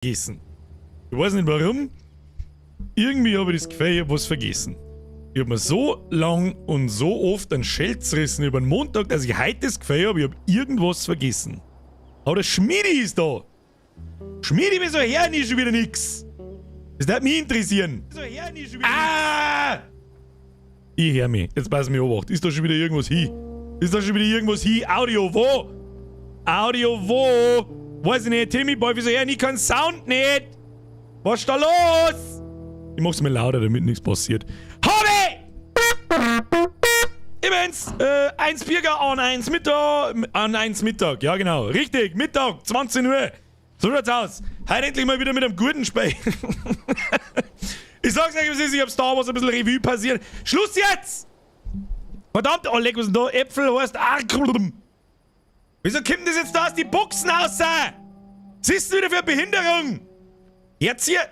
vergessen. Ich weiß nicht warum. Irgendwie habe ich das Gefühl, ich habe was vergessen. Ich habe mir so lang und so oft einen Schelz gerissen über den Montag, dass ich heute das Gefühl habe, ich habe irgendwas vergessen. Aber der Schmiedi ist da. Schmiedi, wieso hören die schon wieder nix? Das würde mich interessieren. Wieso hören die schon wieder nix? Ich höre mich. Jetzt pass mir an. Ist da schon wieder irgendwas hin? Ist da schon wieder irgendwas hin? Audio wo? Audio wo? Weiß ich nicht. Timmy Boy, wieso hören die keinen Sound nicht? Was ist da los? Ich mach's mir lauter, damit nichts passiert. Hobby! Übrigens, 1 Bierger an 1 Mittag. An 1 Mittag, ja genau. Richtig, Mittag, 20 Uhr. So schaut's aus. Heute endlich mal wieder mit einem guten Spiel. Ich sag's euch, was ist, ich hab Star Wars ein bisschen Revue passiert. Schluss jetzt! Verdammt, oh, leck, was ist denn da? Äpfel heißt Arklum. Wieso kommt das jetzt da aus die Boxen raus? Siehst du wieder für eine Behinderung? Jetzt hier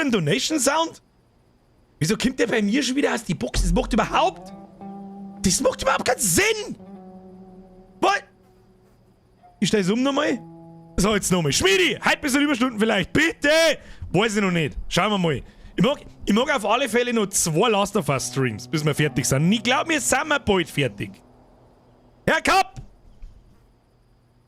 ein Donation Sound? Wieso kommt der bei mir schon wieder aus die Boxen? Das macht überhaupt keinen Sinn! Was? Ich stelle es um nochmal. So, jetzt nochmal. Schmiedi, heute bis eine Überstunden vielleicht. Bitte! Weiß ich noch nicht. Schauen wir mal. Ich mag auf alle Fälle noch 2 Last of Us Streams, bis wir fertig sind. Und ich glaube, wir sind bald fertig. Herr Kapp!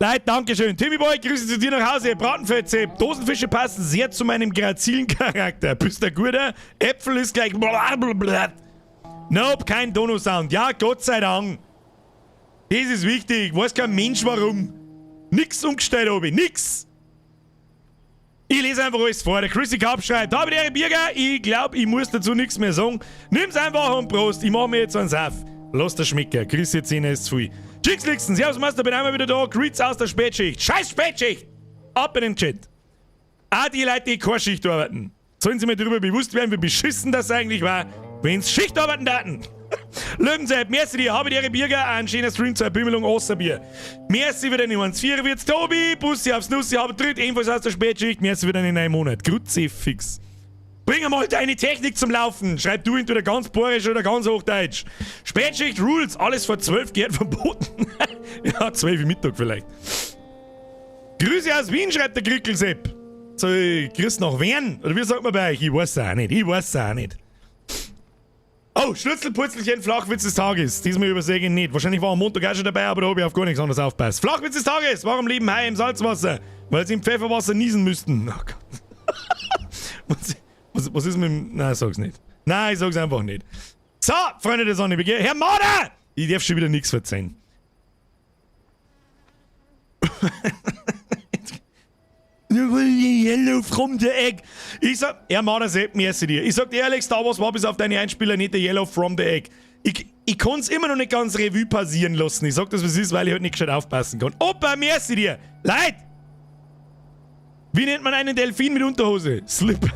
Leute, dankeschön. Timmy Boy, Grüße zu dir nach Hause. Bratenfetze. Dosenfische passen sehr zu meinem grazilen Charakter. Bist du guter? Äpfel ist gleich blablabla. Nope, kein Dono-Sound. Ja, Gott sei Dank. Das ist wichtig. Weiß kein Mensch warum. Nix umgestellt, Obi. Nix. Ich lese einfach alles vor. Der Chrissy Cup schreibt: Habe der Bierger, ich glaube, ich muss dazu nichts mehr sagen. Nimm's einfach und Prost. Ich mach mir jetzt einen Saft. Lass das schmecken. Chrissy 10 ist zu viel. Chicks Lixen, Servus Master, bin einmal wieder da. Greets aus der Spätschicht. Scheiß Spätschicht! Ab in den Chat. Auch die Leute, die keine Schicht arbeiten. Sollen sie mir darüber bewusst werden, wie beschissen das eigentlich war, wenn sie Schicht arbeiten daten. Löwensepp, merci dir, habe ihre Bierger, ein schöner Stream zur Bümmelung Osterbier. Merci für deine 1,4 wird's, Tobi, Bussi aufs Nussi, habe Tritt, ebenfalls aus der Spätschicht, merci für deinen neuen Monat. Kruzifix. Bring mal deine Technik zum Laufen. Schreib du entweder ganz porisch oder ganz hochdeutsch. Spätschicht Rules, alles vor 12 geht verboten. Ja, 12 Uhr Mittag vielleicht. Grüße aus Wien, schreibt der Krickelsepp. So, grüß nach Wien? Oder wie sagt man bei euch? Ich weiß es auch nicht. Oh, Schnitzelputzelchen, Flachwitz des Tages. Diesmal übersehe ich nicht. Wahrscheinlich war am Montag auch schon dabei, aber da habe ich auf gar nichts anderes aufgepasst. Flachwitz des Tages. Warum leben Haie im Salzwasser? Weil sie im Pfefferwasser niesen müssten. Oh Gott. Was ist mit dem... Nein, ich sag's nicht. Nein, ich sag's einfach nicht. So, Freunde der Sonne, Herr Marder! Ich darf schon wieder nichts verzeihen. Yellow from the egg. Ich sag, Herr Marder, merci dir. Ich sag dir ehrlich, Star Wars war bis auf deine Einspieler nicht der Yellow from the egg. Ich kann's immer noch nicht ganz Revue passieren lassen. Ich sag das, was es ist, weil ich halt nicht gescheit aufpassen kann. Opa, merci dir. Leid! Wie nennt man einen Delfin mit Unterhose? Slipper.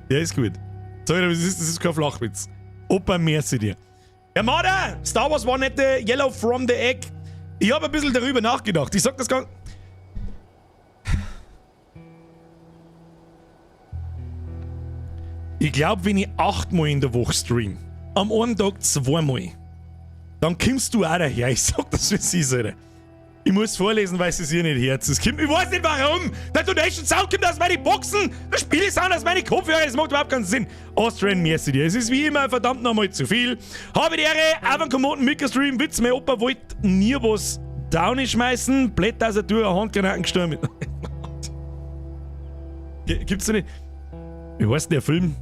Der ist gut. Sorry, das ist kein Flachwitz. Opa, merci dir. Ja, Marder! Star Wars war nicht der Yellow from the Egg. Ich habe ein bisschen darüber nachgedacht. Ich sag das gar... Ich glaube, wenn ich 8-mal in der Woche stream, am einen Tag 2-mal, dann kommst du auch daher. Ich sag das, wie es ist, Alter. Ich muss vorlesen, weil es ihr nicht herz. Ich weiß nicht warum. Der Donation Sound kommt aus meinen Boxen. Der Spielesound aus meinen Kopfhörern. Das macht überhaupt keinen Sinn. Austrian, merci dir. Es ist wie immer verdammt nochmal zu viel. Habe die Ehre, auf einen kommoden Microstream. Witz, mein Opa wollte nie was down schmeißen. Blätter aus der Tür, eine Handgranaten gestürmt. Gibt's da nicht... Wie heißt der Film?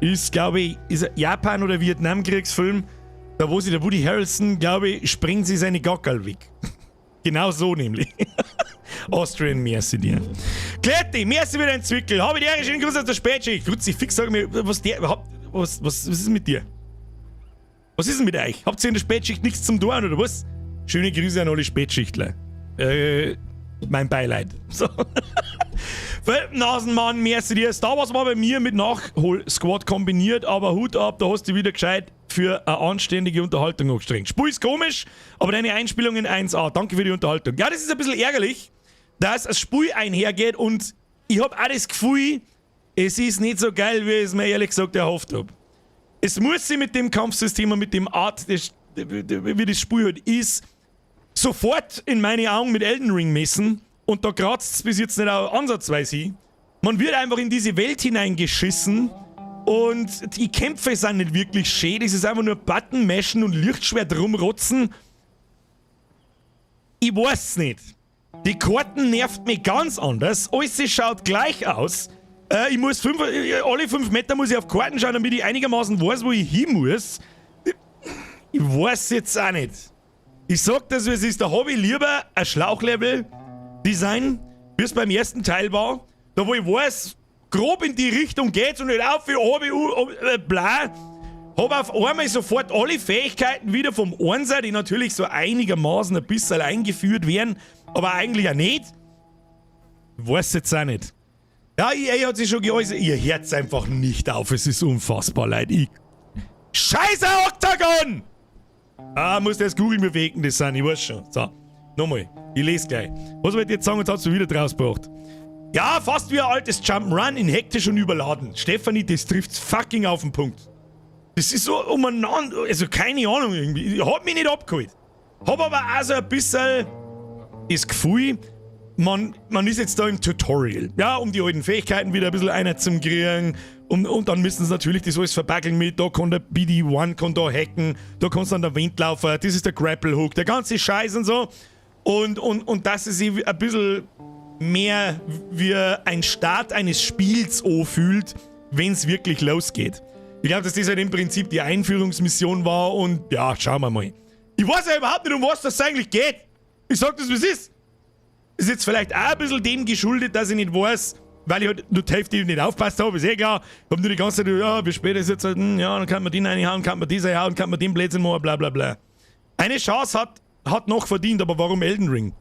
Ist, glaube ich, ist ein Japan- oder Vietnamkriegsfilm, da wo sich der Woody Harrelson, glaube ich, sprengt sie seine Gackerl weg. Genau so nämlich. Austrian, merci dir. Kletti, merci für deinen Zwickel. Habe die Ehre, schönen Gruß aus der Spätschicht. Fix, sag mir, was ist mit dir? Was ist denn mit euch? Habt ihr in der Spätschicht nichts zum Tun, oder was? Schöne Grüße an alle Spätschichtler. Mein Beileid. So. Nasenmann, merci dir. Star Wars war bei mir mit Nachhol-Squad kombiniert, aber Hut ab, da hast du wieder gescheit für eine anständige Unterhaltung angestrengt. Spur ist komisch, aber deine Einspielung in 1A. Danke für die Unterhaltung. Ja, das ist ein bisschen ärgerlich, dass ein Spur einhergeht und ich habe auch das Gefühl, es ist nicht so geil, wie ich es mir ehrlich gesagt erhofft habe. Es muss sich mit dem Kampfsystem und mit dem Art, wie das Spiel halt ist, sofort in meine Augen mit Elden Ring messen. Und da kratzt es bis jetzt nicht auch ansatzweise hin. Man wird einfach in diese Welt hineingeschissen und die Kämpfe sind nicht wirklich schön. Das ist einfach nur Button mashen und Lichtschwert rumrotzen. Ich weiß nicht. Die Karten nervt mich ganz anders. Alles schaut gleich aus. Ich muss alle 5 Meter muss ich auf Karten schauen, damit ich einigermaßen weiß, wo ich hin muss. Ich weiß jetzt auch nicht. Ich sag das, wie es ist. Da habe ich lieber ein Schlauchlevel-Design, wie es beim ersten Teil war. Da wo ich weiß, grob in die Richtung geht's und nicht auf wie bla. Hab auf einmal sofort alle Fähigkeiten wieder vom Einser, die natürlich so einigermaßen ein bisschen eingeführt werden, aber eigentlich auch nicht. Ich weiß jetzt auch nicht. Ja, EA hat sich schon geäußert. Ihr hört's einfach nicht auf. Es ist unfassbar, Leute. Scheiße, Octagon! Muss das googeln, wie wegen das sind. Ich weiß schon. So, nochmal. Ich lese gleich. Was wollt ihr jetzt sagen? Jetzt hast du wieder draus gebracht. Ja, fast wie ein altes Jump'n'Run in hektisch und überladen. Stefanie, das trifft's fucking auf den Punkt. Das ist so umeinander, also keine Ahnung irgendwie. Hat mich nicht abgeholt. Hab aber auch so ein bisschen das Gefühl, man ist jetzt da im Tutorial. Ja, um die alten Fähigkeiten wieder ein bisschen einer zum kriegen. Und dann müssen sie natürlich das alles verbackeln mit, da kann der BD1 kann da hacken, da kannst du an der Wind laufen, das ist der Grapple Hook, der ganze Scheiß und so. Und dass es sich ein bisschen mehr wie ein Start eines Spiels anfühlt, wenn es wirklich losgeht. Ich glaube, dass das halt im Prinzip die Einführungsmission war und ja, schauen wir mal. Ich weiß ja überhaupt nicht, um was das eigentlich geht. Ich sag das, wie es ist. Ist jetzt vielleicht auch ein bisschen dem geschuldet, dass ich nicht weiß, weil ich halt nur die Hälfte nicht aufpasst habe, ist eh klar. Ich hab nur die ganze Zeit, ja, wie spät ist jetzt halt, ja, dann kann man den reinhauen, kann man diese hauen, kann man den Blödsinn machen, bla bla bla. Eine Chance hat noch verdient, aber warum Elden Ring?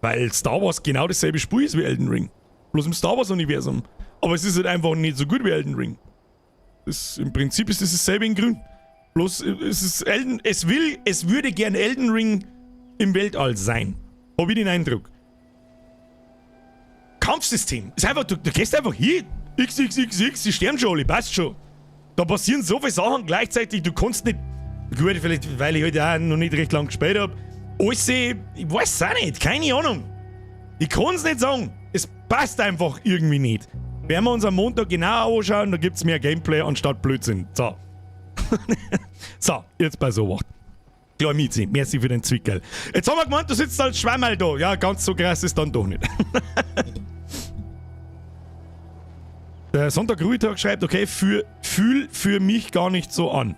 Weil Star Wars genau dasselbe Spiel ist wie Elden Ring. Bloß im Star Wars Universum. Aber es ist halt einfach nicht so gut wie Elden Ring. Im Prinzip ist es dasselbe in grün. Bloß es würde gern Elden Ring im Weltall sein. Hab ich den Eindruck. Kampfsystem. Ist einfach, du gehst einfach hier. XXXX, die sterben schon alle, passt schon. Da passieren so viele Sachen gleichzeitig, du kannst nicht. Gut, vielleicht, weil ich halt auch noch nicht recht lang gespielt habe. Alles, ich weiß es auch nicht, keine Ahnung. Ich kann es nicht sagen. Es passt einfach irgendwie nicht. Werden wir uns am Montag genau anschauen, da gibt es mehr Gameplay anstatt Blödsinn. So. So, jetzt bei sowas. Klar, Miezi, merci für den Zwickel. Jetzt haben wir gemeint, du sitzt als Schwammerl da. Ja, ganz so krass ist dann doch nicht. Der Sonntag-Ruhetag schreibt, okay, fühl für mich gar nicht so an.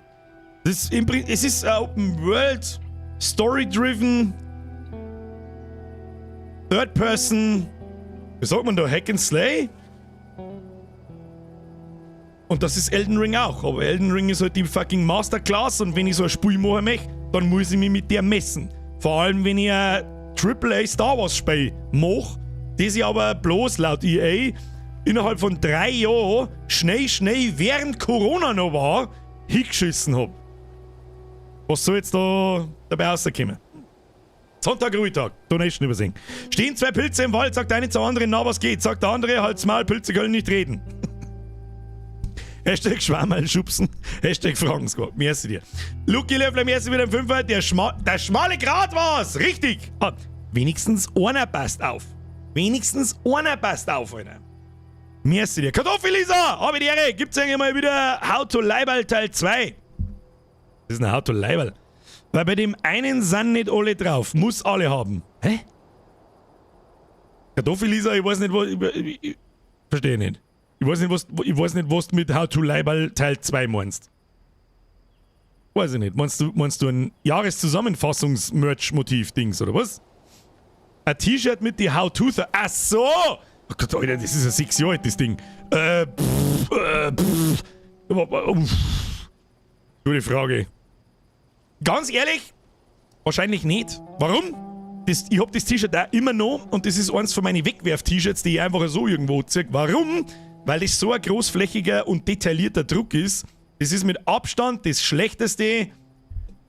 Es ist Open World, Story-driven, Third Person, wie sagt man da, Hack and Slay? Und das ist Elden Ring auch, aber Elden Ring ist halt die fucking Masterclass und wenn ich so ein Spiel machen möchte, dann muss ich mich mit der messen. Vor allem, wenn ich ein AAA Star Wars Spiel mache, das ich aber bloß laut EA innerhalb von 3 Jahren schnell, während Corona noch war, hingeschissen hab. Was soll jetzt da dabei rauskommen? Sonntag, Ruhetag, Donation übersehen. Stehen 2 Pilze im Wald, sagt der eine zur anderen, na was geht? Sagt der andere, halt's Maul, Pilze können nicht reden. Hashtag Schwammerl schubsen. Hashtag Fragensquad. Merci dir. Lucky Löffler, merci wieder im Fünfer. Der schmale Grat war's. Richtig. Wenigstens einer passt auf. Wenigstens einer passt auf, Alter. Merci dir. Kartoffel-Lisa, habe die Ehre. Gibt's eigentlich mal wieder How to Leiberl Teil 2? Das ist ein How to Leiberl. Weil bei dem einen sind nicht alle drauf. Muss alle haben. Hä? Kartoffel-Lisa, ich weiß nicht, was... Ich verstehe nicht. Ich weiß nicht, was du mit How to Leiberl Teil 2 meinst. Weiß ich nicht. Meinst du ein Jahreszusammenfassungs-Merch-Motiv-Dings, oder was? Ein T-Shirt mit die How to... Ach so! Oh Gott, Alter, das ist ein 6 Jahre altes Ding. Gute Frage. Ganz ehrlich, wahrscheinlich nicht. Warum? Ich hab das T-Shirt auch immer noch und das ist eins von meinen Wegwerf-T-Shirts, die ich einfach so irgendwo ziehe. Warum? Weil das so ein großflächiger und detaillierter Druck ist. Das ist mit Abstand das schlechteste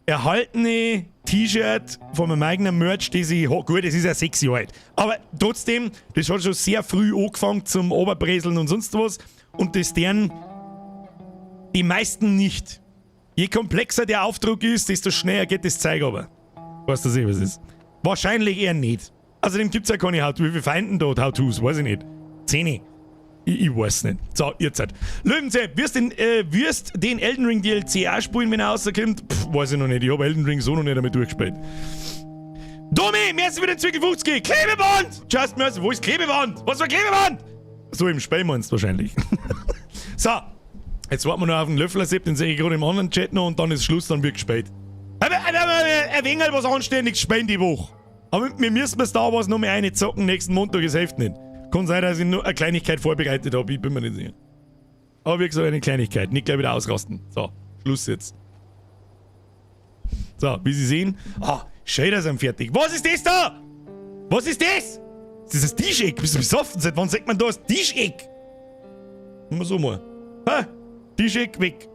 erhaltene T-Shirt von meinem eigenen Merch, das ich habe. Gut, das ist ja 6 Jahre alt. Aber trotzdem, das hat schon sehr früh angefangen zum Oberbreseln und sonst was. Und das deren Die meisten nicht. Je komplexer der Aufdruck ist, desto schneller geht das Zeug aber. Weißt du, was es ist? Wahrscheinlich eher nicht. Außerdem gibt es ja keine How-To. Wie viele Feinden dort How-Tos? Weiß ich nicht. 10. Ich weiß nicht. So, ihr Zeit. Löwenzäh, wirst den Elden Ring DLC auch spielen, wenn er rauskommt? Weiß ich noch nicht. Ich habe Elden Ring so noch nicht damit durchgespielt. Domi, merci für den 50. Klebeband! Just Mercy, wo ist Klebeband? Was für Klebeband? So im Spiel meinst du wahrscheinlich. So, jetzt warten wir noch auf den Löffler-Sepp, den sehe ich gerade im anderen Chat noch und dann ist Schluss, dann wird gespielt. Ein wenig was Anständiges spielen die Woche. Aber wir müssen Star Wars noch mal eine zocken, nächsten Montag ist hilft nicht. Kann sein, dass ich nur eine Kleinigkeit vorbereitet habe, ich bin mir nicht sicher. Aber wie gesagt, eine Kleinigkeit, nicht gleich wieder ausrasten. So, Schluss jetzt. So, wie Sie sehen. Shader sind fertig. Was ist das da? Was ist das? Ist das ein Tischeck? Bist du besoffen? Seit wann sagt man da das Tischeck? Mal so mal. Tischeck weg.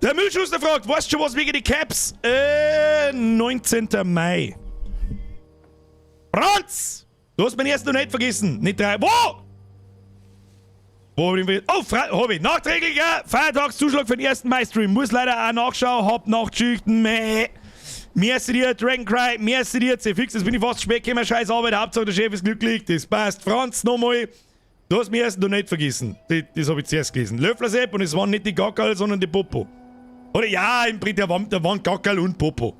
Der Müllschuster fragt, weißt du schon was wegen die Caps? 19. Mai. Franz! Du hast meinen ersten noch nicht vergessen. Nicht 3. Wo? Wo hab ich den hab ich. Nachträglicher Feiertagszuschlag für den 1. Mai-Stream. Muss leider auch nachschauen. Hab nachgeschickt. Merci dir, Dragoncry. Merci dir, C-Fix. Jetzt bin ich fast spät gekommen. Scheiß Arbeit. Hauptsache der Chef ist glücklich. Das passt. Franz, nochmal. Du hast meinen ersten noch nicht vergessen. Das habe ich zuerst gelesen. Löffler-Sepp und es waren nicht die Gackerl, sondern die Popo. Oder ja, im Prinzip, da waren Gackerl und Popo.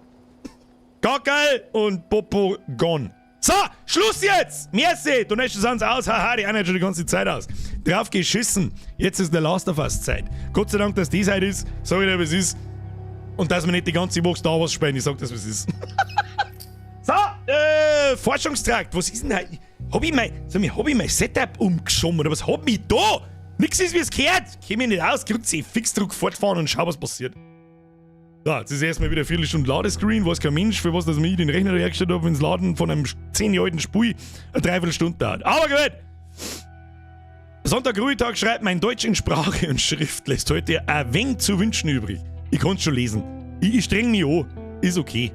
Gackerl und Popo gone. So, Schluss jetzt! Merci! Du nächst uns aus. Haha, die eine hat schon die ganze Zeit aus. Drauf geschissen. Jetzt ist der Last of Us Zeit. Gott sei Dank, dass die Zeit ist. Sag ich dir, was ist. Und dass wir nicht die ganze Woche Star Wars spielen. Ich sag das, was ist. So, Forschungstrakt. Was ist denn da? Hab ich mein Setup umgeschoben oder was hab ich da? Nix ist, wie es gehört. Komm ich nicht aus. Grüezi, Fixdruck fortfahren und schau, was passiert. So, jetzt ist erstmal wieder eine Viertelstunde Ladescreen. Weiß kein Mensch, für was dass ich den Rechner hergestellt habe, wenn das Laden von einem 10-jährigen Spiel eine Dreiviertelstunde dauert. Aber gut! Sonntag-Ruhetag schreibt, mein Deutsch in Sprache und Schrift lässt heute ein wenig zu wünschen übrig. Ich kann's schon lesen. Ich streng mich an. Ist okay.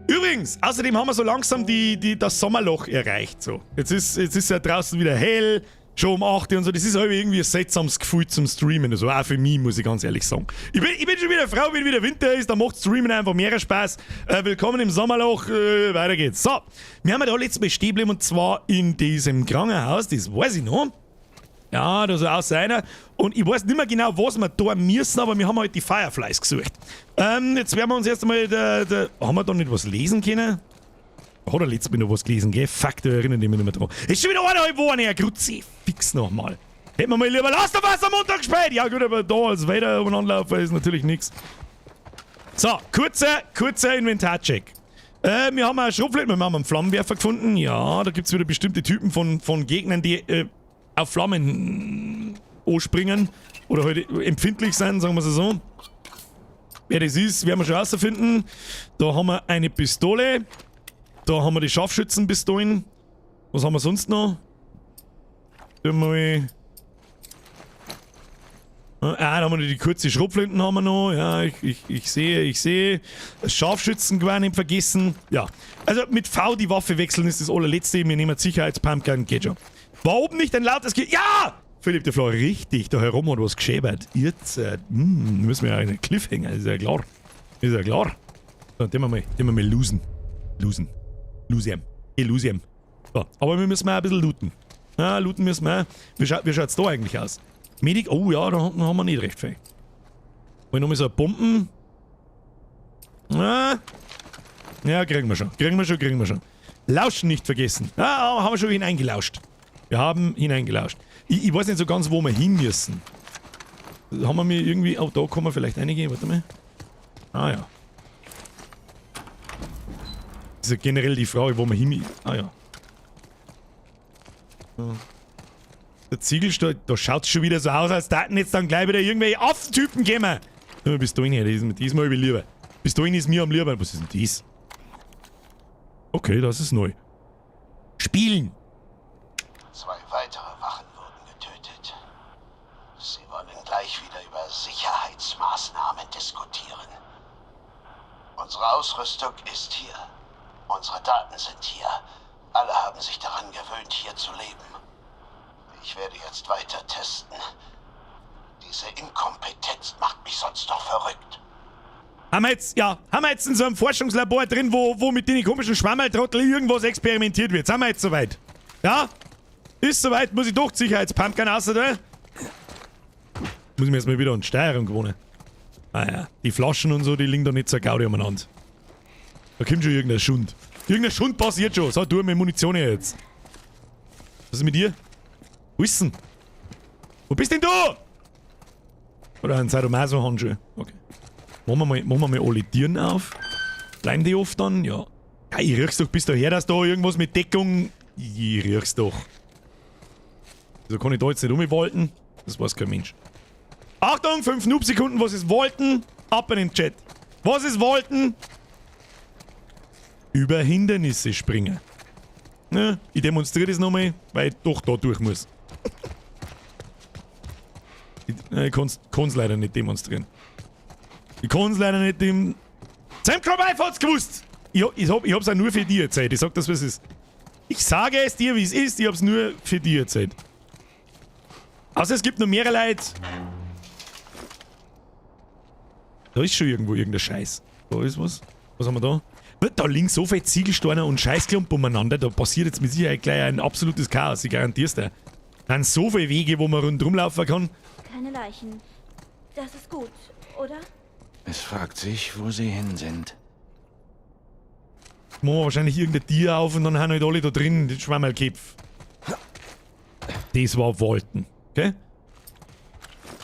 Übrigens, außerdem haben wir so langsam das Sommerloch erreicht. So. Jetzt ist ja draußen wieder hell. Schon um 8 Uhr und so, das ist halt irgendwie ein seltsames Gefühl zum Streamen. Also auch für mich, muss ich ganz ehrlich sagen. Ich bin schon wieder froh, wenn wieder Winter ist, da macht Streamen einfach mehr Spaß. Willkommen im Sommerloch, weiter geht's. So, wir haben da letztes Mal stehen geblieben und zwar in diesem Krankenhaus, das weiß ich noch. Ja, da soll auch sein. Und ich weiß nicht mehr genau, was wir da müssen, aber wir haben halt die Fireflies gesucht. Jetzt werden wir uns erst einmal, haben wir da nicht was lesen können? Hat er letztes Mal noch was gelesen, gell? Fuck, da erinnere ich mich nicht mehr dran. Ist schon wieder eineinhalb Wochen her, Grüezi. Fix nochmal. Hätten wir mal lieber Last of Us am Montag gespielt. Ja gut, aber da als Wetter umeinanderlaufen ist natürlich nichts. So, kurzer Inventarcheck. Wir haben einen Schrotflinten, wir haben einen Flammenwerfer gefunden. Ja, da gibt es wieder bestimmte Typen von Gegnern, die auf Flammen anspringen. Oder halt empfindlich sein, sagen wir es so. Wer das ist, werden wir schon herausfinden. Da haben wir eine Pistole. Da haben wir die Scharfschützenpistolen. Was haben wir sonst noch? Da haben wir die kurze Schrotflinten haben wir noch. Ja, ich sehe. Das Scharfschützengewehr nicht vergessen. Ja, also mit V die Waffe wechseln ist das allerletzte. Wir nehmen Sicherheitspumpgun, geht schon. War oben nicht ein lautes Ja! Philipp de Flor, richtig. Da herum hat was geschäbert. Jetzt müssen wir ja einen Cliffhanger, ist ja klar. Ist ja klar. So, den wir mal losen. Illusium. So, aber wir müssen mal ein bisschen looten. Ja, looten müssen wir. Wie schaut's da eigentlich aus? Medik, oh ja, da haben wir nicht recht viel. Wollen wir nochmal so Bomben? Ja, kriegen wir schon. Lauschen nicht vergessen. Ja, haben wir schon hineingelauscht. Wir haben hineingelauscht. Ich weiß nicht so ganz, wo wir hin müssen. Haben wir mir irgendwie... Oh, da kann man vielleicht reingehen. Warte mal. Ah ja. Das ist ja generell die Frage, wo man hin... Ah ja. Der Ziegelstein, da schaut es schon wieder so aus, als daten jetzt dann gleich wieder irgendwelche Affentypen kommen. Ja, bis dahin her, diesmal über lieber. Bis dahin ist mir am lieber. Was ist denn das? Okay, das ist neu. Spielen! 2 weitere Wachen wurden getötet. Sie wollen gleich wieder über Sicherheitsmaßnahmen diskutieren. Unsere Ausrüstung ist hier. Unsere Daten sind hier. Alle haben sich daran gewöhnt, hier zu leben. Ich werde jetzt weiter testen. Diese Inkompetenz macht mich sonst doch verrückt. Haben wir jetzt in so einem Forschungslabor drin, wo mit den komischen Schwammerltrottel irgendwas experimentiert wird. Sind wir jetzt soweit? Ja? Ist soweit, muss ich doch die Sicherheitspumpgun raus, oder? Muss ich mir erstmal wieder an die Steuerung gewohnen. Ah ja, die Flaschen und so, die liegen da nicht so gaudi umeinander. Da kommt schon irgendein Schund. Irgendein Schund passiert schon. So, du mit Munition her jetzt. Was ist mit dir? Wo ist denn? Wo bist denn du? Oder ein Sadomaso-Handschuh. Okay. Machen wir mal alle Türen auf. Bleiben die oft dann? Ja. Ja, ich riech's doch bis daher, dass da irgendwas mit Deckung... Ich riech's doch. Also kann ich da jetzt nicht umwalten? Das weiß kein Mensch. Achtung, 5 Noob-Sekunden, was ist wollten? Ab in den Chat. Was ist wollten? Über Hindernisse springen. Ne, ich demonstriere das nochmal, weil ich doch da durch muss. Ich kann's leider nicht demonstrieren. Ich kann's leider nicht dem... Sam Crowbeife hat's gewusst! Ich hab's auch nur für dich erzählt. Ich sag das, was es ist. Ich sage es dir, wie es ist. Ich hab's nur für dich erzählt. Außer es gibt noch mehrere Leute. Da ist schon irgendwo irgendein Scheiß. Da ist was. Was haben wir da? Da liegen so viele Ziegelsteine und Scheißklumpen umeinander. Da passiert jetzt mit Sicherheit gleich ein absolutes Chaos. Ich garantier's dir. Da sind so viele Wege, wo man rundherum laufen kann. Keine Leichen. Das ist gut, oder? Es fragt sich, wo sie hin sind. Machen wir wahrscheinlich irgendein Tier auf und dann haben halt alle da drin den Schwammerlkopf. Das war Walten. Okay?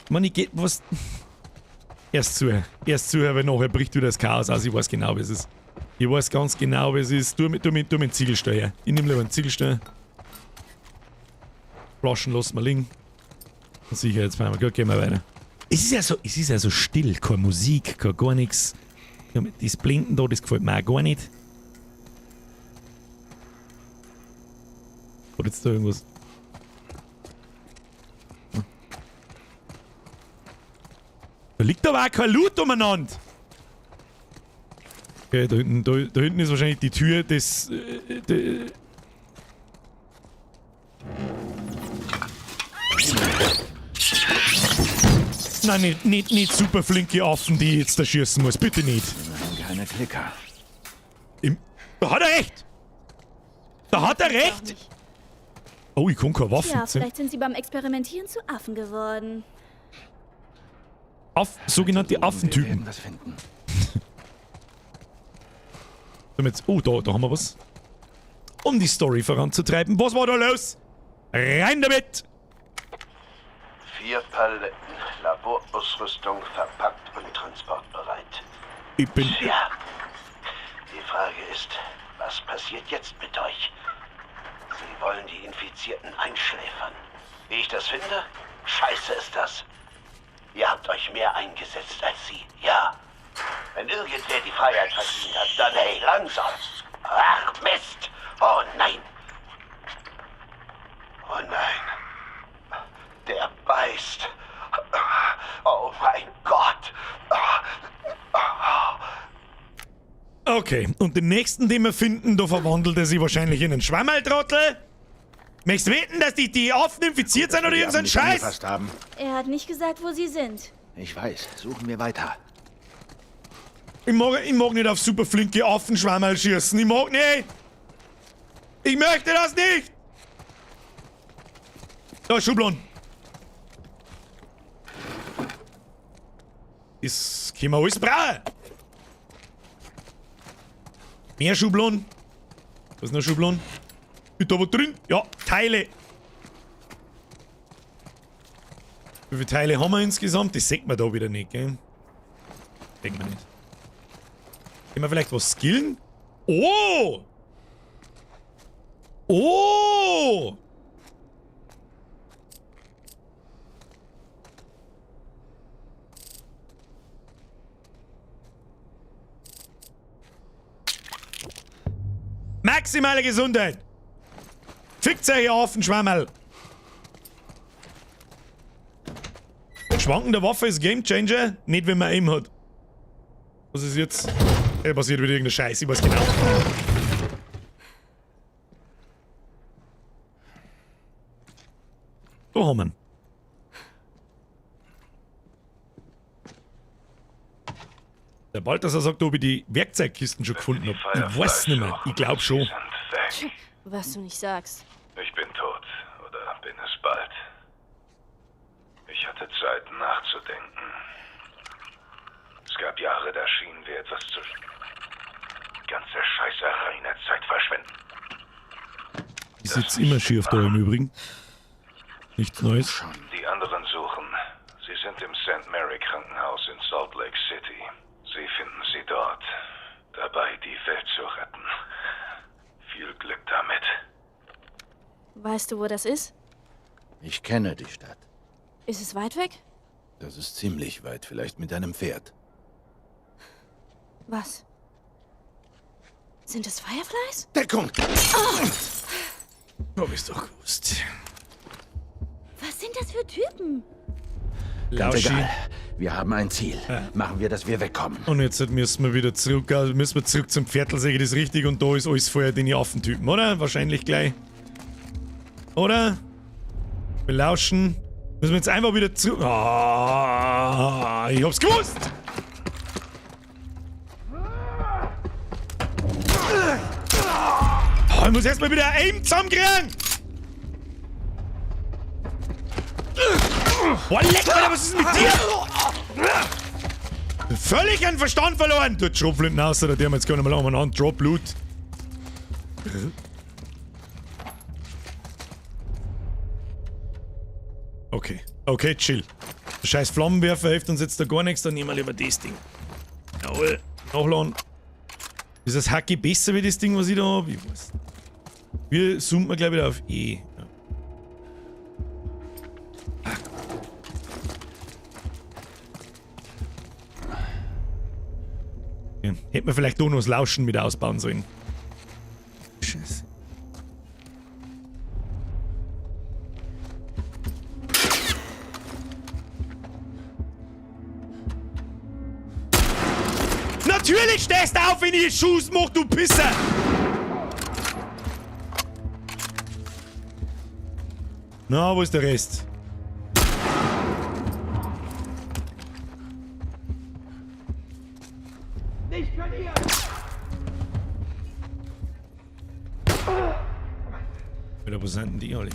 Mann, ich geh... Was... Erst zuhören, weil nachher bricht wieder das Chaos aus. Ich weiß genau, wie es ist. Ich weiß ganz genau, wie es ist. Tu mit dem Ziegelstein. Ich nehme lieber einen Ziegelstein. Flaschen lassen wir liegen. Sicher, jetzt fahren wir. Gut, gehen wir weiter. Es ist ja so still. Keine Musik, gar nichts. Das Blinken da, das gefällt mir auch gar nicht. Oder jetzt da irgendwas? Da liegt aber auch kein Loot umeinander. Okay, da hinten ist wahrscheinlich die Tür des... Nein, nicht super flinke Affen, die jetzt da schießen muss. Bitte nicht. Immerhin keine Klicker. Da hat er recht! Da hat er recht! Oh, ich kann keine Waffen Ja, ziehen. vielleicht sind sie beim Experimentieren zu Affen geworden. Sogenannte Wir werden Affentypen. was finden. Oh, da haben wir was. Um die Story voranzutreiben. Was war da los? Rein damit! 4 Paletten, Laborausrüstung verpackt und transportbereit. Ich bin... Tja, die Frage ist, was passiert jetzt mit euch? Sie wollen die Infizierten einschläfern. Wie ich das finde? Scheiße ist das. Ihr habt euch mehr eingesetzt als sie, ja. Wenn irgendwer die Freiheit verdient hat, dann hey, langsam. Ach, Mist! Oh nein! Oh nein! Der beißt! Oh mein Gott! Okay, und den nächsten, den wir finden, da verwandelt er sich wahrscheinlich in einen Schwammerltrottel. Möchtest du wetten, dass die Affen infiziert sind oder Die irgendein Affen, die Scheiß? angefasst haben. Er hat nicht gesagt, wo sie sind. Ich weiß. Suchen wir weiter. Ich mag nicht auf super flinke Affenschwammerl schießen. Ich mag nicht. Ich möchte das nicht. Da, Schubladen. Das können wir alles brauchen. Mehr Schubladen. Was ist noch Schubladen? Ist da was drin? Ja, Teile. Wie viele Teile haben wir insgesamt? Das sieht man da wieder nicht, gell? Denkt man nicht. Können wir vielleicht was skillen? Oh! Oh! Maximale Gesundheit! Fickt euch auf den Schwammerl! Schwankende Waffe ist Gamechanger, nicht wenn man Aim hat. Was ist jetzt? Passiert wieder irgendeine Scheiße, ich weiß genau. haben ihn. Der Balthasar sagt, ob ich die Werkzeugkisten schon gefunden habe. Ich weiß nicht mehr. Ich glaube schon. Sie sind weg. Was du nicht sagst. Ich bin tot. Oder bin es bald. Ich hatte Zeit nachzudenken. Es gab Jahre, da schienen wir etwas zu... ganze Scheißerei in der Zeit verschwenden. Ich sitze immer schief da im Übrigen. Nichts Neues. Die anderen suchen. Sie sind im St. Mary Krankenhaus in Salt Lake City. Sie finden sie dort. Dabei, die Welt zu retten. Viel Glück damit. Weißt du, wo das ist? Ich kenne die Stadt. Ist es weit weg? Das ist ziemlich weit, vielleicht mit einem Pferd. Was? Sind es Fireflies? Deckung! Hab ich's doch gewusst. Was sind das für Typen? Ganz Lauschi. egal. Wir haben ein Ziel. Ja. Machen wir, dass wir wegkommen. Und jetzt müssen wir wieder zurück, müssen wir zurück zum Viertelsäge, das ist richtig, und da ist alles vorher die Affentypen, oder? Wahrscheinlich gleich. Oder? Wir lauschen. Müssen wir jetzt einfach wieder zurück. Ah, ich hab's gewusst! Oh, ich muss erstmal wieder Aim zusammenkriegen! Boah, leck, Alter, was ist denn mit dir? Völlig an Verstand verloren! Dort Schrotflinten aus, oder die haben jetzt gar nicht mal umeinander. Drop Loot. Okay. Okay, chill. Der scheiß Flammenwerfer hilft uns jetzt da gar nichts, dann nehmen wir lieber das Ding. Jawohl. Nachladen. Ist das Hacki besser wie das Ding, was ich da habe? Ich weiß nicht. Wir zoomen gleich wieder auf E. Ja. Ja, hätten wir vielleicht auch noch das Lauschen mit ausbauen sollen. Scheiße. Natürlich stehst du auf, wenn ich Schuss mach, du Pisser! Na, wo ist der Rest? Nicht verlieren! Oder wo sind denn die alle?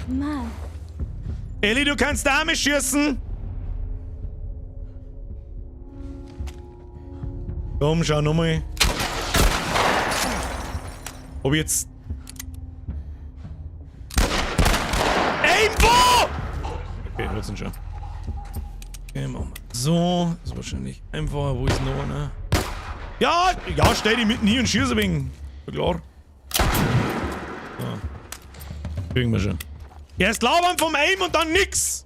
Mann. Ellie, du kannst Dame schießen! Komm, schau nochmal. Ob jetzt... Aim wo? Okay, hat's ihn schon. Okay, machen wir so. Das ist wahrscheinlich einfacher. Wo ist noch einer? Ja, ja, stell die mitten hier und schieß ein wenig. Ja, klar. So. Kriegen wir schon. Erst labern vom Aim und dann nix!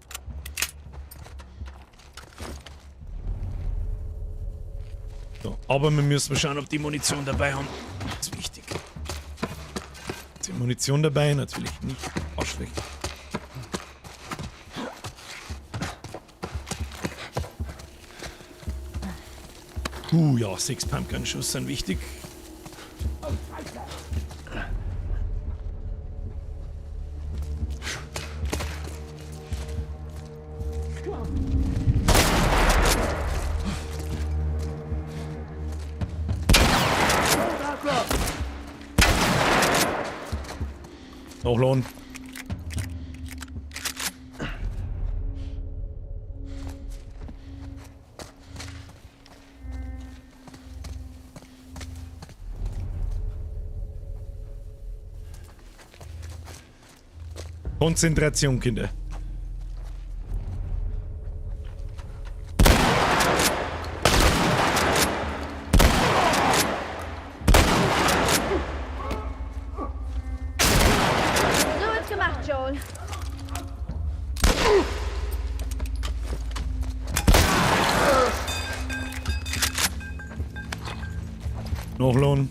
So, aber wir müssen schauen, ob die Munition dabei haben. Das ist wichtig. Ist die Munition dabei? Natürlich nicht. Arschlecht. Ja, 6 Pumpgun-Schuss sind wichtig. Nachladen. Konzentration, Kinder. So wird's gemacht, Joel. Nachladen.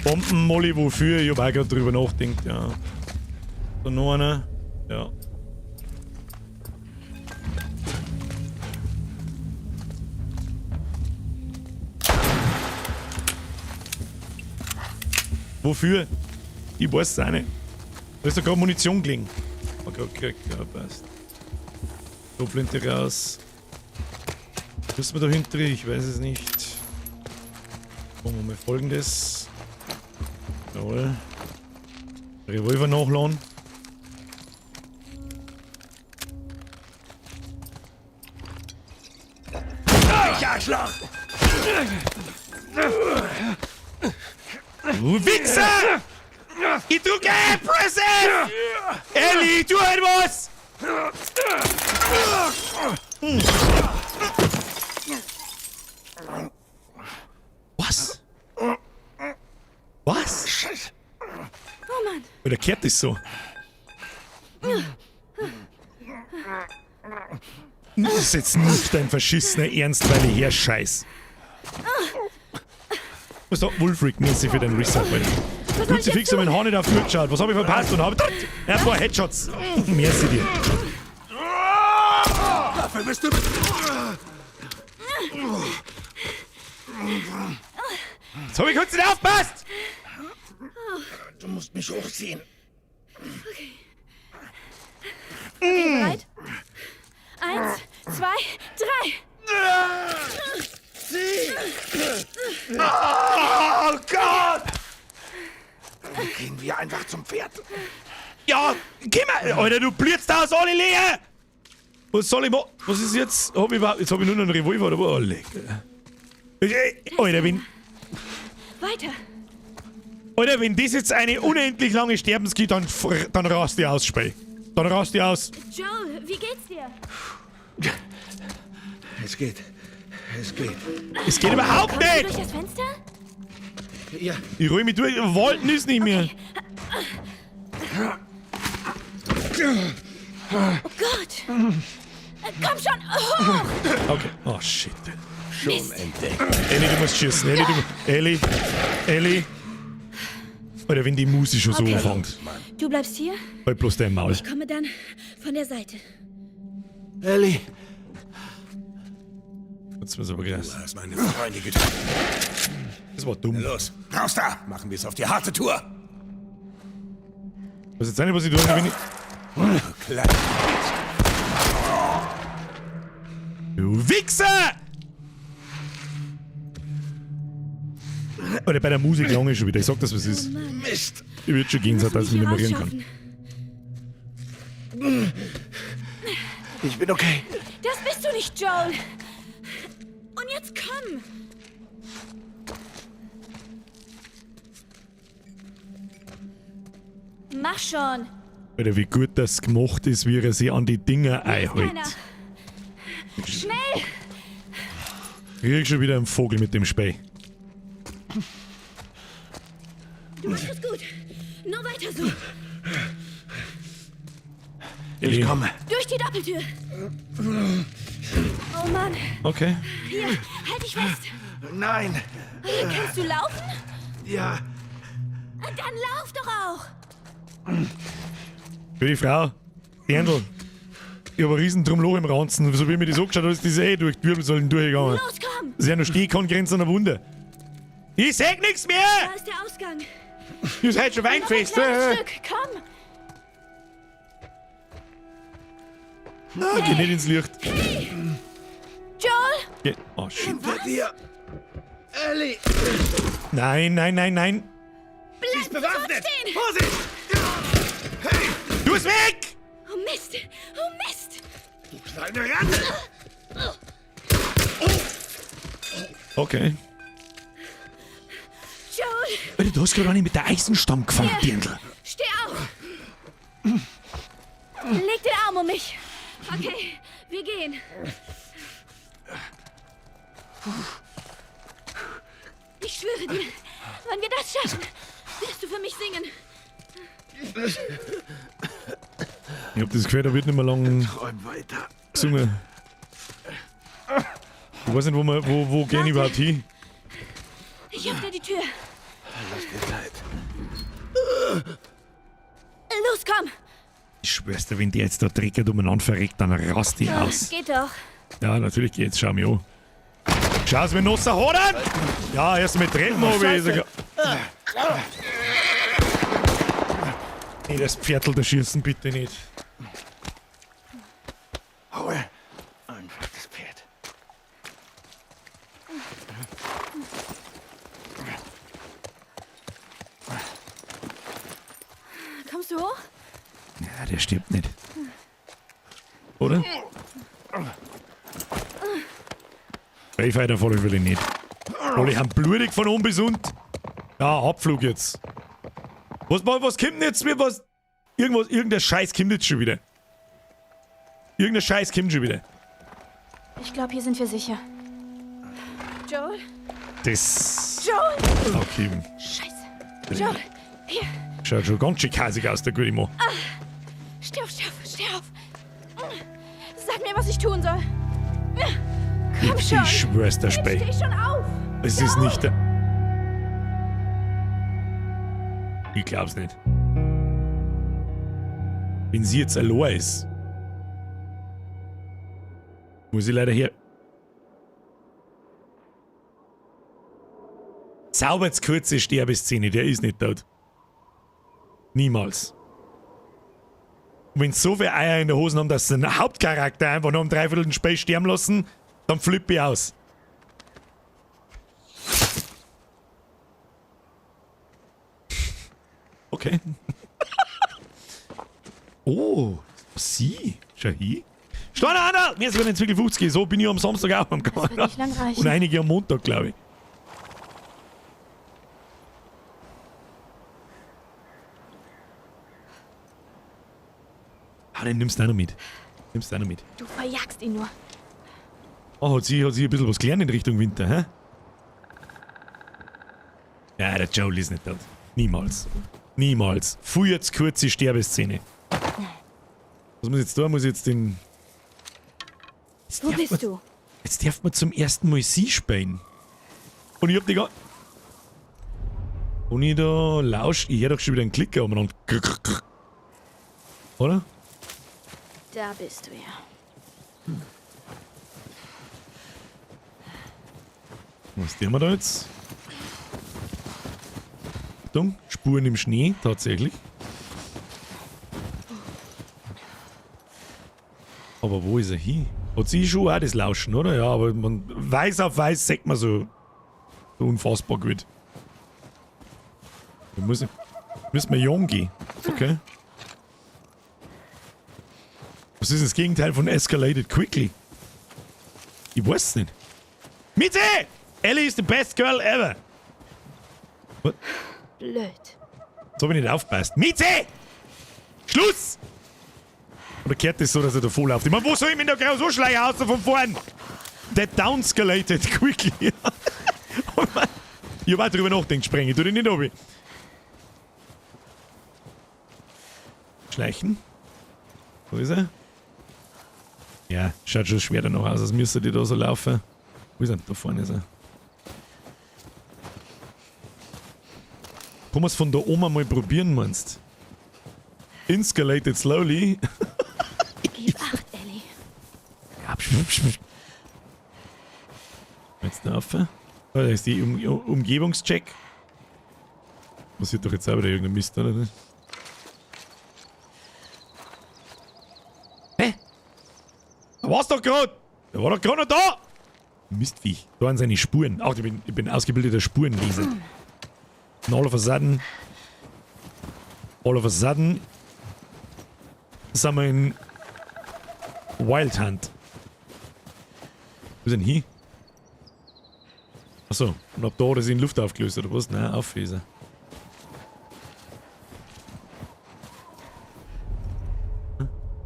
Bombenmolly, wofür? Ich hab auch gerade drüber nachgedacht, ja. Da noch einer. Ja. Wofür? Ich weiß es auch nicht. Da ist sogar Munition gelegen. Okay, ja, passt. Doppelinte raus. Müssen wir da hinter? Ich weiß es nicht. Machen wir mal folgendes. Jawohl. Revolver nachladen. Ich Arschloch! Du Wichser! Ich drücke Press F! Ellie, tu halt was! Was? Was? Oh Mann. Oder kehrt das so? Das ist jetzt nicht dein verschissener Ernst, weil ich her scheiß. Was ist Wolfric-mäßig für deinen Reset, Alter? Kruzifix und mein Haar nicht auf Blut geschaut. Was hab ich verpasst und hab... Ja, ein paar Headshots. Merci dir. Dafür bist du... Jetzt hab ich kurz nicht aufgepasst! Du musst mich hochziehen. Okay, bereit? 1, 2, 3. Oh Gott! Dann gehen wir einfach zum Pferd. Ja, geh mal! Alter, du blitzt aus alle Leere! Was soll ich machen? Was ist jetzt? Jetzt hab ich nur noch einen Revolver, oder? Oh, leck. Alter, wenn das jetzt eine unendlich lange Sterbensgeht, dann rast die aus, Spey. Dann rast die aus. Joel, wie geht's dir? Es geht. Es geht. Es geht überhaupt Kommst du nicht! durch das Fenster? Ja. Ich roll mich durch. Wollten ist nicht mehr. Oh Gott! Komm schon! Hoch! Okay. Oh, shit. Schon entdeckt. Ellie, du musst schießen. Ellie. Alter, wenn die Musik schon so Okay. anfängt. Du bleibst hier? Halt bloß dein Maul. Komme dann von der Seite. Ellie. Jetzt muss aber gleich. Du hast meine Freunde getötet. Das war dumm. Los, raus da! Machen wir es auf die harte Tour. Was jetzt nicht, was ich tue, wenn ich... Klein. Du Wichser! Alter, bei der Musik lange schon wieder. Ich sag das, was ist. Mist. Ich würde schon gehen, dass ich mich nicht mehr reden kann. Ich bin okay. Das bist du nicht, Joel. Und jetzt komm. Mach schon. Alter, wie gut das gemacht ist, wie er sie an die Dinger Keiner. einhält. Schnell. Krieg schon wieder einen Vogel mit dem Spey. Du machst es gut. Nur weiter so. Ich komme. Durch die Doppeltür. Oh Mann. Okay. Hier, halt dich fest. Nein. Kannst du laufen? Ja. Dann lauf doch auch. Für die Frau. Dirndl. Ich hab ein riesen Drumloch im Ranzen. So wie mir das angeschaut hat, ist diese durch die Wirbelsäulen durchgegangen. Los, komm. Das ist ja noch Stehkongrenz an der Wunde. Ich sag nichts mehr! Da ist der Ausgang. Das ist halt schon Noch ein Weinfest. kleines Stück. Komm. Geh nicht ins Licht. Joel. Oh, shit. Hinter dir. Ellie. Nein. Sie ist bewaffnet. Stehen. Vorsicht. Hey. Du bist weg! Oh Mist. Oh Mist. Du kleine Ratte. Okay. Joel. Alter, du hast gerade einen mit der Eisenstamm gefangen, Dirndl. Steh auf. Leg den Arm um mich. Okay, wir gehen. Ich schwöre dir, wenn wir das schaffen, wirst du für mich singen. Ich hab das Gefühl, da wird nicht mehr lang Träum weiter. gesungen. Ich weiß nicht, wo gehen die überhaupt hin? Ich öffne die Tür. Lass dir Zeit. Los, komm. Ich schwör's dir, wenn die jetzt da dreckig umeinander verreckt, dann rast die aus. Geht doch. Ja, natürlich geht's. Schau mich an. Schau's mir Nosser Hodern! Ja, erst mit Treppen habe ich sogar. Nee, das Pferdl da schießen bitte nicht. Hol einfach das Pferd. Kommst du hoch? Ja, der stirbt nicht. Oder? Bayfighter voll will ich nicht. Alle haben blutig von oben bis unten. Ja, Abflug jetzt. Was kommt denn jetzt? Irgendein Scheiß kommt jetzt schon wieder. Irgendein Scheiß kommt schon wieder. Ich glaube, hier sind wir sicher. Joel? Das... Joel! Okay. Scheiße. Joel, hier. Schaut schon ganz schön kasig aus, der gute Mann. Steh auf, steh auf, steh auf. Sag mir, was ich tun soll. Komm schon. Ich schwör's der Spey. Steh schon auf. Es ist nicht der... Ich glaub's nicht. Wenn sie jetzt allein ist, muss ich leider hier... Saubert's kurze Sterbeszene, der ist nicht tot. Niemals. Wenn so viele Eier in der Hose haben, dass sie einen Hauptcharakter einfach noch um 3/4 Space sterben lassen, dann flippe ich aus. Okay. Oh, sie. Schau hier. Steiner Anna! Wir sind jetzt wirklich 50, so bin ich am Samstag auch am Das wird Kanal. nicht lang reichen. Und einige am Montag, glaube ich. Ah, den nimmst du auch noch mit. Nimmst du auch noch mit. Du verjagst ihn nur. Oh, hat sie ein bisschen was gelernt in Richtung Winter, hä? Ja, der Joel ist nicht tot. Niemals. Niemals. Viel zu kurze Sterbeszene. Was muss ich jetzt tun? Muss ich jetzt den... Wo bist du? Jetzt darf man zum ersten Mal sie spielen. Und ich hab die gar... Und ich da lausch... Ich hör doch schon wieder einen Klicker umeinander. Oder? Da bist du ja. Was tun wir da jetzt? Achtung, Spuren im Schnee, tatsächlich. Aber wo ist er hin? Hat sie schon auch das Lauschen, oder? Ja, aber man weiß auf weiß sagt man so unfassbar gut. Da müssen wir jung gehen. Okay. Was ist das Gegenteil von escalated quickly? Ich weiß es nicht. Mitte! Ellie is the best girl ever! Was? Blöd. So bin ich nicht aufpasst. Mieze! Schluss! Oder kehrt das so, dass er da voll läuft? Ich meine, wo soll ich mich da gerade so schleichen außer von vorn? That downscalated quickly. Ich hab auch drüber nachdenkt, sprengen. Tu den nicht oben. Schleichen. Wo ist er? Ja, schaut schon schwer danach aus, als müsste die da so laufen. Wo ist er? Da vorne ist er. Kann man es von da oben mal probieren, meinst du? Inscalated slowly. Gib acht, Ellie. Ja, jetzt da rauf. Da ist die Umgebungscheck. Passiert doch jetzt auch wieder irgendein Mist, oder? Hä? Da war's doch gerade! Der war doch gerade noch da! Mistviech. Da waren seine Spuren. Ach, ich bin ausgebildeter Spurenleser. Und all of a sudden sind wir in Wild Hunt. Wo ist denn hier? Achso, und ab da hat er sich in Luft aufgelöst, oder was? Nein, Auffräser.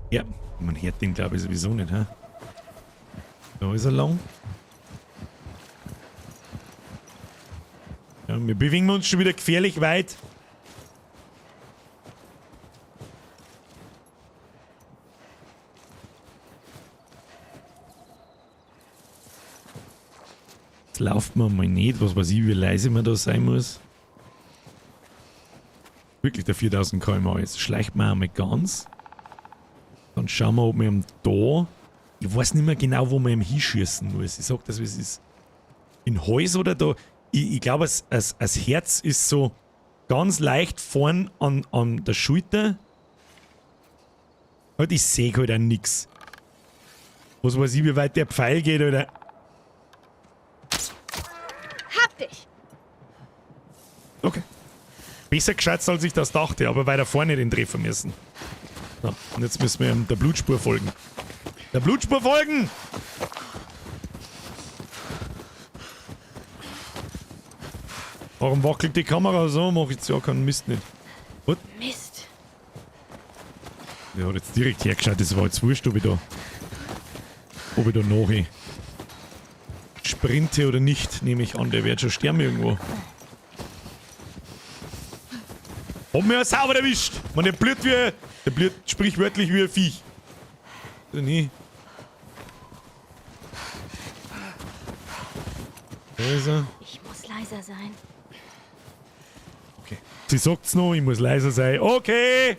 Ja, man hört den glaube ich sowieso nicht, hä? Da ist er lang. Ja, wir bewegen uns schon wieder gefährlich weit. Jetzt laufen wir mal nicht, was weiß ich, wie leise man da sein muss. Wirklich der 4000 km/h. Jetzt schleicht man einmal ganz. Dann schauen wir, ob wir ihm da... Ich weiß nicht mehr genau, wo man ihm hinschießen muss. Ich sag das, wie es ist. In Hals oder da... Ich glaube, das Herz ist so ganz leicht vorn an der Schulter. Halt, ich sehe halt auch nix. Was weiß ich, wie weit der Pfeil geht, oder? Hab dich! Okay. Besser geschätzt, als ich das dachte, aber weiter vorne den treffen müssen. So, und jetzt müssen wir der Blutspur folgen. Der Blutspur folgen! Warum wackelt die Kamera so? Mach ich jetzt ja keinen Mist nicht. What? Mist. Der hat jetzt direkt hergeschaut, das war jetzt wurscht, ob ich da nachher sprinte oder nicht, nehme ich an, der wird schon sterben irgendwo. Haben wir ja sauber erwischt! Man, der blüht sprichwörtlich wie ein Viech. Oder nie? Da ist er. Ich muss leiser sein. Okay. Sie sagt's noch, ich muss leiser sein. Okay!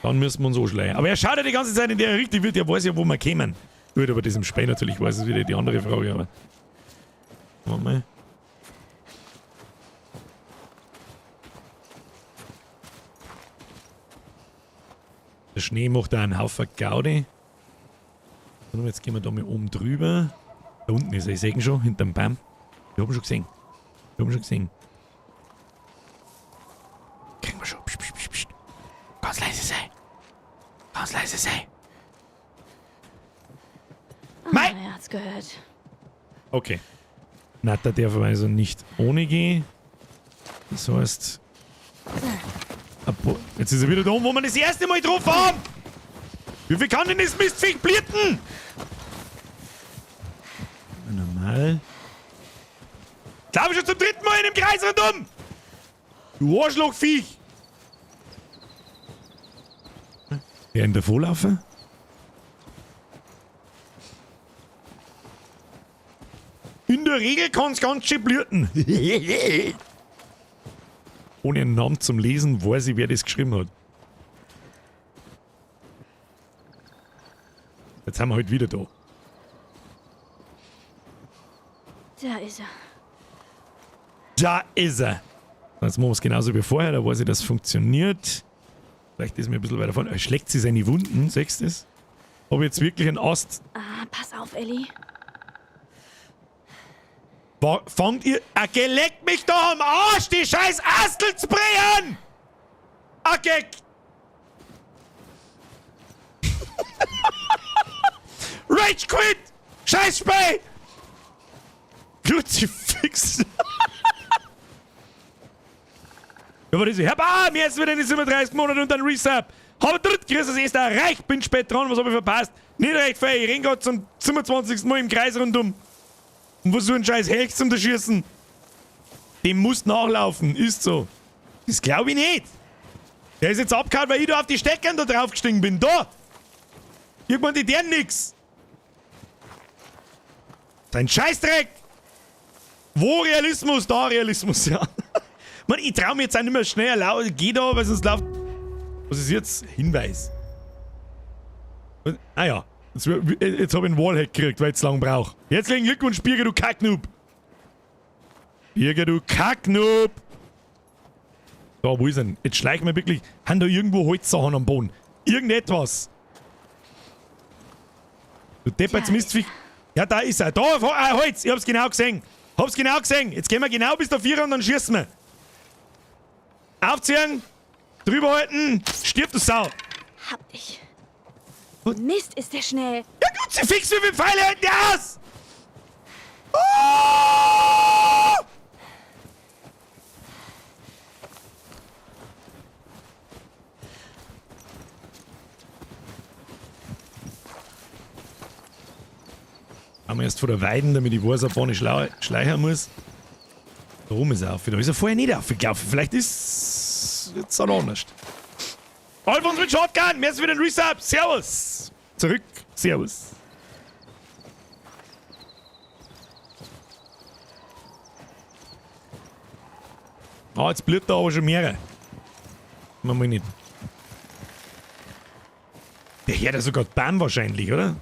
Dann müssen wir uns anschleichen. Aber er schaut ja die ganze Zeit in der Richtung, wird, er weiß ja, wo wir kommen. Gut, aber das im Spiel natürlich weiß es wieder die andere Frage, aber. Warte mal. Der Schnee macht da einen Haufen Gaudi. Und jetzt gehen wir da mal oben drüber. Da unten ist er, ich sehe ihn schon, hinterm Baum. Wir haben schon gesehen. Kriegen wir schon. Psst, psst, psst, psst. Ganz leise sein. Ganz leise sein. Mei! Er hat's gehört. Okay. Na, da darf also nicht ohne gehen. Das heißt... Jetzt ist er wieder da, wo wir das erste Mal drauf haben! Wie viel kann denn das Mistviech blitten? Normal. Glaube ich schon zum dritten Mal in dem Kreis rundum! Du Arschlochviech! Wer in der Vorlaufe? In der Regel kann es ganz schön blüten. Ohne einen Namen zum Lesen weiß ich, wer das geschrieben hat. Jetzt sind wir halt wieder da. Da ist er. Da ist er. Jetzt machen wir es genauso wie vorher, da weiß ich, dass es funktioniert. Vielleicht ist mir ein bisschen weiter vorne. Er schlägt sich seine Wunden, siehst du das? Habe jetzt wirklich einen Ast. Ah, pass auf, Ellie. Fangt ihr... Geleckt mich doch am Arsch, die scheiß Astel zu bringen! Okay. Rage Quit! Scheiß Spray! Kruzifix! Ja, was ist ich? Mir jetzt wieder in die 37 Monate und dann Reset. Hab drittgrößtes erst erreicht, bin spät dran, was hab ich verpasst? Nicht recht viel, ich renn grad zum 27. Mal im Kreis rundum. Und versuch einen scheiß Helch zum Schießen. Dem muss nachlaufen, ist so. Das glaub ich nicht. Der ist jetzt abgehauen, weil ich da auf die Steckern da drauf gestiegen bin. Da! Irgendwann die deren nix. Sein Scheißdreck! Wo Realismus, da Realismus, ja. Man, ich trau mir jetzt auch nicht mehr schnell laut. Geh da, weil sonst läuft. Was ist jetzt? Hinweis. Ah ja. Jetzt hab ich einen Wallhack gekriegt, weil ich zu lang brauch. Herzlichen Glückwunsch, Birger, du Kacknoob. Birger, du Kacknoob. Da, wo ist denn? Jetzt schleich mir wirklich. Haben da irgendwo Holzsachen am Boden? Irgendetwas. Du deppert's Mistviech. Ja, da ist er. Da, Holz. Ich hab's genau gesehen. Jetzt gehen wir genau bis da 4 und dann schießen wir. Aufziehen. Drüber halten. Stirb, du Sau. Hab dich. Mist, ist der schnell. Ja gut, sie fix, wie viele Pfeile halten die aus? Oh! Haben wir erst vor der Weiden, damit ich weiß, auf wann ich schleichen muss. Warum ist er auf? Da ist er vorher nicht aufgelaufen. Vielleicht ist es jetzt auch anders. Alfons mit Shotgun, mehr wieder ein Reset. Servus. Zurück. Servus. Ah, jetzt blüht da aber schon mehrere. Machen wir nicht. Der hört ja sogar die Bahn wahrscheinlich, oder?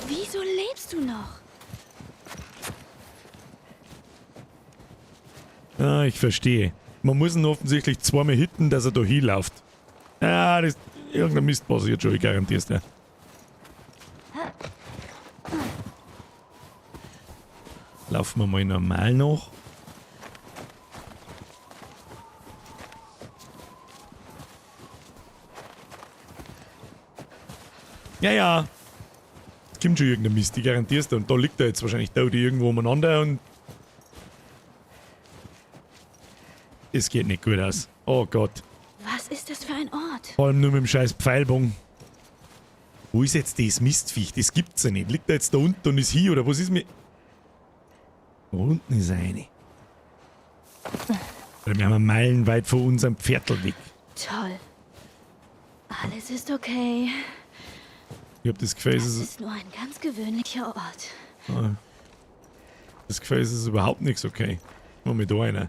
Wieso lebst du noch? Ah, ich verstehe. Man muss ihn offensichtlich zweimal hitten, dass er da hinläuft. Ja, das... Irgendein Mist passiert schon, ich garantiere es dir. Laufen wir mal normal nach. Ja, ja. Es kommt schon irgendein Mist, ich garantiere es dir. Und da liegt er jetzt wahrscheinlich da irgendwo umeinander und... Es geht nicht gut aus. Oh Gott. Was ist das für ein Ort? Vor allem nur mit dem scheiß Pfeilbogen. Wo ist jetzt das Mistviech? Das gibt's ja nicht. Liegt er jetzt da unten und ist hier oder was ist mit... Da unten ist eine. Wir haben meilenweit von unserem Pferdl weg. Toll. Alles ist okay. Ich hab das Gefühl, Das es ist... ist nur ein ganz gewöhnlicher Ort. Das Gefühl, es ist überhaupt nichts okay. Mach mir da einer.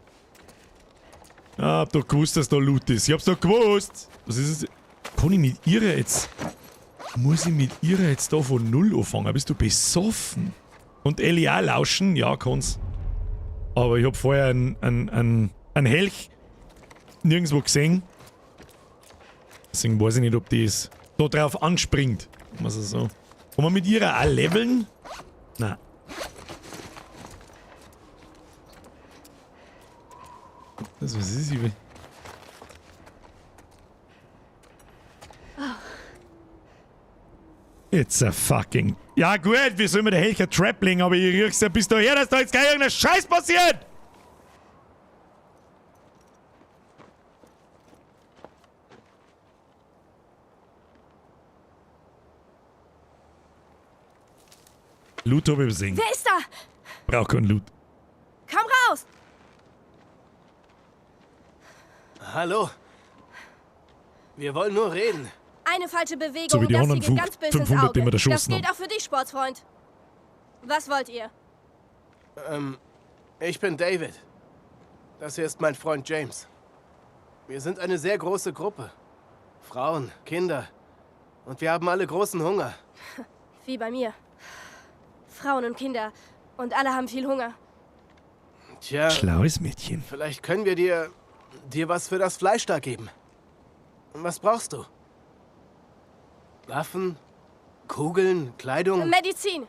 Ah, hab doch gewusst, dass da Loot ist. Ich hab's doch gewusst. Was ist es? Kann ich mit ihrer jetzt... Muss ich mit ihrer jetzt da von Null anfangen? Bist du besoffen? Und Ellie auch lauschen? Ja, kann's. Aber ich hab vorher einen Helch nirgendwo gesehen. Deswegen weiß ich nicht, ob das da drauf anspringt. Was ist so? Kann man mit ihrer auch leveln? Nein. Was ist sie? It's a fucking... Ja gut, wie soll mir der Helcher Trappling, aber ich riech's ja bis daher, dass da jetzt gleich irgendein Scheiß passiert! Loot hab ich übersehen. Wer ist da? Brauch keinen Loot. Komm raus! Hallo. Wir wollen nur reden. Eine falsche Bewegung So wie und die das anderen hier geht ganz böse ins 500, die Auge. wir da Das geschossen gilt haben. auch für dich, Sportsfreund. Was wollt ihr? Ich bin David. Das hier ist mein Freund James. Wir sind eine sehr große Gruppe. Frauen, Kinder. Und wir haben alle großen Hunger. Wie bei mir. Frauen und Kinder. Und alle haben viel Hunger. Tja, Schlaues Mädchen. vielleicht können wir dir was für das Fleisch da geben. Was brauchst du? Waffen? Kugeln? Kleidung? Medizin.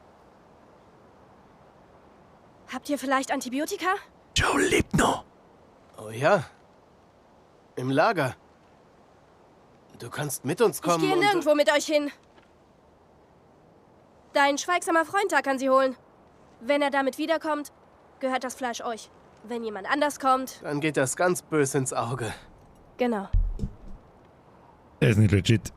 Habt ihr vielleicht Antibiotika? Joe lebt noch. Oh ja. Im Lager. Du kannst mit uns kommen. Ich gehe und- nirgendwo mit euch hin. Dein schweigsamer Freund da kann sie holen. Wenn er damit wiederkommt, gehört das Fleisch euch. Wenn jemand anders kommt, Dann geht das ganz böse ins Auge. genau. Er ist nicht legit.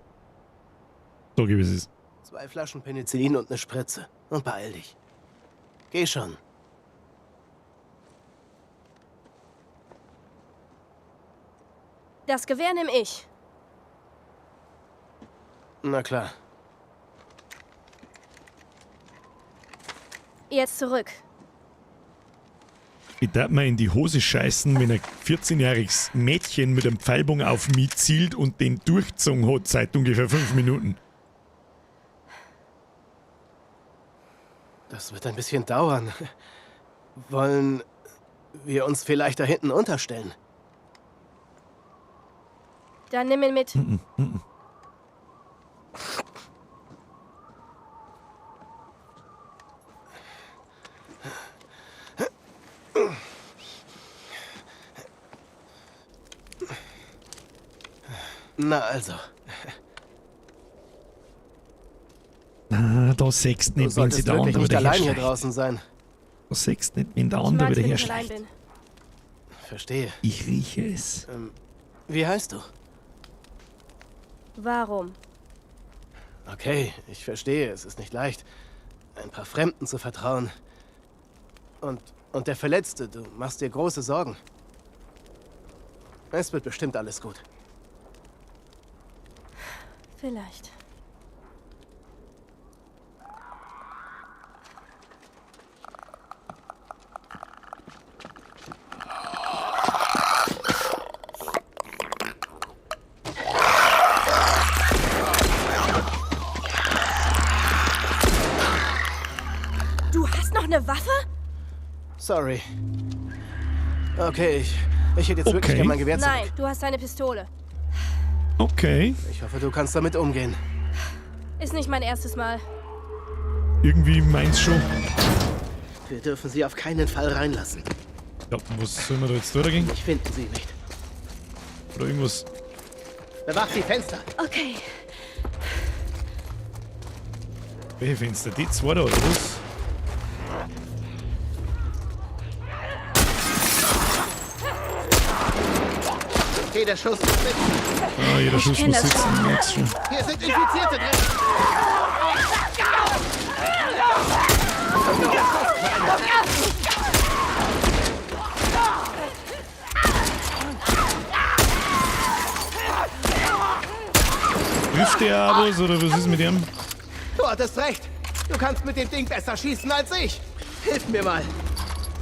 So wie es ist. 2 Flaschen Penicillin und eine Spritze. Und beeil dich. Geh schon. Das Gewehr nehme ich. Na klar. Jetzt zurück. Ich darf mir in die Hose scheißen, wenn ein 14-jähriges Mädchen mit einem Pfeilbogen auf mich zielt und den durchgezogen hat seit ungefähr 5 Minuten. Das wird ein bisschen dauern. Wollen wir uns vielleicht da hinten unterstellen? Dann nimm ihn mit. Na also. Ah, da sechst Du nicht, wenn sie solltest der wirklich andere nicht wieder allein hier herschleicht. draußen sein. Da sechst nicht, wenn der Ich andere mag's, wieder wenn ich allein herschleicht. bin. Verstehe. Ich rieche es. Wie heißt du? Warum? Okay, ich verstehe. Es ist nicht leicht, ein paar Fremden zu vertrauen. Und der Verletzte, du machst dir große Sorgen. Es wird bestimmt alles gut. Vielleicht. Du hast noch eine Waffe? Sorry. Okay, Ich hätte jetzt wirklich Okay. gerne mein Gewehr zurück. Nein, du hast eine Pistole. Okay. Ich hoffe, du kannst damit umgehen. Ist nicht mein erstes Mal. Irgendwie meins schon. Wir dürfen sie auf keinen Fall reinlassen. Ja, was soll man da jetzt durchgehen? Ich finde sie nicht. Oder irgendwas? Bewacht die Fenster. Okay. Welche Fenster? Die zwei da, oder was? Jeder Schuss muss sitzen. Ah, jeder Schuss kenn muss das sitzen. Merkst schon. Hier sind Infizierte drin. Trifft der auch was, oder was ist mit ihm? Du hattest recht. Du kannst mit dem Ding besser schießen als ich. Hilf mir mal.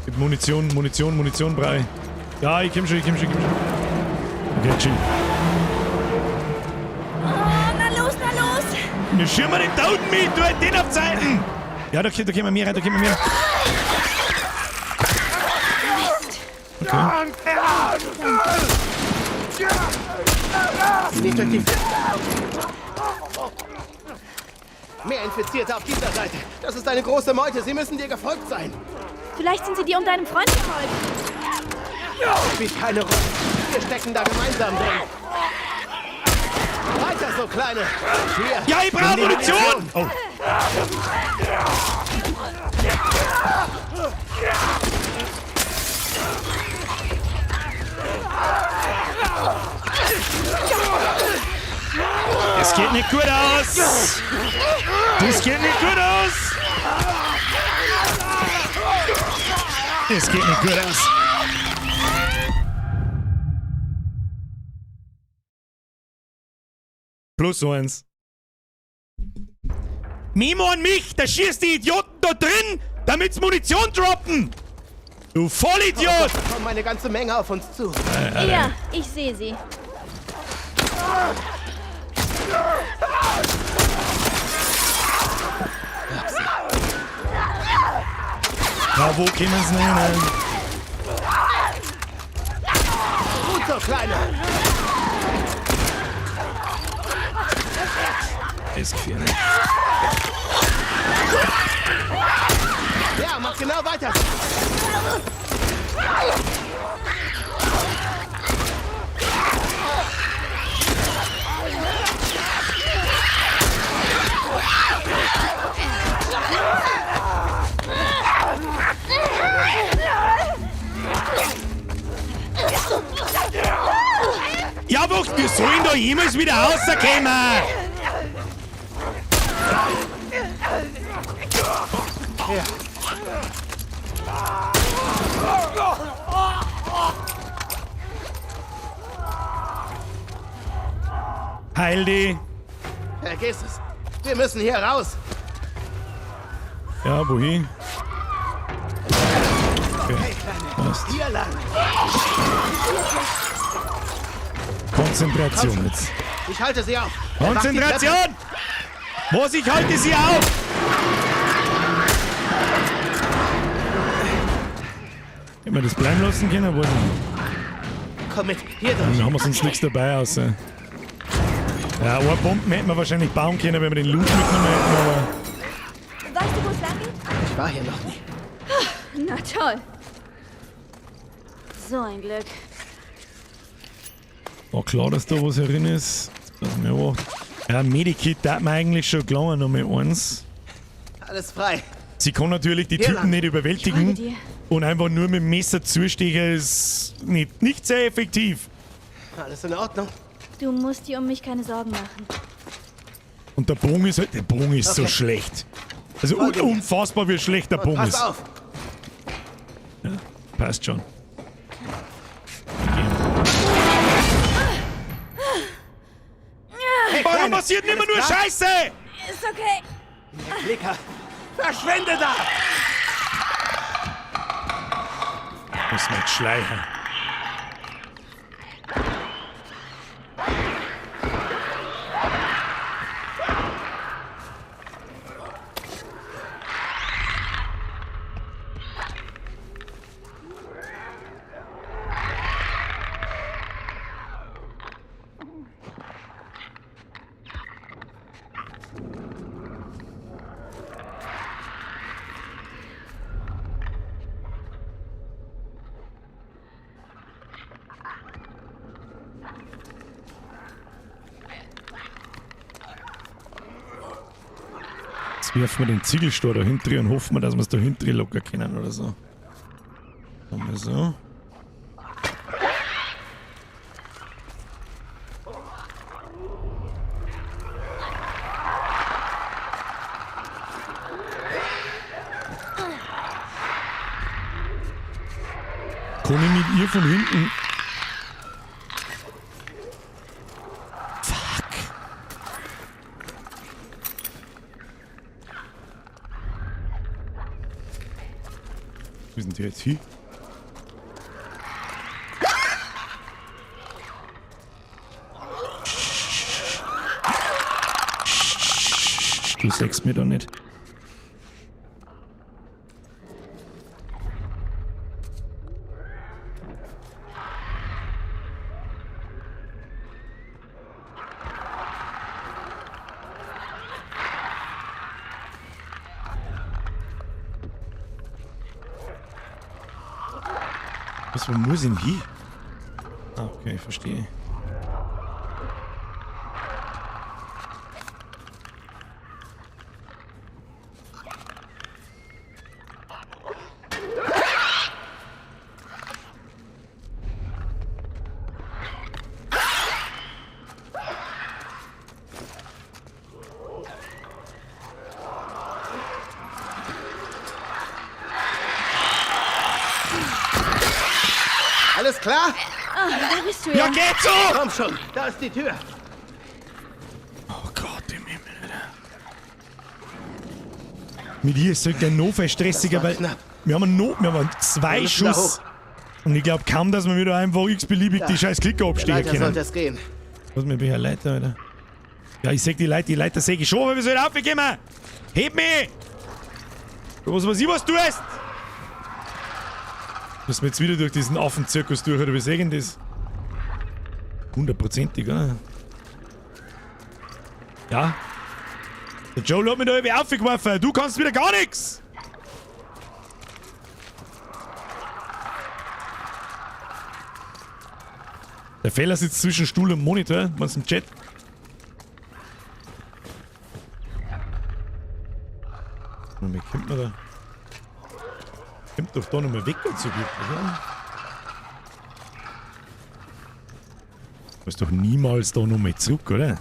Mit Munition brei. Ja, ich komm schon. Okay, chill. Oh, na los. Wir schirmen den Toten mit, du den auf Zeiten! Ja, da können wir mehr rein, Okay. Nicht durch die Fenster. Mehr Infizierte auf dieser Seite. Das ist eine große Meute. Sie müssen dir gefolgt sein. Vielleicht sind sie dir und deinem Freund gefolgt. Spielt keine Rolle. Wir stecken da gemeinsam drin. Weiter so, Kleine. Hier. Ja, ich brauche nimm die Munition! Oh. Das geht nicht gut aus! Das geht nicht gut aus! Das geht nicht gut aus! +1. Memo an mich! Da schießt die Idioten da drin, damit's Munition droppen! Du Vollidiot! Da kommt eine ganze Menge auf uns zu. Ja, ich sehe sie. Ja, wo können wir's nennen? Gut so, Kleine. Ist gefährlich. Ja, mach genau weiter. Ja, wo wir sollen da jemals wieder rauskommen? Heil die. Vergiss es. Wir müssen hier raus. Ja, wohin? Okay. Passt. Hier lang. Konzentration jetzt. Ich halte sie auf. Mach die Treppe. Konzentration! Was, ich halte sie auf! Hätten wir das bleiben lassen können, aber Komm mit. Hier dann durch. haben wir sonst nichts dabei, außer... Ja, eine Bomben hätten wir wahrscheinlich bauen können, wenn wir den Loot mitgenommen hätten, aber... Weißt du, wo es lang geht? Ich war hier noch nie. Na toll. So ein Glück. War klar, dass da was herin ist. Dass mir auch... Ja, Medikit darf man eigentlich schon klar noch mal eins. Alles frei. Sie kann natürlich die Hier Typen lang. nicht Ich folge überwältigen dir. und einfach nur mit dem Messer zustechen ist nicht sehr effektiv. Alles in Ordnung. Du musst dir um mich keine Sorgen machen. Und der Bogen ist halt... Der Bogen ist so Okay. schlecht. Also Folge mir. unfassbar, wie schlecht der Bogen Pass ist. auf. Passt schon. Hey, Warum Kleine, passiert immer alles nur klar? Scheiße? Ist okay. Klicker. Verschwinde da. Muss man jetzt schleichen. Jetzt werfen wir den Ziegelstor da hinten und hoffen wir, dass wir es da hinten locker können oder so. Machen wir so. Kann ich mit ihr von hinten... Fuck. Wo sind die jetzt hin? Du sagst mir doch nicht. Wo muss ich denn hin? Ah, okay, verstehe. Alles klar? Ah, da bist du Ja, ja. geht so! Komm schon, da ist die Tür. Oh Gott im Himmel, Alter. Mit ihr ist es halt noch viel stressiger, weil knapp. wir haben zwei müssen da Schuss. hoch. Und ich glaube kaum, dass wir wieder einfach x-beliebig die scheiß Klicker abstehen Leiter können. sollte es gehen. Was mir bei Leiter, Alter? Ja, ich sag die Leiter sehe ich schon, aber wir sollen aufgehen. Heb mich! Was weiß ich, was du hast! Müssen wir jetzt wieder durch diesen Affenzirkus durch, oder wie sehen das? 100%ig, oder? Ja. Der Joe hat mich da irgendwie aufgeworfen. Du kannst wieder gar nichts! Der Fehler sitzt zwischen Stuhl und Monitor, meinst du im Chat? Wie kommt man da? Kommt doch da nochmal weg und so gut, oder? Du musst doch niemals da nochmal zurück, oder?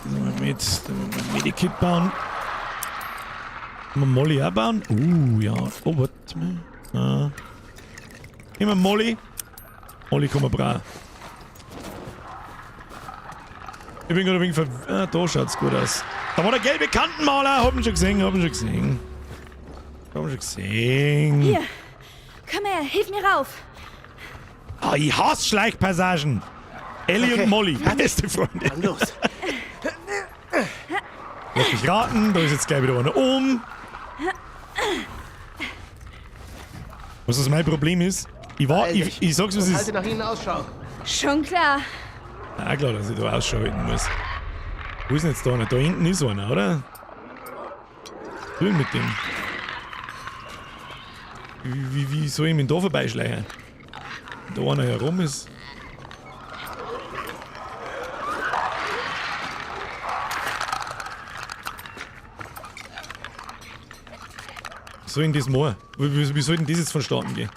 Da wollen wir ein Medikit bauen. Können wir Molly auch bauen? Ja. Oh, warte mal. Ah. Nehmen wir Molly. Molly kann man brauchen. Ich bin gerade ein wenig da schaut's gut aus. Da war der gelbe Kantenmaler. Hab ihn schon gesehen. Hier, komm her, hilf mir rauf. Ah, ich hasse Schleichpassagen. Ellie Okay. und Molly, beste Freunde. Dann los. Lass mich raten, da ist jetzt gleich wieder einer um. Was das mein Problem ist? Ich sag's, was Und ist. halte nach ihnen Ausschau. Schon klar. Ah, klar, dass ich da Ausschau halten muss. Wo ist denn jetzt da einer? Da hinten ist einer, oder? Was will ich mit dem? Wie soll ich mich da vorbeischleichen? Da einer herum ist. Was soll denn das machen? Wie soll denn das jetzt vonstatten gehen?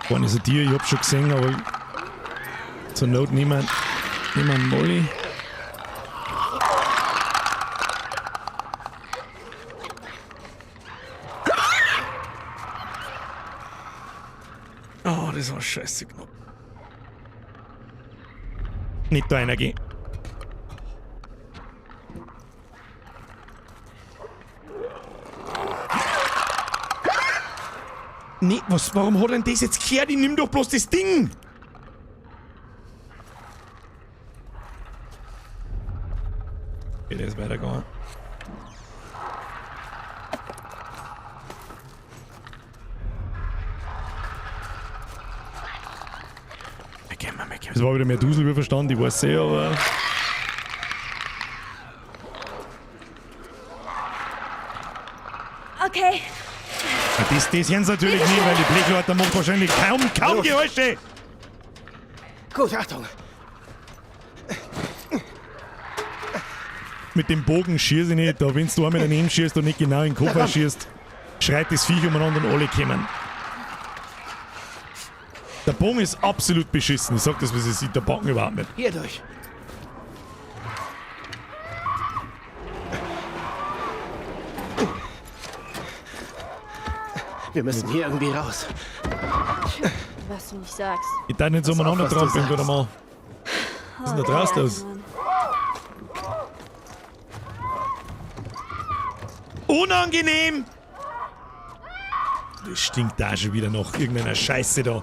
Vorne ist ein Tier, ich hab's schon gesehen, aber zur Not niemand Molly. Oh, das war scheiße knapp. Nicht da einer gehen. Nee, warum hat denn das jetzt gehört? Ich nimm doch bloß das Ding! Okay, der ist weitergegangen. Es war wieder mehr Dusel wie Verstand, ich weiß sehr, aber... Okay, Das hören sie natürlich nicht, weil die Blechleute macht wahrscheinlich kaum Geräusche. Gut, Achtung. Mit dem Bogen schieße ich nicht. Da, wenn du einmal daneben schießt und nicht genau in den Kopf schießt, schreit das Viech umeinander und alle kommen. Der Bogen ist absolut beschissen. Ich sag das, wie sie sieht, der Backen überhaupt nicht. Hier durch. Wir müssen hier irgendwie raus. Was du nicht sagst. Ich darf nicht so umeinander was du trampeln, sagst. gerade mal. Was ist denn da draußen los? Mann. Unangenehm! Das stinkt da schon wieder nach irgendeiner Scheiße da.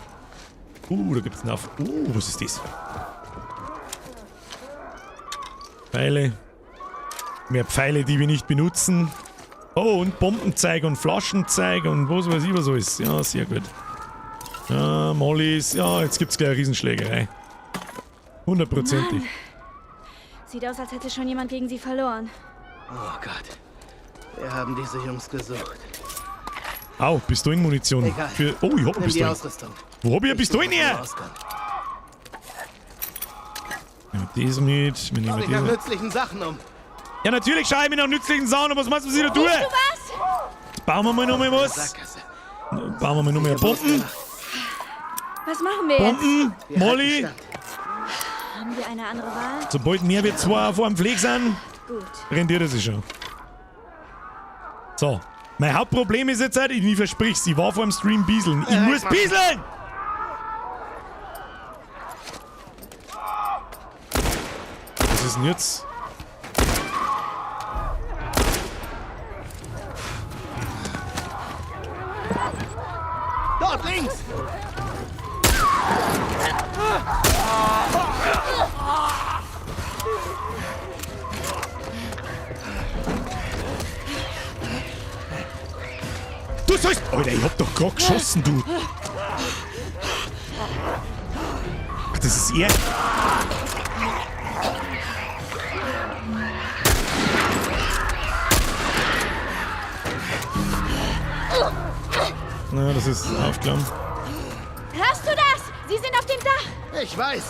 Da gibt's einen auf. Was ist das? Pfeile. Mehr Pfeile, die wir nicht benutzen. Oh, und Bombenzeug und Flaschenzeug und was weiß ich was alles. Ja, sehr gut. Ja, Mollys. Ja, jetzt gibt's gleich eine Riesenschlägerei. 100%ig. Sieht aus, als hätte schon jemand gegen sie verloren. Oh Gott. Wir haben diese Jungs gesucht. Au, Pistolenmunition. Egal. Ich hab eine Nimm die Pistole. Ausrüstung. Wo hab ich eine Pistole Suche nach her? dem Ausgang. Nehmen wir das mit. Wir Schau nehmen dich nach das. nützlichen Sachen um. Ja, natürlich schaue ich mir nach nützlichen Sachen, aber was meinst du, was ich da tue? Du was? Bauen wir mal noch mal was. Sackgasse. Bauen wir mal noch mehr Bomben. Was machen wir jetzt? Bomben, Wir Molly. halten Stand. Haben wir eine andere Wahl? Sobald mehr wie 2 auf einem Pfleg sind, Gut. rentiert es sich schon. So. Mein Hauptproblem ist jetzt halt, ich versprich's, ich war vor dem Stream bieseln. Ich muss bieseln! Was ist denn jetzt? Dort links! Du sollst... Alter, ich hab doch grad geschossen, du. Ach, das ist er. Na, das ist aufklamm. Hörst du das? Sie sind auf dem Dach. Ich weiß.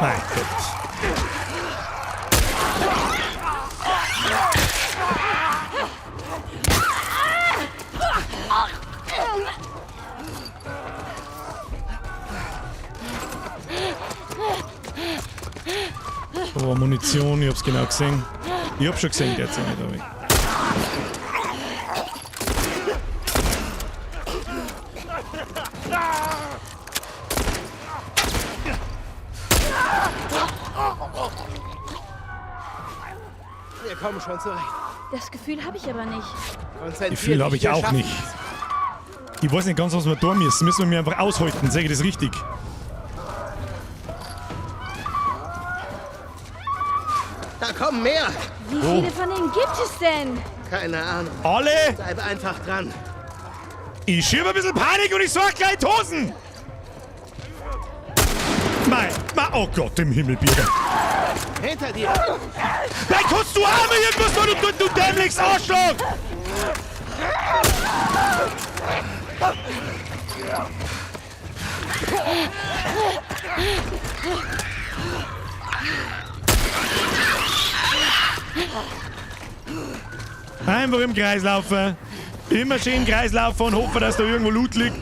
Mein Gott. Oh, Munition, ich hab's genau gesehen. Ich hab schon gesehen, der jetzt nicht da weg. Wir kommen schon zurecht. Das Gefühl habe ich aber nicht. Konzentrier Gefühl dich, habe ich wir auch schaffen nicht. es. Ich weiß nicht ganz, was wir tun müssen. Müssen wir mir einfach aushalten, sage ich das richtig. Da kommen mehr. Wie viele von denen gibt es denn? Keine Ahnung. Alle, Bleib einfach dran. ich schiebe ein bisschen Panik und ich sorge gleich in die Hosen. Oh Gott im Himmel, Bier. Hinter dir. Nein, kannst du Arme irgendwas tun, du dämliches Arschloch! Einfach im Kreis laufen. Immer schön im Kreis laufen und hoffen, dass da irgendwo Loot liegt.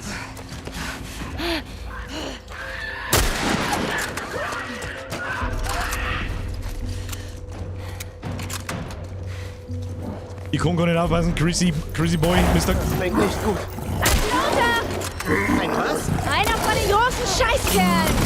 Ich kann gar nicht aufpassen, Chrissy Boy, Mr. Klingt nicht gut. Runter! Ein was? Einer von den großen Scheißkerlen!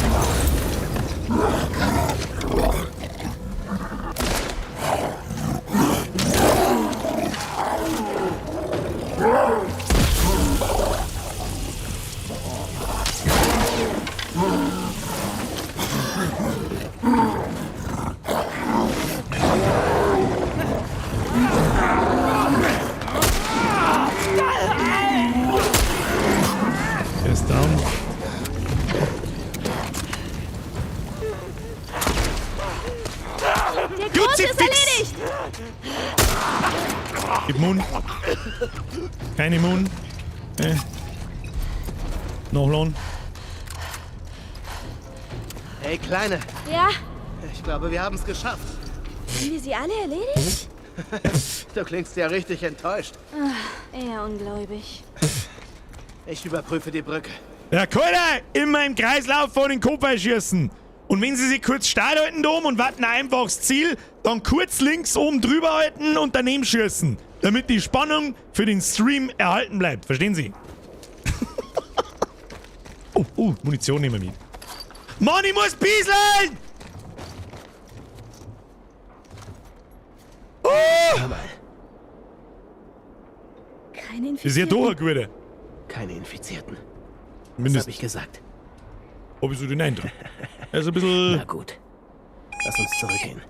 Mund. Keine Mund. Nachladen. Hey, Kleine, Ja? ich glaube, wir haben es geschafft. Haben wir sie alle erledigt? Du klingst ja richtig enttäuscht. Eher ungläubig. Ich überprüfe die Brücke. Ja, Keiner, immer im Kreislauf vor den Kopf schießen. Und wenn sie sich kurz stark halten da oben und warten einfach aufs Ziel, dann kurz links oben drüber halten und daneben schießen. Damit die Spannung für den Stream erhalten bleibt. Verstehen Sie? Munition nehmen wir mit. Mann, ich muss pieseln! Hör mal, Keine Ist ja Infizierten. doch ein guter. keine Infizierten. Was Mindestens. habe ich gesagt? Hab ich so den Eindruck. Er ist ein Na bisschen... gut. Lass uns zurückgehen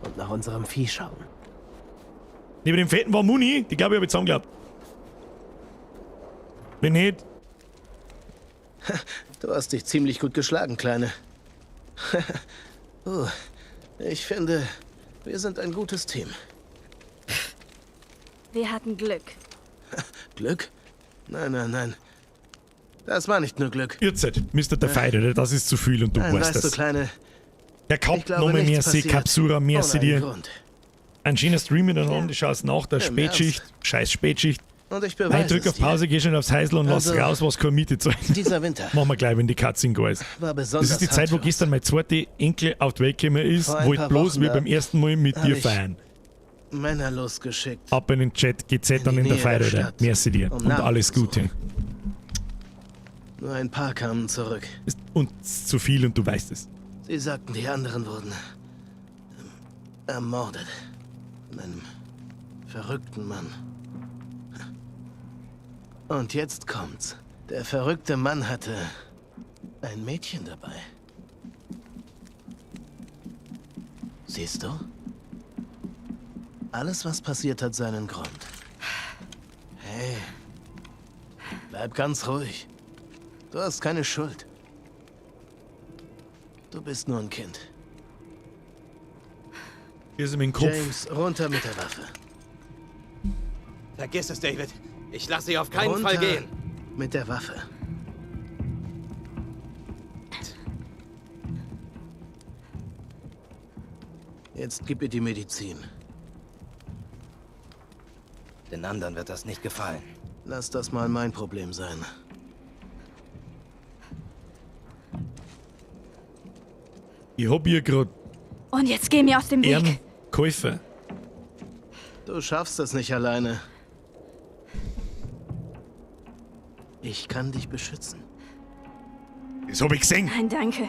und nach unserem Vieh schauen. Neben dem Fetten war Muni. Die glaube ich, habe ich zusammengeklappt. Wenn nicht... Du hast dich ziemlich gut geschlagen, Kleine. Ich finde, wir sind ein gutes Team. Wir hatten Glück. Glück? Nein. Das war nicht nur Glück. Irrzeit, Mr. der Fighter, das ist zu viel und du Nein, weißt weißt du, das. Kleine, Der ich Kapitän glaube, nochmal nichts merci, passiert Kapsura, merci ohne einen dir. Grund. Ein schöner Stream miteinander, ich schaust nach der Im Spätschicht. Scheiß Spätschicht. Und ich Nein, beweise drück es auf Pause, geh schon aufs Heisel und lass Also, raus, was keine Miete zahlen. Dieser Winter Machen wir gleich, wenn die Cutscene da ist. war Das besonders ist die Zeit, wo hart für gestern mein zweiter Enkel auf die Welt gekommen ist, Vor ein wollte paar bloß Wochen wie da beim ersten Mal mit hab dir ich feiern. uns Männer losgeschickt. Ab in den Chat, GZ dann die in der Nähe der Fighter. Stadt, Merci dir. um Und Namen alles zu Gute. Nur ein paar kamen zurück. Ist uns zu viel und du weißt es. Sie sagten, die anderen wurden ermordet. Von einem verrückten Mann. Und jetzt kommt's. Der verrückte Mann hatte ein Mädchen dabei. Siehst du? Alles, was passiert, hat seinen Grund. Hey, bleib ganz ruhig. Du hast keine Schuld. Du bist nur ein Kind. Hier ist in den Kopf. James, runter mit der Waffe. Vergiss es, David. Ich lasse sie auf keinen Runter Fall gehen. mit der Waffe. Jetzt gib ihr die Medizin. Den anderen wird das nicht gefallen. Lass das mal mein Problem sein. Ich hab hier gerade Und jetzt geh mir aus dem Weg. Ehrenkäufer. Du schaffst es nicht alleine. Ich kann dich beschützen. Das hab ich gesehen. Nein, danke.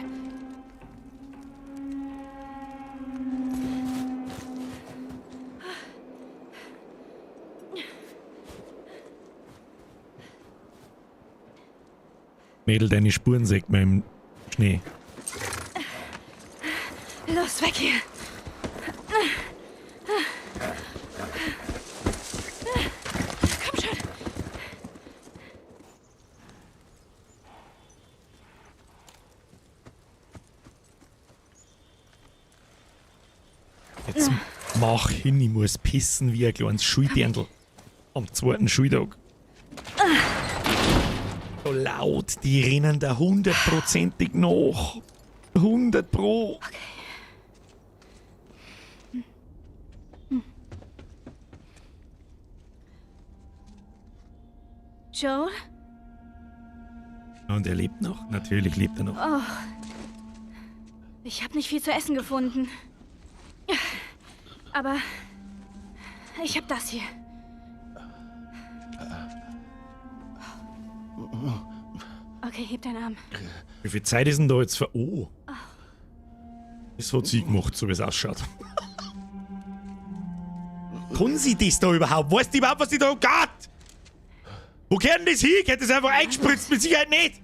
Mädel, deine Spuren sägt man im Schnee. Los, weg hier. Komm schon. Jetzt mach hin, ich muss pissen wie ein kleines Schuldirndl. Am zweiten Schultag. So laut, die rennen da 100%ig nach. 100 Pro. Joel? Und er lebt noch. Natürlich lebt er noch. Ich habe nicht viel zu essen gefunden. Aber ich habe das hier. Okay, heb deinen Arm. Wie viel Zeit ist denn da jetzt für... Oh. Das hat sie gemacht, so wie es ausschaut. Kann sie das da überhaupt? Weißt du überhaupt, was die da geht? Wo gehört denn das hin? Geht das einfach eingespritzt? Mit Sicherheit nicht.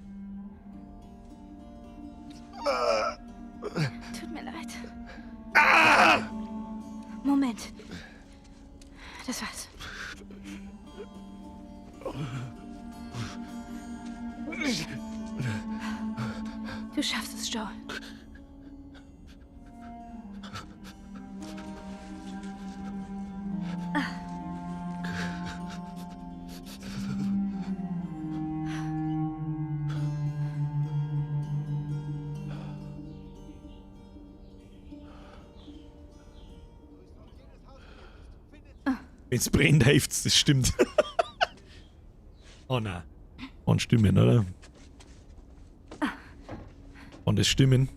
Tut mir leid. Ah! Moment. Das war's. Du schaffst es, Joel. Wenn's brennt, hilft's, das stimmt. Oh nein. Und Stimmen, oder? Und das Stimmen.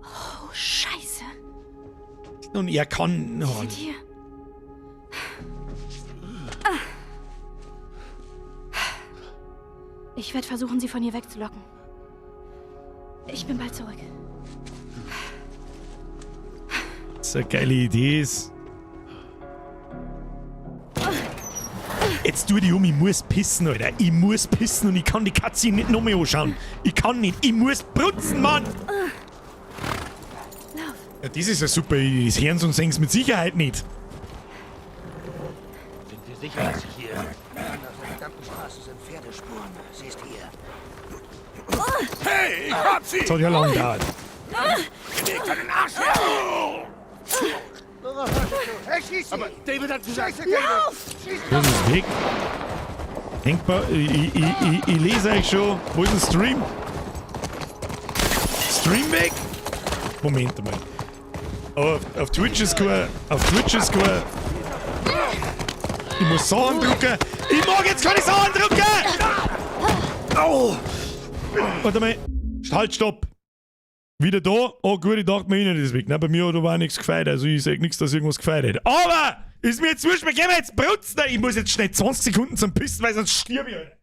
Oh, Scheiße. Und er kann. Oh, Sind hier. Ich werde versuchen, sie von hier wegzulocken. Ich bin bald zurück. das eine geile Idee ist. Jetzt tu die um, ich muss pissen, Alter. Ich muss pissen und ich kann die Katze nicht noch mehr anschauen. Ich kann nicht, ich muss putzen, Mann! Ja, das ist ja super, das hören sie und sehen es mit Sicherheit nicht. Sind wir sicher, dass Sie hier... An der verdammten Straße sind Pferdespuren. Sie ist hier. Hey, ich hab sie! Das hat ja lang gedauert. Leg deinen Arsch her! Hey, schieß sie! Aber David hat gesagt... Scheiße, David! Das ist weg. Denkbar, ich lese euch schon. Wo ist ein Stream? Stream weg? Moment mal. Oh, auf Twitch ist kein... Ich muss Sachen drücken. Ich mag jetzt keine Sachen drücken! Au! Warte mal. Halt, stopp. Wieder da. Oh gut, ich dachte mir nicht, das ist weg. Nein, bei mir war nichts gefeiert. Also ich sag nichts, dass irgendwas gefeiert hätte. Aber! Ist mir jetzt wurscht, wir gehen jetzt brutzen. Ich muss jetzt schnell 20 Sekunden zum Pissen, weil sonst stirb ich, Alter.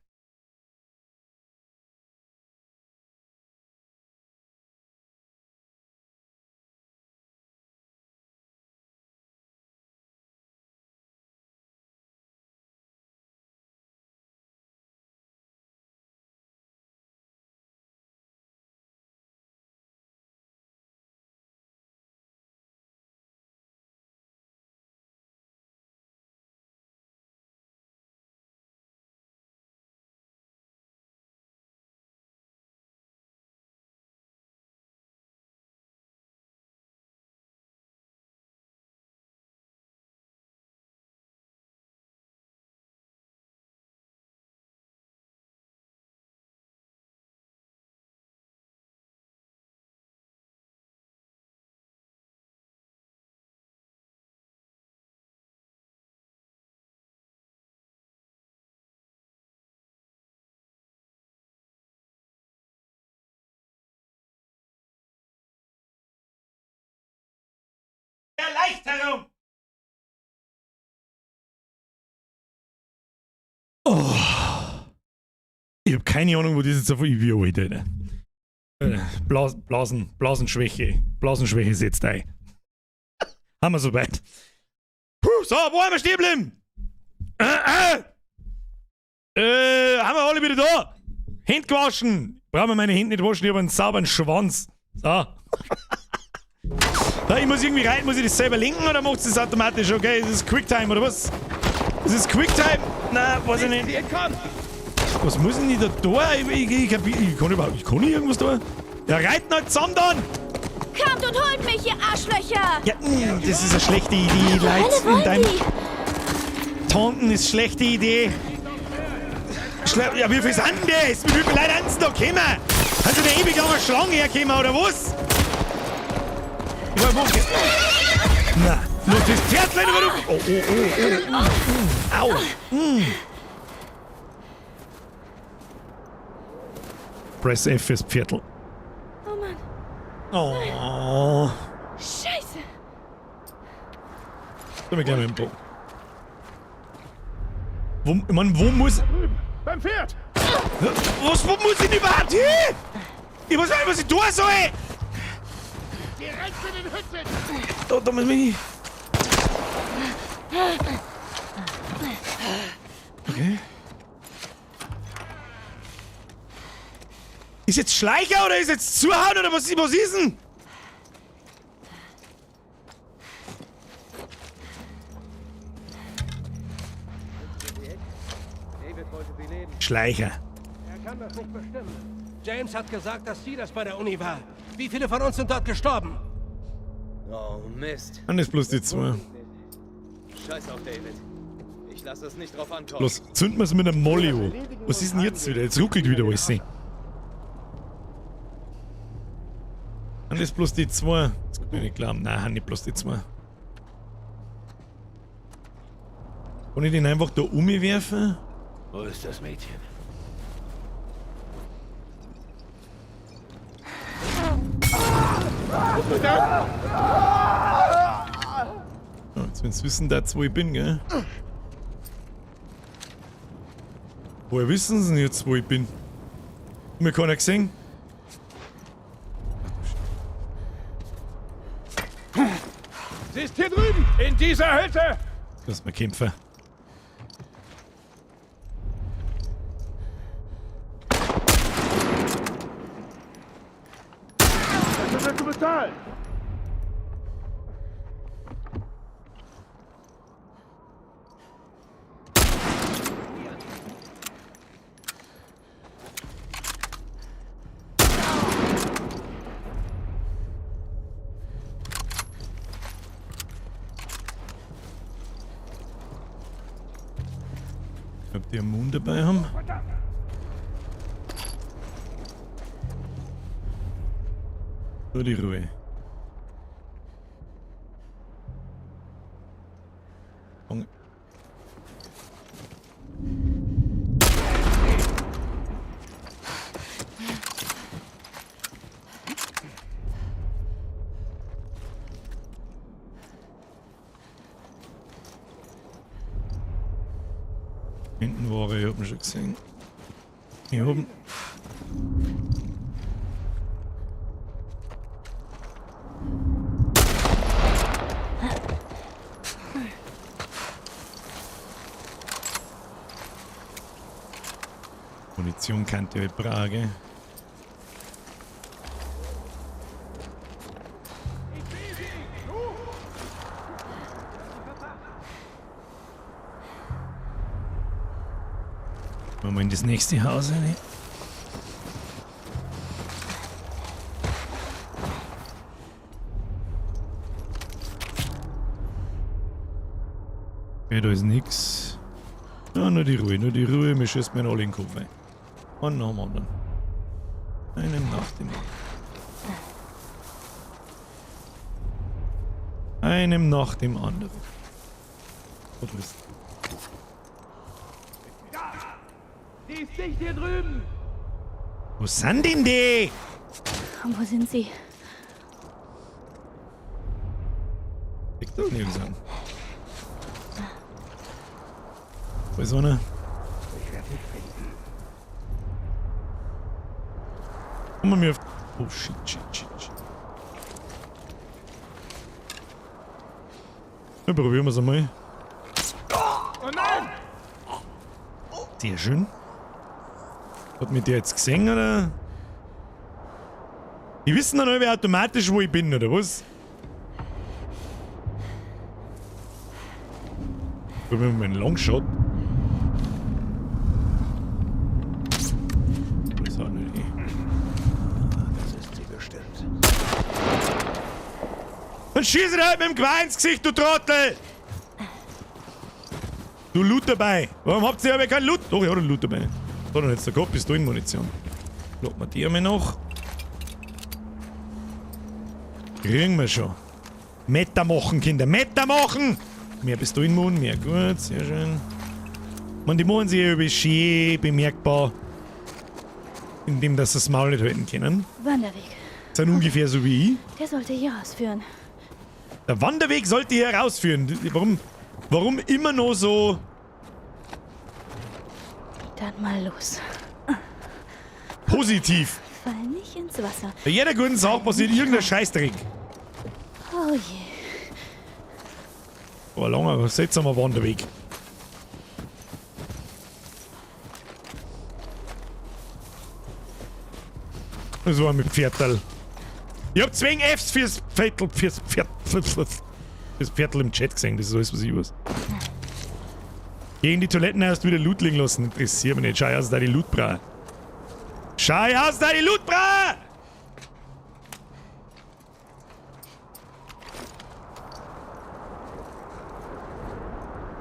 Leicht herum! Oh. Ich hab keine Ahnung, wo das jetzt auf Ivy holt, Alter. Blasenschwäche. Blasenschwäche setzt ein. Haben wir soweit. Puh, so, wo haben wir stehen bleiben? Haben wir alle wieder da? Hände gewaschen. Brauchen wir meine Hände nicht waschen, ich habe einen sauberen Schwanz. So. Da, ich muss irgendwie rein, muss ich das selber lenken oder macht es das automatisch? Okay, ist das Quicktime oder was? Ist das Quicktime? Nein, weiß ich nicht. Was muss denn ich da tun? Ich kann nicht irgendwas tun? Ja, reiten halt zusammen dann! Kommt und holt mich, ihr Arschlöcher! Ja, das ist eine schlechte Idee, Leute. In deinem Tanten ist schlechte Idee. Ja, wie viel sind denn das? Wie viele Leute haben sie da gekommen? Haben sie eine ewig lange Schlange hergekommen oder was? Na, nur das Pferdlein über du. Au. Press F fürs Viertel. Oh Mann. Oh. Scheiße. Da wir gleich mal im Bogen. Wo muss... Beim Pferd! Wo muss ich denn überhaupt hin? Ich muss wissen, was ich tun soll! Die rennt in den Hütten! Da muss ich... Okay. Ist jetzt Schleicher oder ist jetzt Zuhauen oder was ist denn? Schleicher. Er kann das nicht bestimmen. James hat gesagt, dass sie das bei der Uni war. Wie viele von uns sind dort gestorben? Oh, Mist. Und ist bloß die zwei. Scheiß auf David. Ich lasse es nicht drauf ankommen. Bloß zünden wir es mit einem Molly an. Was ist denn jetzt wieder? Jetzt ruckelt wieder alles. Haben das bloß die zwei? Das kann ich nicht glauben. Nein, haben nicht bloß die zwei. Kann ich den einfach da umwerfen? Wo ist das Mädchen? Ja, jetzt willst du wissen, dass wo ich bin, gell? Woher wissen sie denn jetzt, wo ich bin? Mir keiner gesehen? Sie ist hier drüben, in dieser Hütte. Lass mal kämpfen. Das wird zu bezahlen. Ob die einen Mund dabei haben? Nur die Ruhe. Und hinten war er, ich hab ihn schon gesehen. Hier oben. Munition kannte ich Brage. Wollen wir in das nächste Haus rein? Ja, da ist nix. Ja, nur die Ruhe, mir schießt mir alle in den Kopf ein. Und noch am anderen. Einem nach dem anderen. Einem nach dem anderen. Was ist? Die ist dicht hier drüben. Wo sind denn die? Wo sind sie? Ich doch nirgends an. Wo ist einer? Komm mal mir auf. Oh shit. Ja, probieren wir es einmal. Oh nein! Sehr schön. Hat mich der jetzt gesehen, oder? Die wissen dann alle automatisch, wo ich bin, oder was? Probieren wir mal einen Longshot. Das hat nicht. Das ist sie bestimmt. Dann schieß ihn halt mit dem Geweih ins Gesicht, du Trottel! Du Loot dabei. Warum habt ihr aber keinen Loot? Doch, ich hab einen Loot dabei. So, dann jetzt der Kopf, Pistolenmunition. Locken wir die einmal noch. Kriegen wir schon. Meter machen, Kinder, Meter machen! Mehr Pistolenmund, mehr gut, sehr schön. Man, die machen sich ja über schön bemerkbar, indem dass sie das Maul nicht halten können. Wanderweg. Sind ungefähr so wie ich. Der sollte hier ausführen. Der Wanderweg sollte hier herausführen. Warum immer noch so? Dann mal los. Positiv. Fall nicht ins Wasser. Bei jeder guten Sache passiert irgendein Scheißdreck. Oh je. Aber langer, seltsamer Wanderweg. Das war mit Pferdl. Ich hab 2 Fs fürs Pferdl im Chat gesehen, das ist alles, was ich weiß. Geh in die Toiletten erst wieder Loot liegen lassen, interessiert mich nicht. Schau aus, da die Loot bra. Schau aus, da die Loot bra!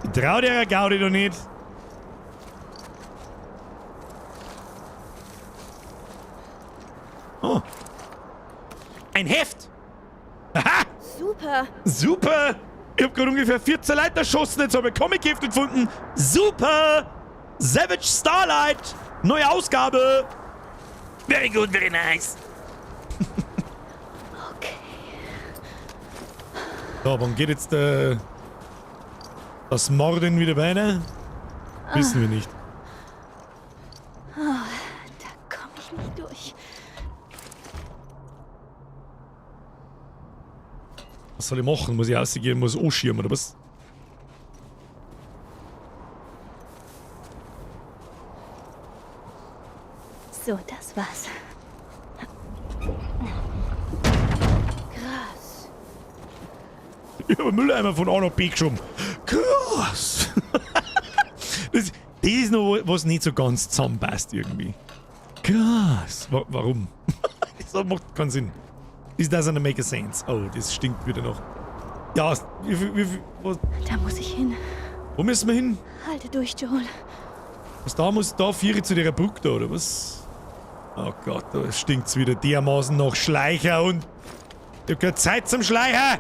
Ich trau der Gaudi doch nicht. Oh. Ein Heft. Aha! Super. Super! Ich hab gerade ungefähr 14 Leute erschossen, jetzt habe ich Comic-Hefte gefunden. Super! Savage Starlight! Neue Ausgabe! Very good, very nice. Okay. So, wann geht jetzt das Morden wieder weiter? Wissen wir nicht. Da komme ich nicht durch. Was soll ich machen? Muss ich rausgehen, muss ich anschirmen, oder was? So, das war's. Krass. Ich habe einen Mülleimer von A nach B geschoben. Krass! das ist noch was nicht so ganz zusammenpasst irgendwie. Krass! Warum? Das macht keinen Sinn. This doesn't make sense. Oh, das stinkt wieder noch. Ja, was, Da muss ich hin. wo müssen wir hin? Halte durch, Joel. Was da muss da vier zu der Brücke da, oder was? Oh Gott, da stinkt's wieder dermaßen nach Schleicher und ich hab keine Zeit zum Schleicher!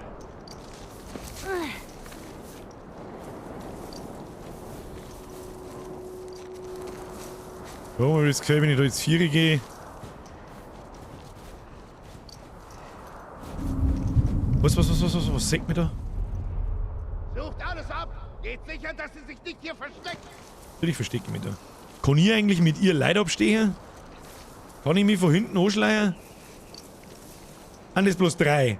Ja, mir das gefällt, wenn ich da jetzt 4 gehe. Was sagt mir da? Sucht alles ab! Geht sicher, dass sie sich nicht hier versteckt! Ich verstecke mich da. Kann ich eigentlich mit ihr Leute abstehen? Kann ich mich von hinten anschleiern? Ah, das bloß 3.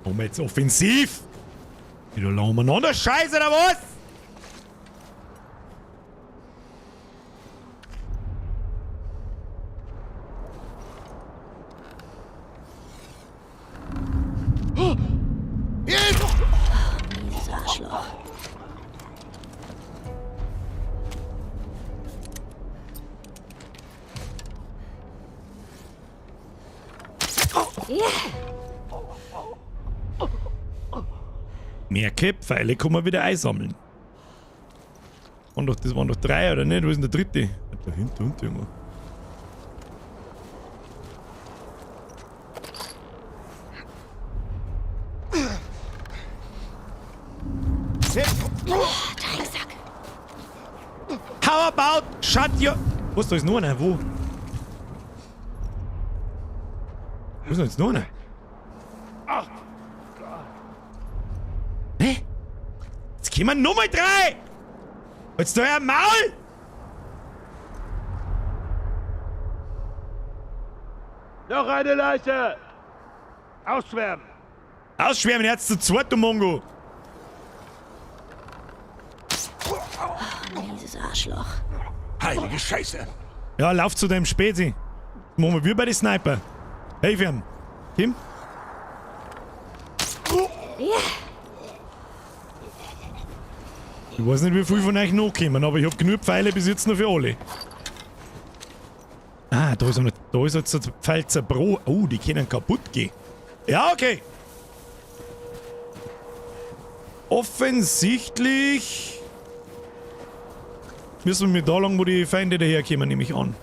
Kommen wir jetzt offensiv? Wieder umeinander Scheiße oder was? Dieses Arschloch. Mehr Pfeile kann man wieder einsammeln. Das waren doch 3 oder nicht? Wo ist denn der 3.? Da hinten irgendwo. Drecksack. How about shut your... Was, da ist noch einer? Wo? Wo ist denn jetzt noch einer? Hä? Jetzt kommen Nummer 3! Jetzt da euer Maul! Noch eine Leiche! Ausschwärmen! Ausschwärmen, jetzt zu zweit, du Mongo! Dieses Arschloch. Heilige Scheiße! Ja, lauf zu deinem Spezi. Machen wir wie bei den Sniper. Hey, wir haben. Kim? Ich weiß nicht, wie viel von euch noch kommen, aber ich hab genug Pfeile bis jetzt noch für alle. Ah, da ist jetzt ein Pfeil zerbrochen. Oh, die können kaputt gehen. Ja, okay. Offensichtlich müssen wir da lang, wo die Feinde daherkommen, nehme ich an.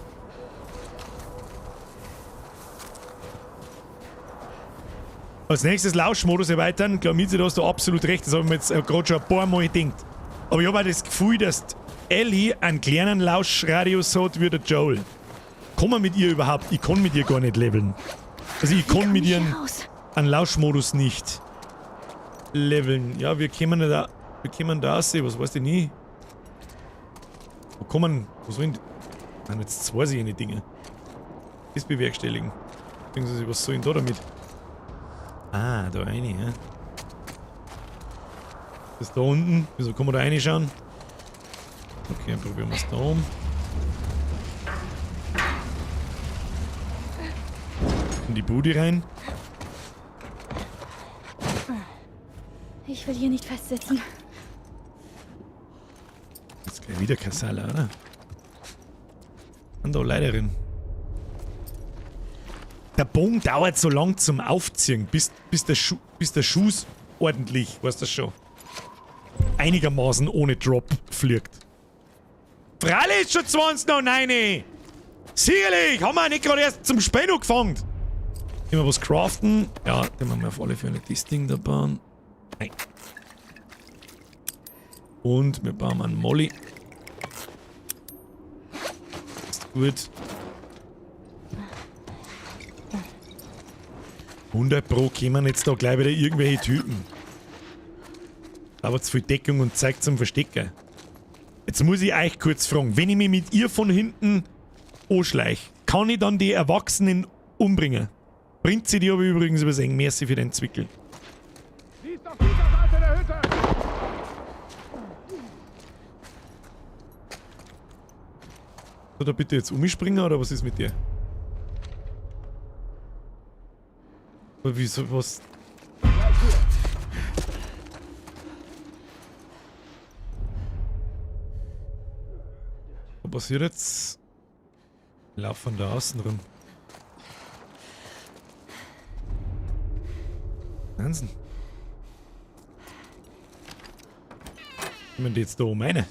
Als nächstes Lauschmodus erweitern. Klar, Mieze, da hast du absolut recht. Das habe ich mir jetzt gerade schon ein paar Mal gedacht. Aber ich habe auch das Gefühl, dass Ellie einen kleinen Lauschradius hat wie der Joel. Kann man mit ihr überhaupt? Ich kann mit ihr gar nicht leveln. Also ich kann mit ihr einen Lauschmodus nicht leveln. Ja, wir kommen da raus. Was weiß ich nie. Wo kann man... Was sollen... Nein, jetzt weiß ich eine Dinge. Das bewerkstelligen. Beziehungsweise, was soll ich denn da damit? Ah, da eine, ja. Das ist da unten. Wieso kann man da reinschauen? Okay, dann probieren wir es da oben. In die Bude rein. Ich will hier nicht festsitzen. Jetzt gleich wieder Kassala, oder? Und da Leiterin. Der Bogen dauert so lang zum Aufziehen, bis der Schuh ordentlich, weißt du schon, einigermaßen ohne Drop fliegt. Freilich ist schon 20 noch rein. Sicherlich, haben wir nicht gerade erst zum Spiel angefangen. Immer was craften. Ja, dann machen wir auf alle Fälle das Ding da bauen. Nein. Und wir bauen einen Molly. Ist gut. 100 Pro kommen jetzt da gleich wieder irgendwelche Typen. Aber zu viel Deckung und Zeug zum Verstecken. Jetzt muss ich euch kurz fragen, wenn ich mich mit ihr von hinten anschleich, kann ich dann die Erwachsenen umbringen? Bringt sie die aber übrigens übersehen. Merci für den Zwickel. Sie ist auf dieser Seite der Hütte! Soll da bitte jetzt umspringen oder was ist mit dir? Aber wieso was? Was passiert jetzt? Wir laufen da außen rum. Wahnsinn. Kommen die jetzt da um eine?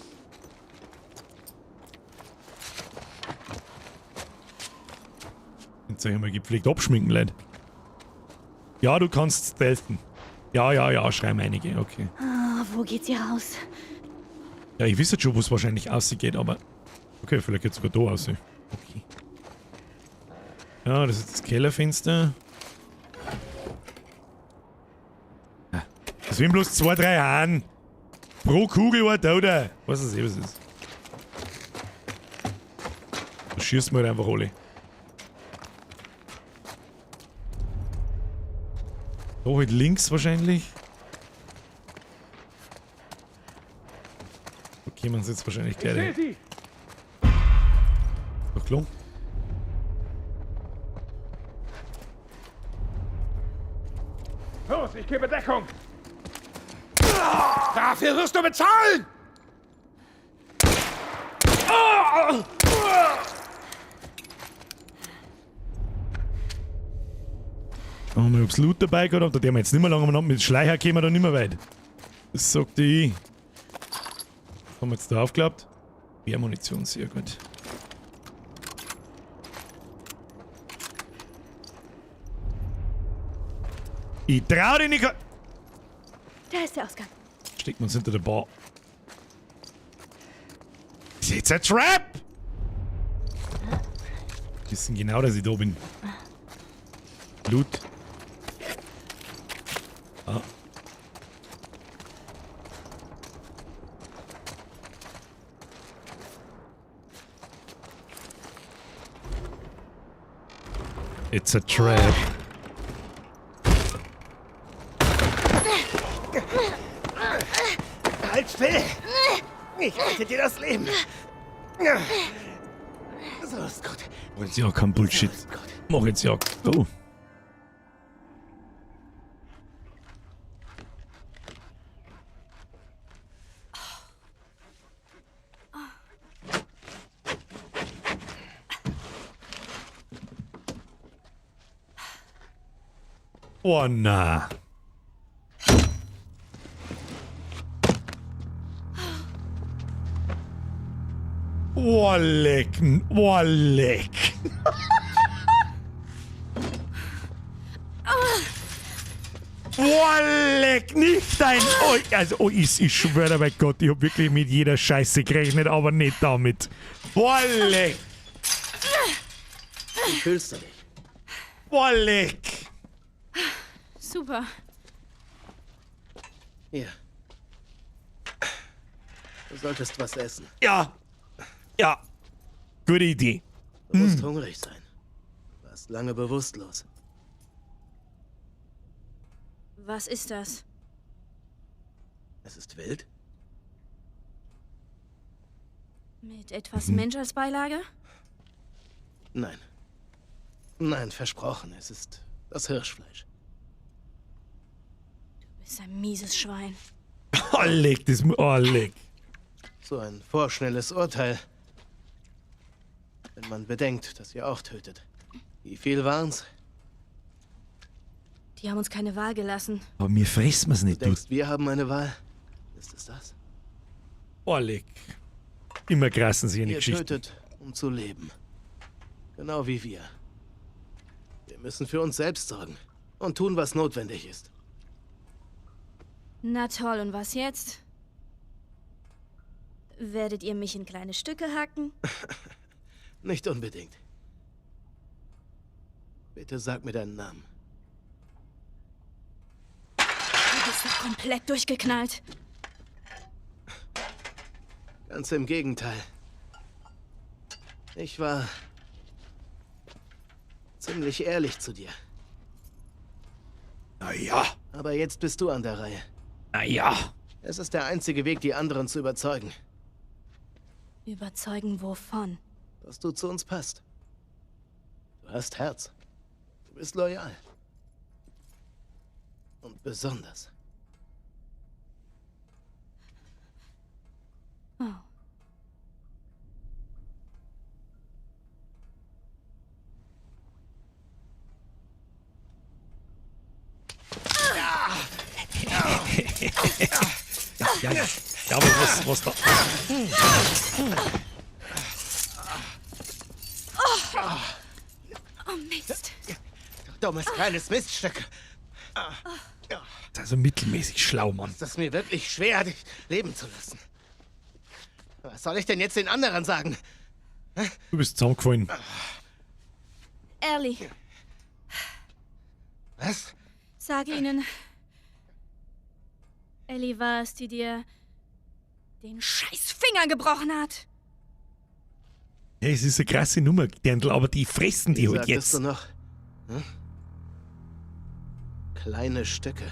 Jetzt soll ich mal gepflegt abschminken, Leute. Ja, du kannst stealthen. Ja, schreiben einige, okay. Ah, wo geht's hier raus? Ja, ich weiß jetzt schon, wo es wahrscheinlich ausgeht, aber... Okay, vielleicht geht's sogar da aus. Okay. Ja, das ist das Kellerfenster. Das sind bloß 2, 3 Hahn. Pro Kugel ein Toter. Was ist was ist. Da schießt man halt einfach alle. Da halt links wahrscheinlich. Okay, man sitzt wahrscheinlich gleich rein. Doch klar. Los, ich gebe Deckung! Dafür wirst du bezahlen! Haben wir das Loot dabei gehabt, oder der haben wir jetzt nicht mehr lange umeinander. Mit Schleicher kommen wir da nicht mehr weit. Das sagte ich. Haben wir jetzt da aufgeklappt? Mehr Munition, sehr gut. Ich trau dich nicht. Da ist der Ausgang. Steckt man uns hinter der Bar. Ist jetzt ein Trap! Wissen genau, dass ich da bin. Loot. Ah. It's a trap. Halt still! Ich rette dir das Leben! So ist gut. Mach jetzt ja kein Bullshit. Mach jetzt ja. Oh. Oh na. Oh leck. Oh leck. Oh leck, nicht dein... Oh, also, oh, ich schwöre bei Gott, ich hab wirklich mit jeder Scheiße gerechnet, aber nicht damit. Oh leck. Wie fühlst du dich? Oh leck. Super. Hier. Du solltest was essen. Ja. Ja. Gute Idee. Du musst hungrig sein. Du warst lange bewusstlos. Was ist das? Es ist wild? Mit etwas Mensch als Beilage? Nein. Nein, versprochen. Es ist das Hirschfleisch. Du bist ein mieses Schwein. Oh leck, das... Oh leck. So ein vorschnelles Urteil. Wenn man bedenkt, dass ihr auch tötet. Wie viel waren's? Die haben uns keine Wahl gelassen. Aber mir fressen wir's Du nicht, du. denkst, wir haben eine Wahl? Ist es das? Oleg. Immer krassen sie eine Ihr Geschichte. tötet, um zu leben. Genau wie wir. Wir müssen für uns selbst sorgen und tun, was notwendig ist. Na toll, und was jetzt? Werdet ihr mich in kleine Stücke hacken? Nicht unbedingt. Bitte sag mir deinen Namen. Du bist doch komplett durchgeknallt. Ganz im Gegenteil. Ich war ziemlich ehrlich zu dir. Naja, Aber jetzt bist du an der Reihe. naja. Es ist der einzige Weg, die anderen zu überzeugen, Überzeugen wovon? dass du zu uns passt. Du hast Herz. Du bist loyal. Und besonders. Oh. Ja, aber was da... Oh, Mist. Dummes kleines Miststück. Das ist also mittelmäßig schlau, Mann. Es ist mir wirklich schwer, dich leben zu lassen. Was soll ich denn jetzt den anderen sagen? Du bist zusammengefallen. Ellie, Was? sag ihnen. Ellie war es, die dir den scheiß Finger gebrochen hat. Ja, es ist eine krasse Nummer, Dirndl, aber die fressen die Wie halt sagtest jetzt. du noch? Hm? Kleine Stücke.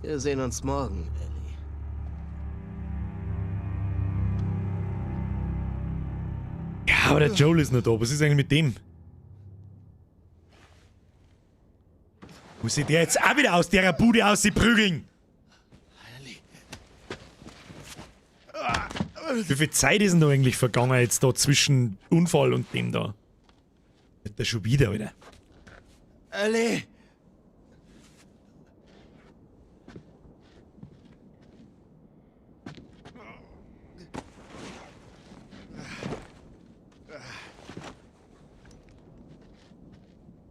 Wir sehen uns morgen, Ellie. Ja, aber der Joel ist noch da. Was ist eigentlich mit dem? Muss ich der jetzt auch wieder aus der Bude ausprügeln? Wie viel Zeit ist denn da eigentlich vergangen jetzt da zwischen Unfall und dem da? Wird der schon wieder, oder? Ellie!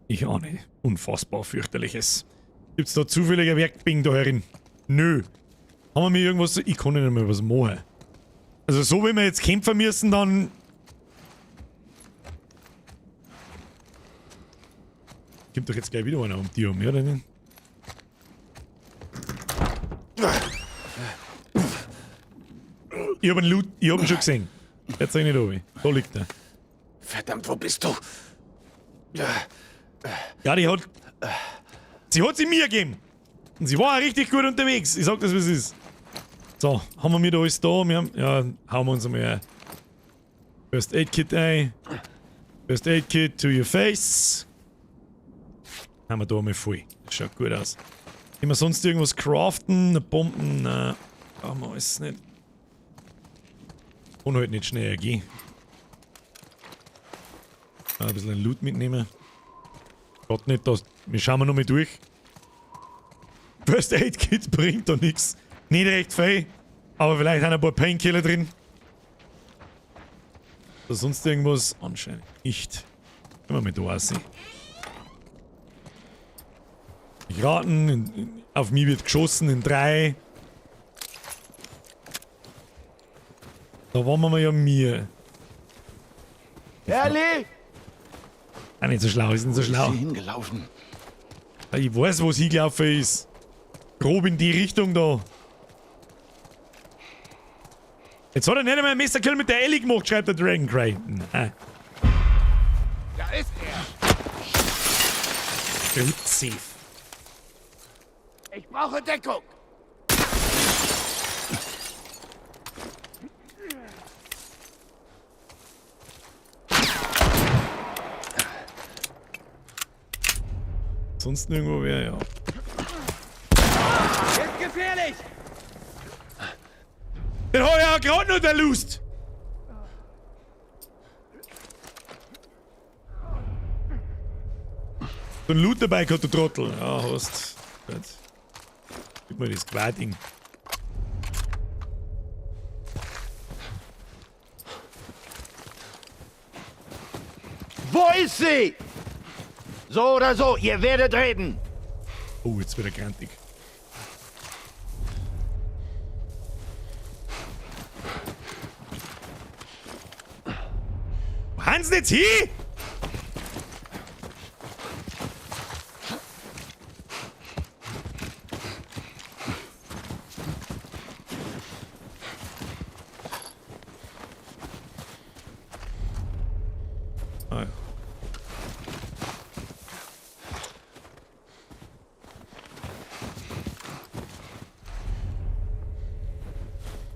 Ich ahne. Unfassbar fürchterliches. Gibt's da zufälliger Werkbing da herin? Nö. Haben wir mir irgendwas... Ich kann nicht mehr was machen. Also so, wenn wir jetzt kämpfen müssen, dann... Kommt doch jetzt gleich wieder einer um die um, ja oder nicht? Ich hab ihn schon gesehen. Jetzt nicht oben. Da liegt er. Verdammt, wo bist du? Ja, die hat... Sie hat sie mir gegeben. Und sie war auch richtig gut unterwegs. Ich sag das, wie es ist. So, haben wir da alles da? Wir haben... Ja, hauen wir uns einmal ein First Aid Kit ein. First Aid Kit to your face. Haben wir da einmal voll. Das schaut gut aus. Können wir sonst irgendwas craften? Bomben? Nein. Brauchen wir alles nicht. Und halt nicht schneller gehen. Ein bisschen Loot mitnehmen. Gott nicht, das. Wir schauen noch mal durch. First Aid Kit bringt doch nichts. Nicht recht viel. Aber vielleicht ein paar Painkiller drin. Oder sonst irgendwas? Anscheinend nicht. Können wir mit da aussehen. Ich raten, auf mich wird geschossen in 3. Da waren wir ja mir. Ellie! Auch nicht so schlau, ist nicht so schlau. Hingelaufen. Ich weiß, wo es hingelaufen ist. Grob in die Richtung da. Jetzt hat er nicht einmal ein Messerkill mit der Ellie gemacht, schreibt der Dragon Cry. Nein. Da ist er. Gut safe. Ich brauche Deckung. Sonst irgendwo wäre ja. Jetzt gefährlich! Den hab ich ja gerade noch der Lust. So ein Loot dabei gehabt, du Trottel. Ja, hast. Gut. Gib mal das Quading. Wo ist sie? So oder so, ihr werdet reden. Oh, jetzt wird er grantig. Wo haben sie jetzt hier? Ah, ja.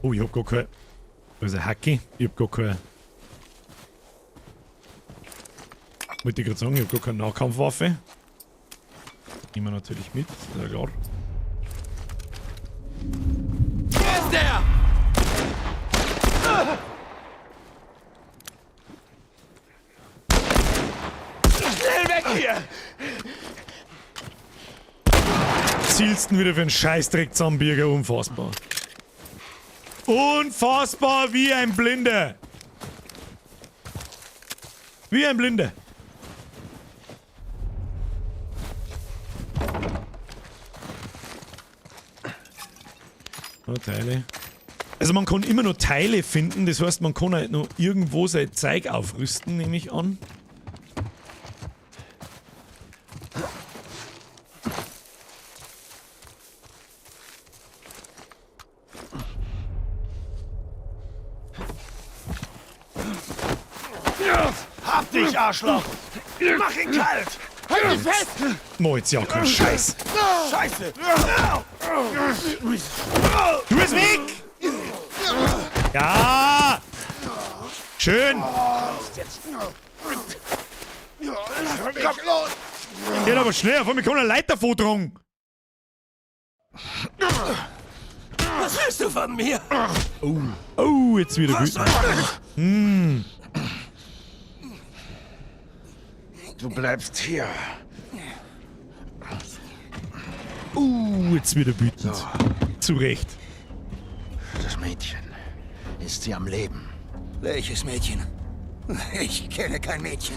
Oh, ich hab gar keine. Also Hacki, ich hab gar keine. Wollte ich gerade sagen, ich hab gar keine Nahkampfwaffe. Nehmen wir natürlich mit, ist ja klar. Wer ist der? Schnell weg hier! Zielst du wieder für einen Scheißdreck zusammenbürger, unfassbar. Unfassbar wie ein Blinder. Wie ein Blinder. Oh, Teile. Also man kann immer nur Teile finden, das heißt man kann halt noch irgendwo sein Zeug aufrüsten, nehme ich an. Hab dich, Arschloch! Mach ihn kalt! Halt ihn fest! Moitz, ja, kein Scheiß. Scheiße! Du bist weg! Ja! Schön! Komm los! Geht aber schnell, vor mir kommt eine Leiter vordrang. Was willst du von mir? Oh, jetzt wieder wütend. Du bleibst hier. Jetzt wieder wütend. Zu Recht. Das Mädchen. Ist sie am Leben? Welches Mädchen? Ich kenne kein Mädchen.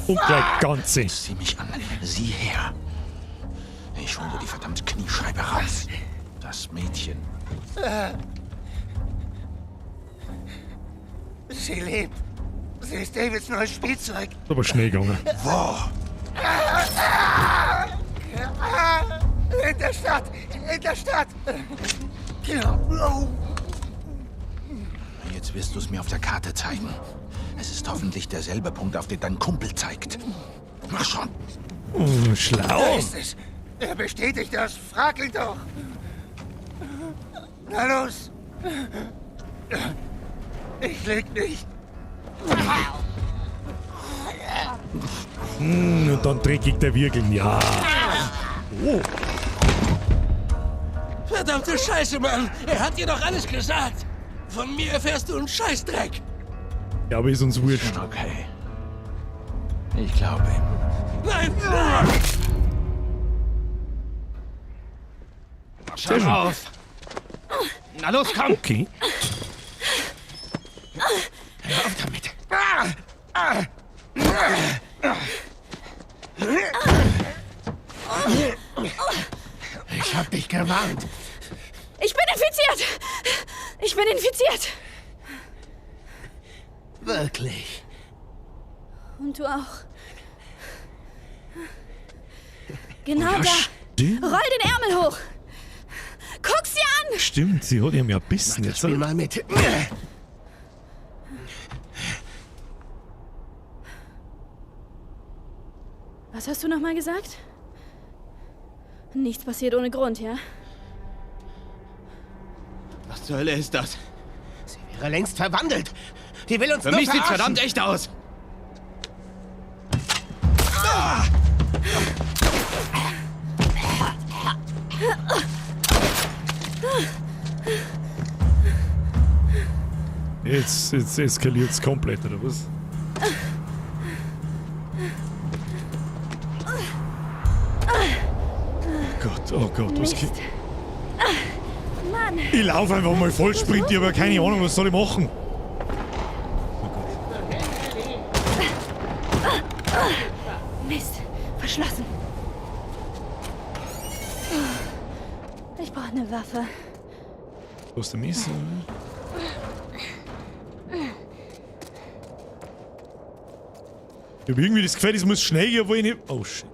Und gleich ganze. Sieh mich an. Sieh her. Ich hole dir die verdammte Kniescheibe raus. Das Mädchen. Sie lebt. Sie ist Davids neues Spielzeug. Ist aber schnell gegangen. Wo? In der Stadt. In der Stadt. Jetzt wirst du es mir auf der Karte zeigen. Es ist hoffentlich derselbe Punkt, auf den dein Kumpel zeigt. Mach schon. Oh, schlau. Da ist es. Er bestätigt das. Frag ihn doch. Na los. Ich leg nicht. Und dann dreckig der Wirkeln, ja. Oh. Verdammte Scheiße, Mann. Er hat dir doch alles gesagt. Von mir erfährst du einen Scheißdreck. Ja, aber ist uns wurscht. Okay. Ich glaube ihm. Nein. Sehr schön. Auf! Na los, komm! Okay. Hör auf damit! Ich hab dich gewarnt. Ich bin infiziert! Ich bin infiziert! Wirklich? Und du auch. Genau Ja, da. stimmt. Roll den Ärmel hoch. Guck sie an! Stimmt, sie hat ihm ja bissen. Jetzt Spiel mal mit. Was hast du nochmal gesagt? Nichts passiert ohne Grund, ja? Was zur Hölle ist das? Sie wäre längst verwandelt. Die will uns Für nur mich sieht's verarschen. verdammt echt aus. Jetzt eskaliert's komplett, oder was? Oh Gott, was Mist. geht? Mann. Ich laufe einfach mal Vollsprint, ich habe keine Ahnung, was soll ich machen? Oh Gott. Mist. Verschlossen. Ich brauche eine Waffe. Wo ist der Messer? Ich habe irgendwie das Gefühl, das muss schnell gehen, obwohl ich nicht... Oh shit.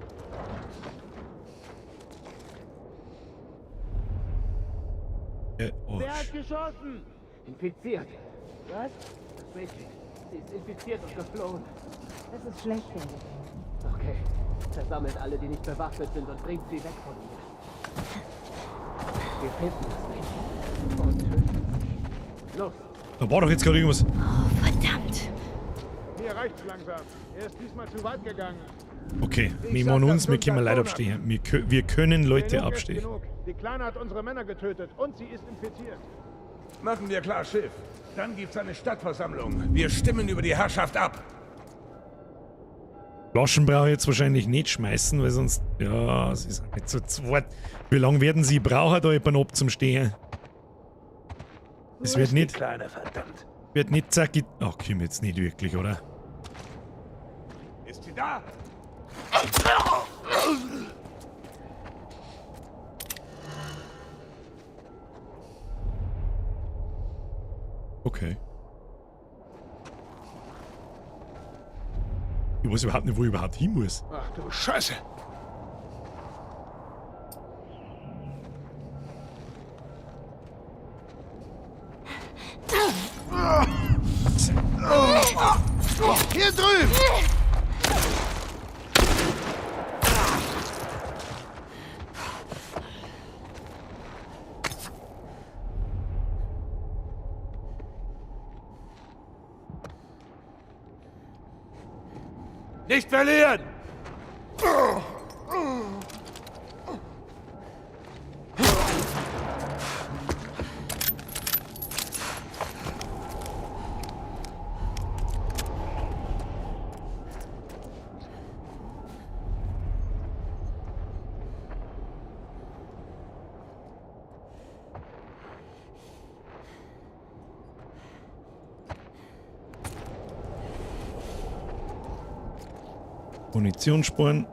Oh, Wer hat geschossen? Infiziert. Was? Das Mädchen. Sie ist infiziert und geflohen. Das ist schlecht, Danny. Okay. Versammelt alle, die nicht bewaffnet sind und bringt sie weg von mir. Wir finden das Mädchen. Und töten sie. Los. da war doch jetzt gerade irgendwas. Oh, verdammt. Hier reicht's langsam. Er ist diesmal zu weit gegangen. Okay, nehmen wir an uns, wir können leider abstehen. Wir können Leute Genug ist abstehen. genug. Die Kleine hat unsere Männer getötet und sie ist infiziert. Machen wir klar Schiff. Dann gibt's eine Stadtversammlung. Wir stimmen über die Herrschaft ab. Flaschen brauche ich jetzt wahrscheinlich nicht schmeißen, weil sonst... Ja, sie sind nicht so zweit. Wie lange werden sie brauchen, da jemanden abzustehen? Es wird nicht... Kleine, verdammt. Wird nicht zackig... Ach, komm jetzt nicht wirklich, oder? Ist sie da? Okay. Ich weiß überhaupt nicht, wo ich überhaupt hin muss. Ach du Scheiße. Hier drüben! Nicht verlieren! Munitionsspuren.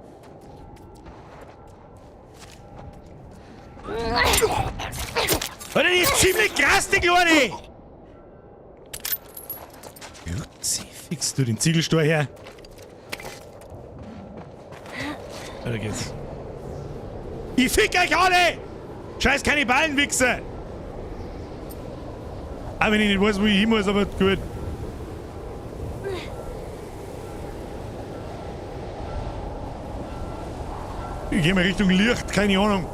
Alter, die ist ziemlich krass, die Kleine! Jutzi, fix du den Ziegelstor her. Da geht's. Ich fick euch alle! Scheiß Kannibalenwichser! Auch wenn ich nicht weiß, wo ich hin muss, aber gut. Ich geh mal Richtung Licht, keine Ahnung.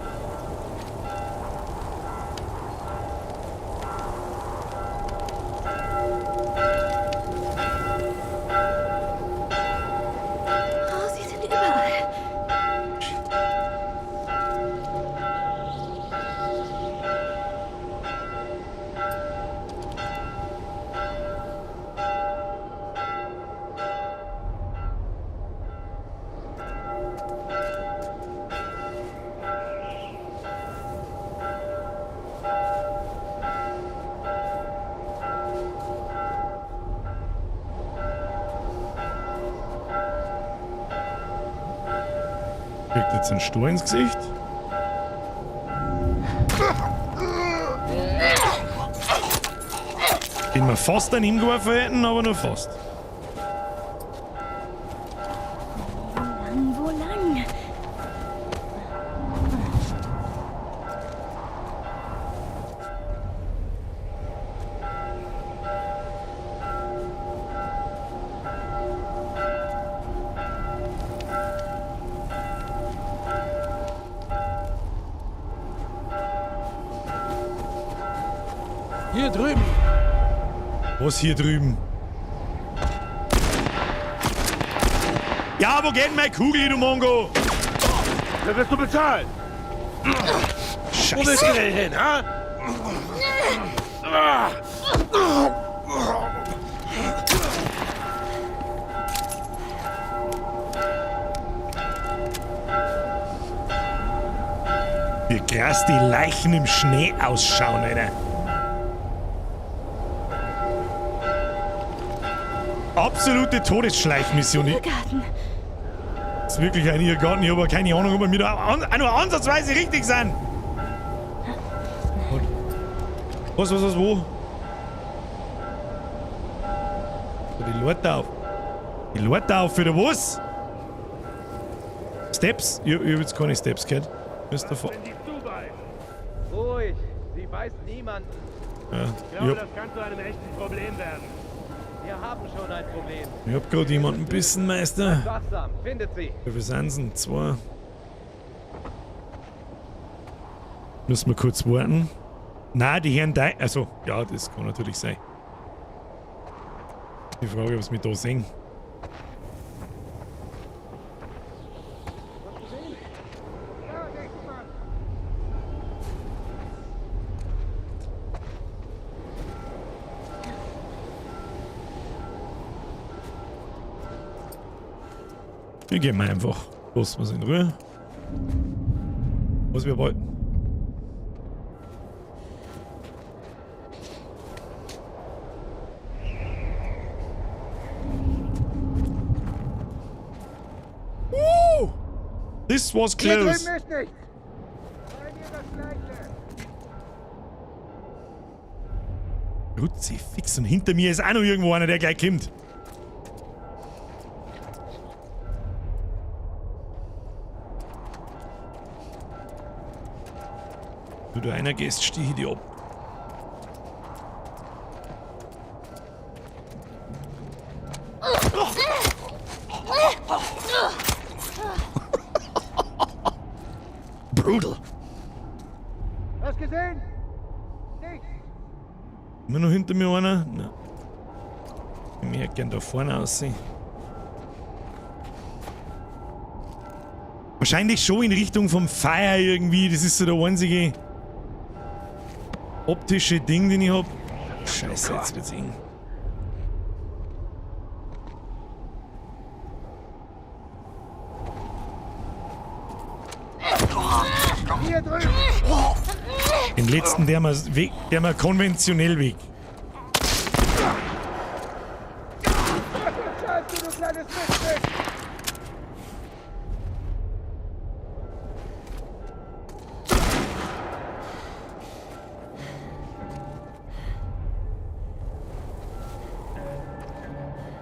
Oh, sie sind überall. Kriegt jetzt ein Stor ins Gesicht. Den wir fast an ihm geworfen hätten, aber nur fast. Wo lang? Hier drüben. Was hier drüben? Ja, wo geht denn meine Kugel, du Mongo? Da wirst du bezahlen. Scheiße. Wo willst du denn hin, ha? Wie krass die Leichen im Schnee ausschauen, Alter. Absolute Todesschleichmission. Irrgarten. Das ist wirklich ein Irrgarten. Ich habe aber keine Ahnung, ob wir da nur ansatzweise richtig sind. Was, wo? Die Leute auf. Die Leute auf, für was? Steps? Ich hab jetzt keine Steps gehört. Müsst ihr Ruhig, sie weiß niemanden. Ja, Ich glaube, das kann zu einem echten Problem werden. Wir haben schon ein Problem. ich hab grad jemanden bissen, Meister. Wachsam, findet sie. Wie viel sind's denn? 2. Müssen wir kurz warten. Nein, die Herren da. Also, ja, das kann natürlich sein. Die Frage, ob sie mich da sehen. Wir gehen mal einfach. Lassen wir es in Ruhe. Was wir wollten. This was Hier drüben close. ist nichts. Bei mir das Gleiche. Rutzi, fix. Und hinter mir ist auch noch irgendwo einer, der gleich kommt. Wenn du einer gehst, stehe ich dich ab. Brutal. Hast gesehen? Nichts. Immer noch hinter mir einer? Nein. Ich hätte gern da vorne aussehen. Wahrscheinlich schon in Richtung vom Feuer irgendwie. Das ist so der einzige optische Ding, den ich hab. Scheiße, jetzt wird's eng. Hier drüben. Den letzten, der mal konventionell weg. Scheiße, du kleines Miststück.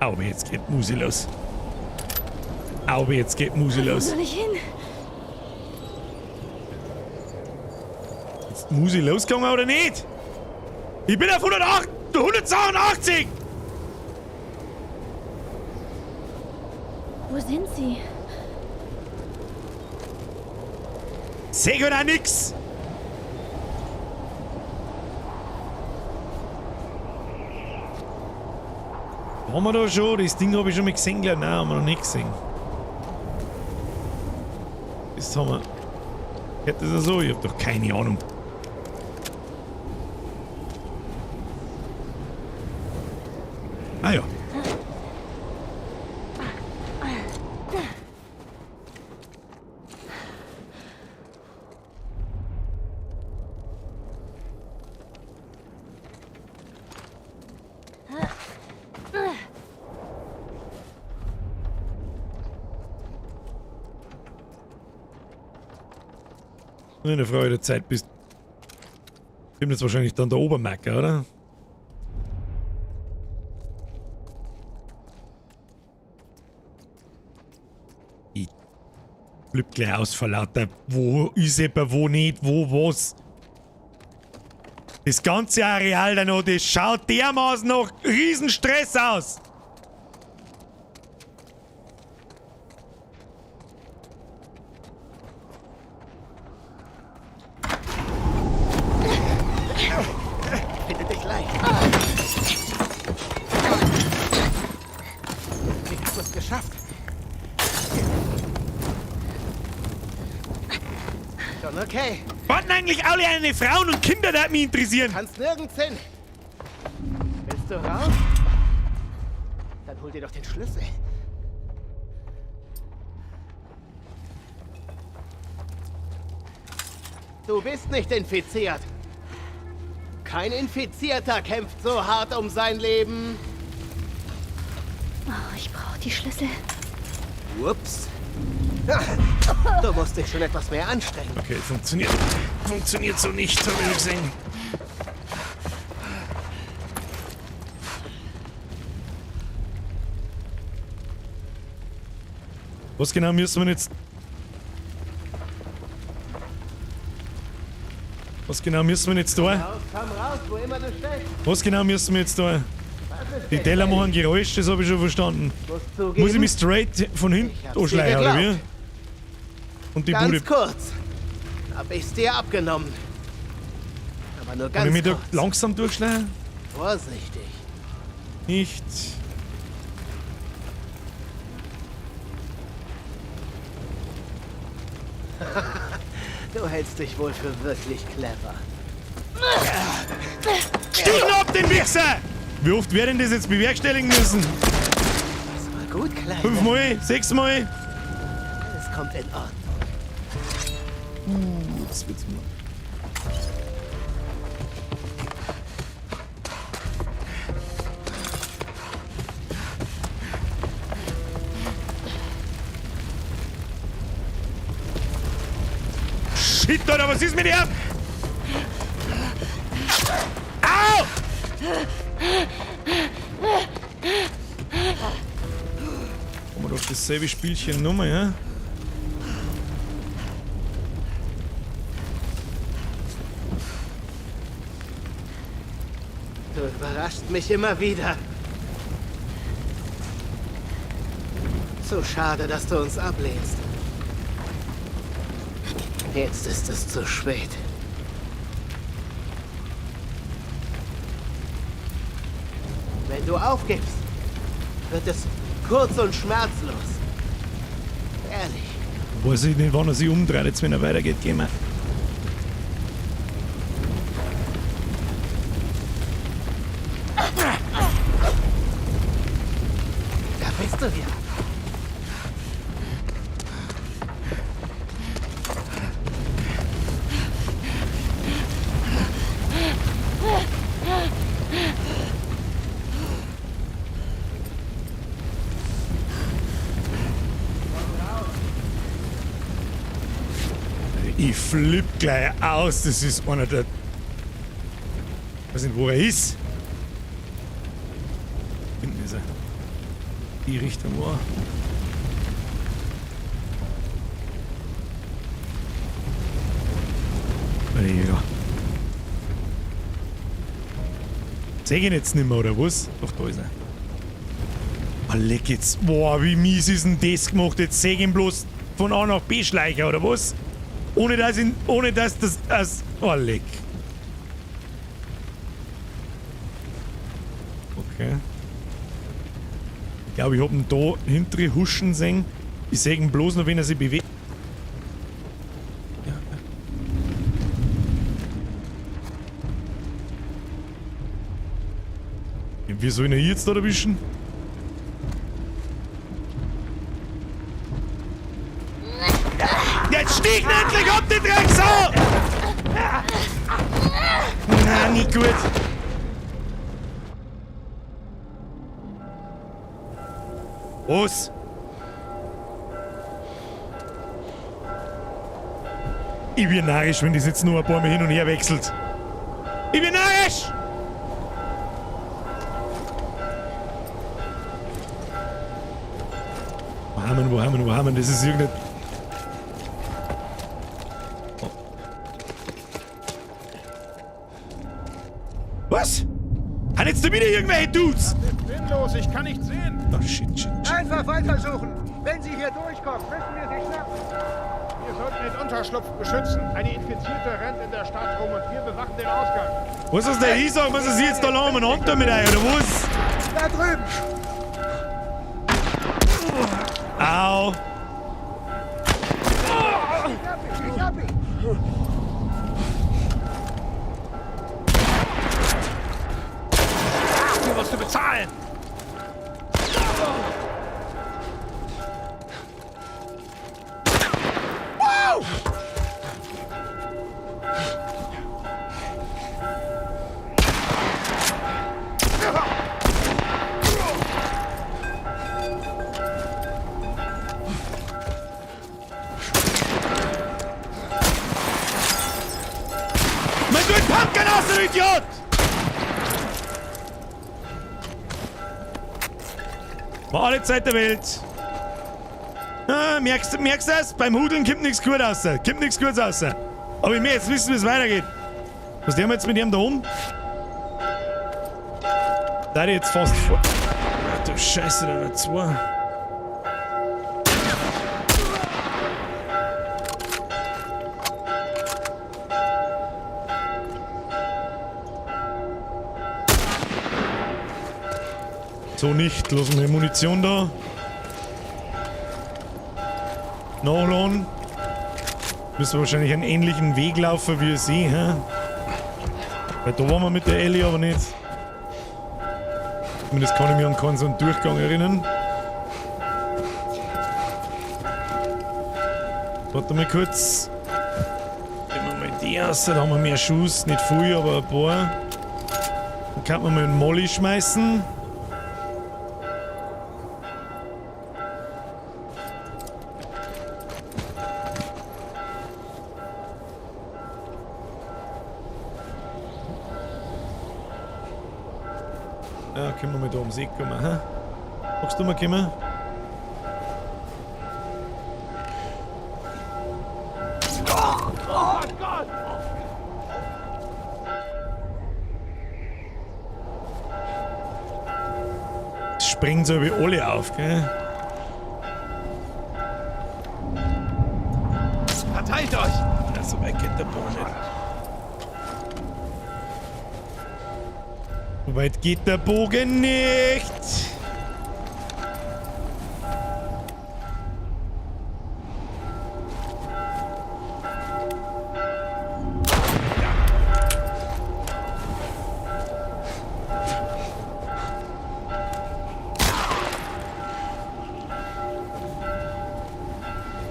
Aber jetzt geht Musi los. Aber jetzt geht Musi Wo los. soll ich hin? Ist Musi losgegangen oder nicht? Ich bin auf 182! Wo sind sie? Seh ich auch nix! Haben wir da schon? Das Ding habe ich schon mal gesehen, glaube ich. Nein, haben wir noch nicht gesehen. Das haben wir. Geht das ja so? Ich habe doch keine Ahnung. Ah ja. In der Freude der Zeit bist. Kommt jetzt wahrscheinlich dann der Obermacker, oder? Ich flipp gleich aus vor lauter, wo ist jemand, wo nicht, wo was. Das ganze Areal da noch, das schaut dermaßen nach Riesenstress aus. Finde dich leicht. Wie hast du es geschafft? Schon okay. Warten eigentlich alle eine Frauen und Kinder, die mich interessieren? Kannst nirgends hin. Willst du raus? Dann hol dir doch den Schlüssel. Du bist nicht infiziert. Kein Infizierter kämpft so hart um sein Leben. Oh, ich brauche die Schlüssel. Ups. Du musst dich schon etwas mehr anstrengen. Okay, funktioniert. Funktioniert so nicht, habe ich gesehen. Was genau müssen wir jetzt... Was genau müssen wir jetzt tun? Komm raus, wo immer du steckst. Was genau müssen wir jetzt tun? Die Teller machen Geräusch, das habe ich schon verstanden. Muss ich mich straight von hinten anschleichen, oder wie? Und die Bude... Ganz kurz. Hab ich's dir abgenommen. Aber nur Kann ich ganz mich da kurz. langsam durchschleichen? Vorsichtig. Nicht. Du hältst dich wohl für wirklich clever. Stiegen ab, den Wichser! Wie oft werden das jetzt bewerkstelligen müssen? Das war gut, Kleiner. 5 Mal? 6 Mal? Es kommt in Ordnung. Jetzt wird's mal. Shit, oder was ist mit dir? Au! Haben wir doch dasselbe Spielchen nochmal, ja? Du überraschst mich immer wieder. So schade, dass du uns ablehnst. Jetzt ist es zu spät. Wenn du aufgibst, wird es kurz und schmerzlos. Ehrlich. Weiß ich nicht, wann er sich umdreht, jetzt wenn er weitergeht, gehen wir. Da bist du ja. Ich flipp gleich aus, das ist einer der... Ich weiß nicht, wo er ist. Hinten ist er. Die Richtung war. Ja. Seh ich ihn jetzt nicht mehr, oder was? Doch, da ist er. Ah, leck jetzt. Boah, wie mies ist denn das gemacht? Jetzt seh ich ihn bloß von A nach B schleichen, oder was? Ohne dass das... Oh, leck. Okay. Ich glaube, ich hab ihn da hintere huschen sehen. Ich sehe ihn bloß noch, wenn er sich bewegt. Ja. Wie soll ich ihn jetzt da erwischen? Jetzt stieg endlich ab, die Drecksau! Na, nicht gut. Was? Ich bin narrisch, wenn das jetzt nur ein paar Mal hin und her wechselt. Ich bin narrisch! Wo haben wir? Das ist irgendein... Oh. Was? Hat jetzt da wieder irgendwelche Dudes? Ich bin sinnlos, ich kann nicht sehen. Oh, shit. Einfach weitersuchen. Wenn Sie hier durchkommen, müssen wir Sie schnappen. Wir sollten den Unterschlupf beschützen. Eine Infizierte rennt in der Stadt rum und wir bewachen den Ausgang. Was ist der Isaac? Was ist jetzt da lang und Hand mit euch, oder was? Da drüben. Au! Ich hab ihn. Dafür musst du bezahlen! Wow! Idiot! War alle Zeit der Welt. Ah, merkst du das? Beim Hudeln kommt nichts gut raus. Kommt nichts Gutes raus. Aber ich will jetzt wissen, wie es weitergeht. Was haben wir jetzt mit ihm da oben? Da jetzt fast vor. Ach du Scheiße, da war 2. So nicht, lassen wir Munition da. Nachladen. Müssen wir wahrscheinlich einen ähnlichen Weg laufen wie sie, hä? Weil da waren wir mit der Ellie aber nicht. Zumindest kann ich mich an keinen so einen Durchgang erinnern. Warte mal kurz. Nehmen wir mal die aus, da haben wir mehr Schuss. Nicht viel, aber ein paar. Dann kann man mal einen Molly schmeißen. Ja, können wir mal da ums Eck kommen, hä? Magst du mal kommen? Das springen so wie alle auf, gell? Verteilt euch! Ja, so weit geht der Boden nicht. So weit geht der Bogen nicht.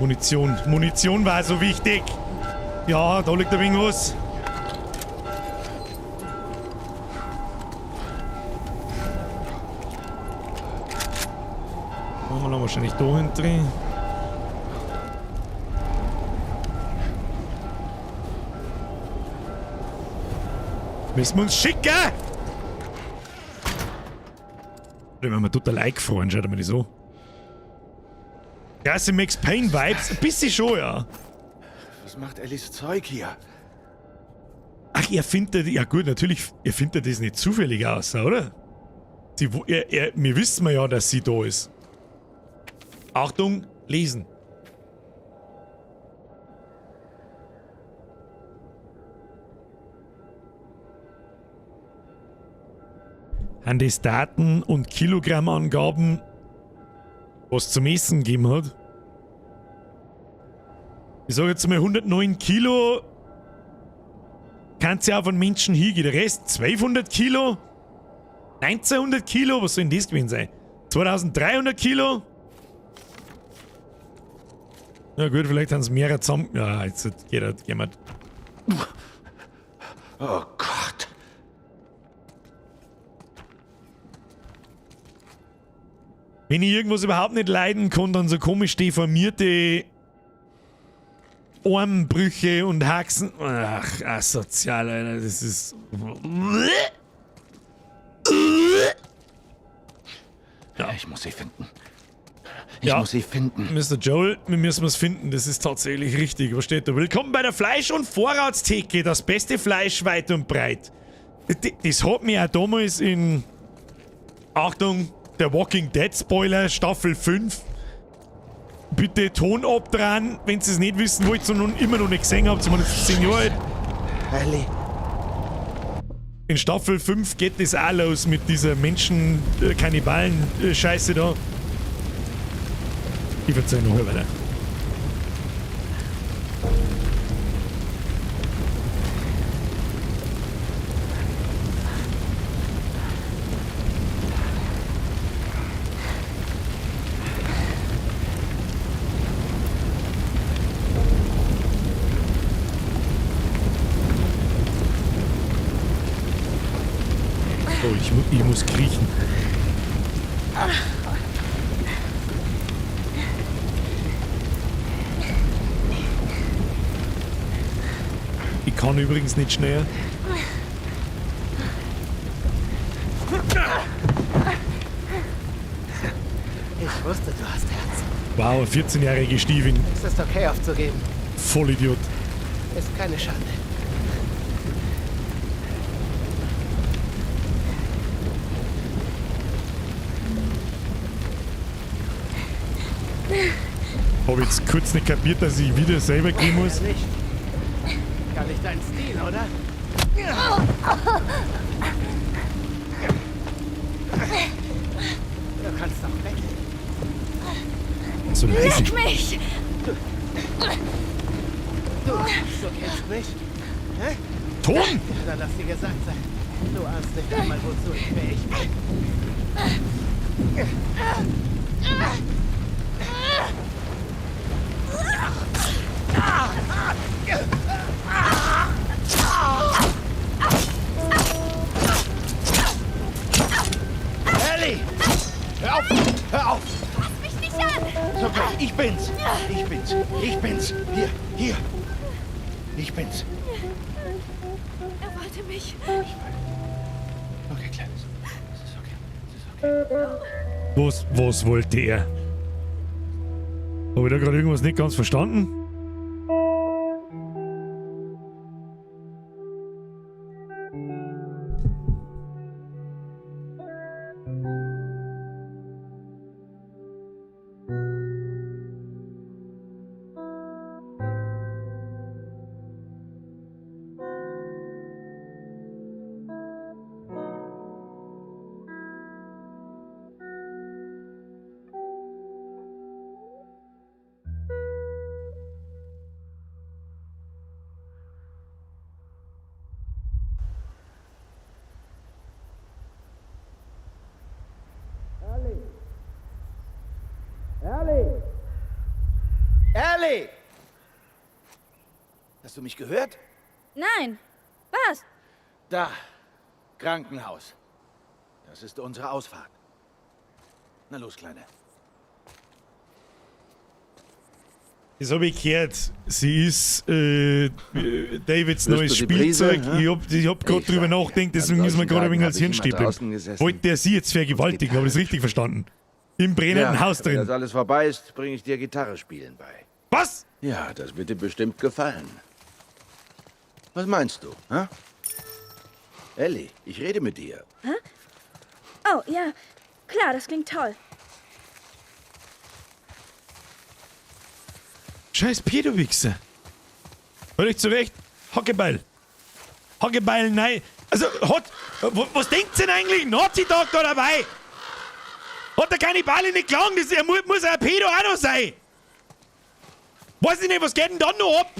Munition. Munition war so wichtig. Ja, da liegt ein wenig was. Machen wir noch wahrscheinlich da hinten. Müssen wir uns schicken! Wenn wir total eingefroren, schaut mal die so. Krasse Max Payne Vibes, ein bisschen schon, ja. Was macht Ellis Zeug hier? Ach, ihr findet, ja gut, natürlich, ihr findet das nicht zufällig aus, oder? Wir wissen ja, dass sie da ist. Achtung, lesen. An das Daten- und Kilogrammangaben, was zum Essen gegeben hat. Ich sage jetzt mal 109 Kilo kann sie auf einen Menschen hingehen. Der Rest 1200 Kilo, 1900 Kilo, was soll denn das gewesen sein? 2300 Kilo? Na gut, vielleicht haben sie mehrere zusammen. Ja, jetzt geht jemand. Oh Gott. Wenn ich irgendwas überhaupt nicht leiden kann, dann so komisch deformierte Armbrüche und Haxen. Ach, asozial, Alter, das ist. Ja, ich muss sie finden. Ja. Ich muss sie finden. Mr. Joel, wir müssen was finden, das ist tatsächlich richtig. Was steht da? Willkommen bei der Fleisch- und Vorratstheke, das beste Fleisch weit und breit. Das hat mir auch damals in. Achtung, der Walking Dead Spoiler, Staffel 5. Bitte Ton abdrehen, wenn ihr es nicht wissen wollt, sondern immer noch nicht gesehen habt. Ich meine, 10 Jahre alt. Ellie. In Staffel 5 geht das auch los mit dieser Menschen-Kannibalen-Scheiße da. Ich verzeihe noch weiter. Oh, ich muss kriechen. Ich kann übrigens nicht schneller. Ich wusste, du hast Herz. Wow, 14-jährige Stiefin. Es ist okay, aufzugeben. Vollidiot. Ist keine Schande. Hab jetzt kurz nicht kapiert, dass ich wieder selber gehen muss. Nicht. Gar nicht dein Stil, oder? Du kannst doch weg. So leise. Leg mich! Du kennst mich? Hä? Ton! Ja, dann lass dir gesagt sein. Du ahnst nicht einmal, wozu ich fähig bin. Ellie! Hör auf! Hör auf! Fass mich nicht an! Ist okay, ich bin's! Ich bin's! Ich bin's! Hier! Ich bin's! Er wollte mich. Okay, Kleines. Es ist okay. Was wollte er? Habe ich da gerade irgendwas nicht ganz verstanden? Ellie! Hast du mich gehört? Nein. Was? Da. Krankenhaus. Das ist unsere Ausfahrt. Na los, Kleine. Das habe ich gehört. Sie ist Davids Hörst neues du die Spielzeug. Brise, hä? Ich hab gerade drüber nachgedacht, deswegen ist mir gerade ein wenig als Hirn draußen stehen. gesessen. Wollte der sie jetzt vergewaltigen, habe ich das richtig verstanden? Im brennenden Haus Wenn das drin. alles vorbei ist, bringe ich dir Gitarre spielen bei. Was? Ja, das wird dir bestimmt gefallen. Was meinst du, hä? Ellie, ich rede mit dir. Oh, ja. Klar, das klingt toll. Scheiß Pedowichse. Hör dich zurecht. Hackebeil. Hackebeil, nein. Also, was denkt denn eigentlich? Nazi-Tag da dabei? Hat der Kannibale nicht gelangt? Er muss ein Pedo auch noch sein. Weiß ich nicht, was geht denn dann noch ab?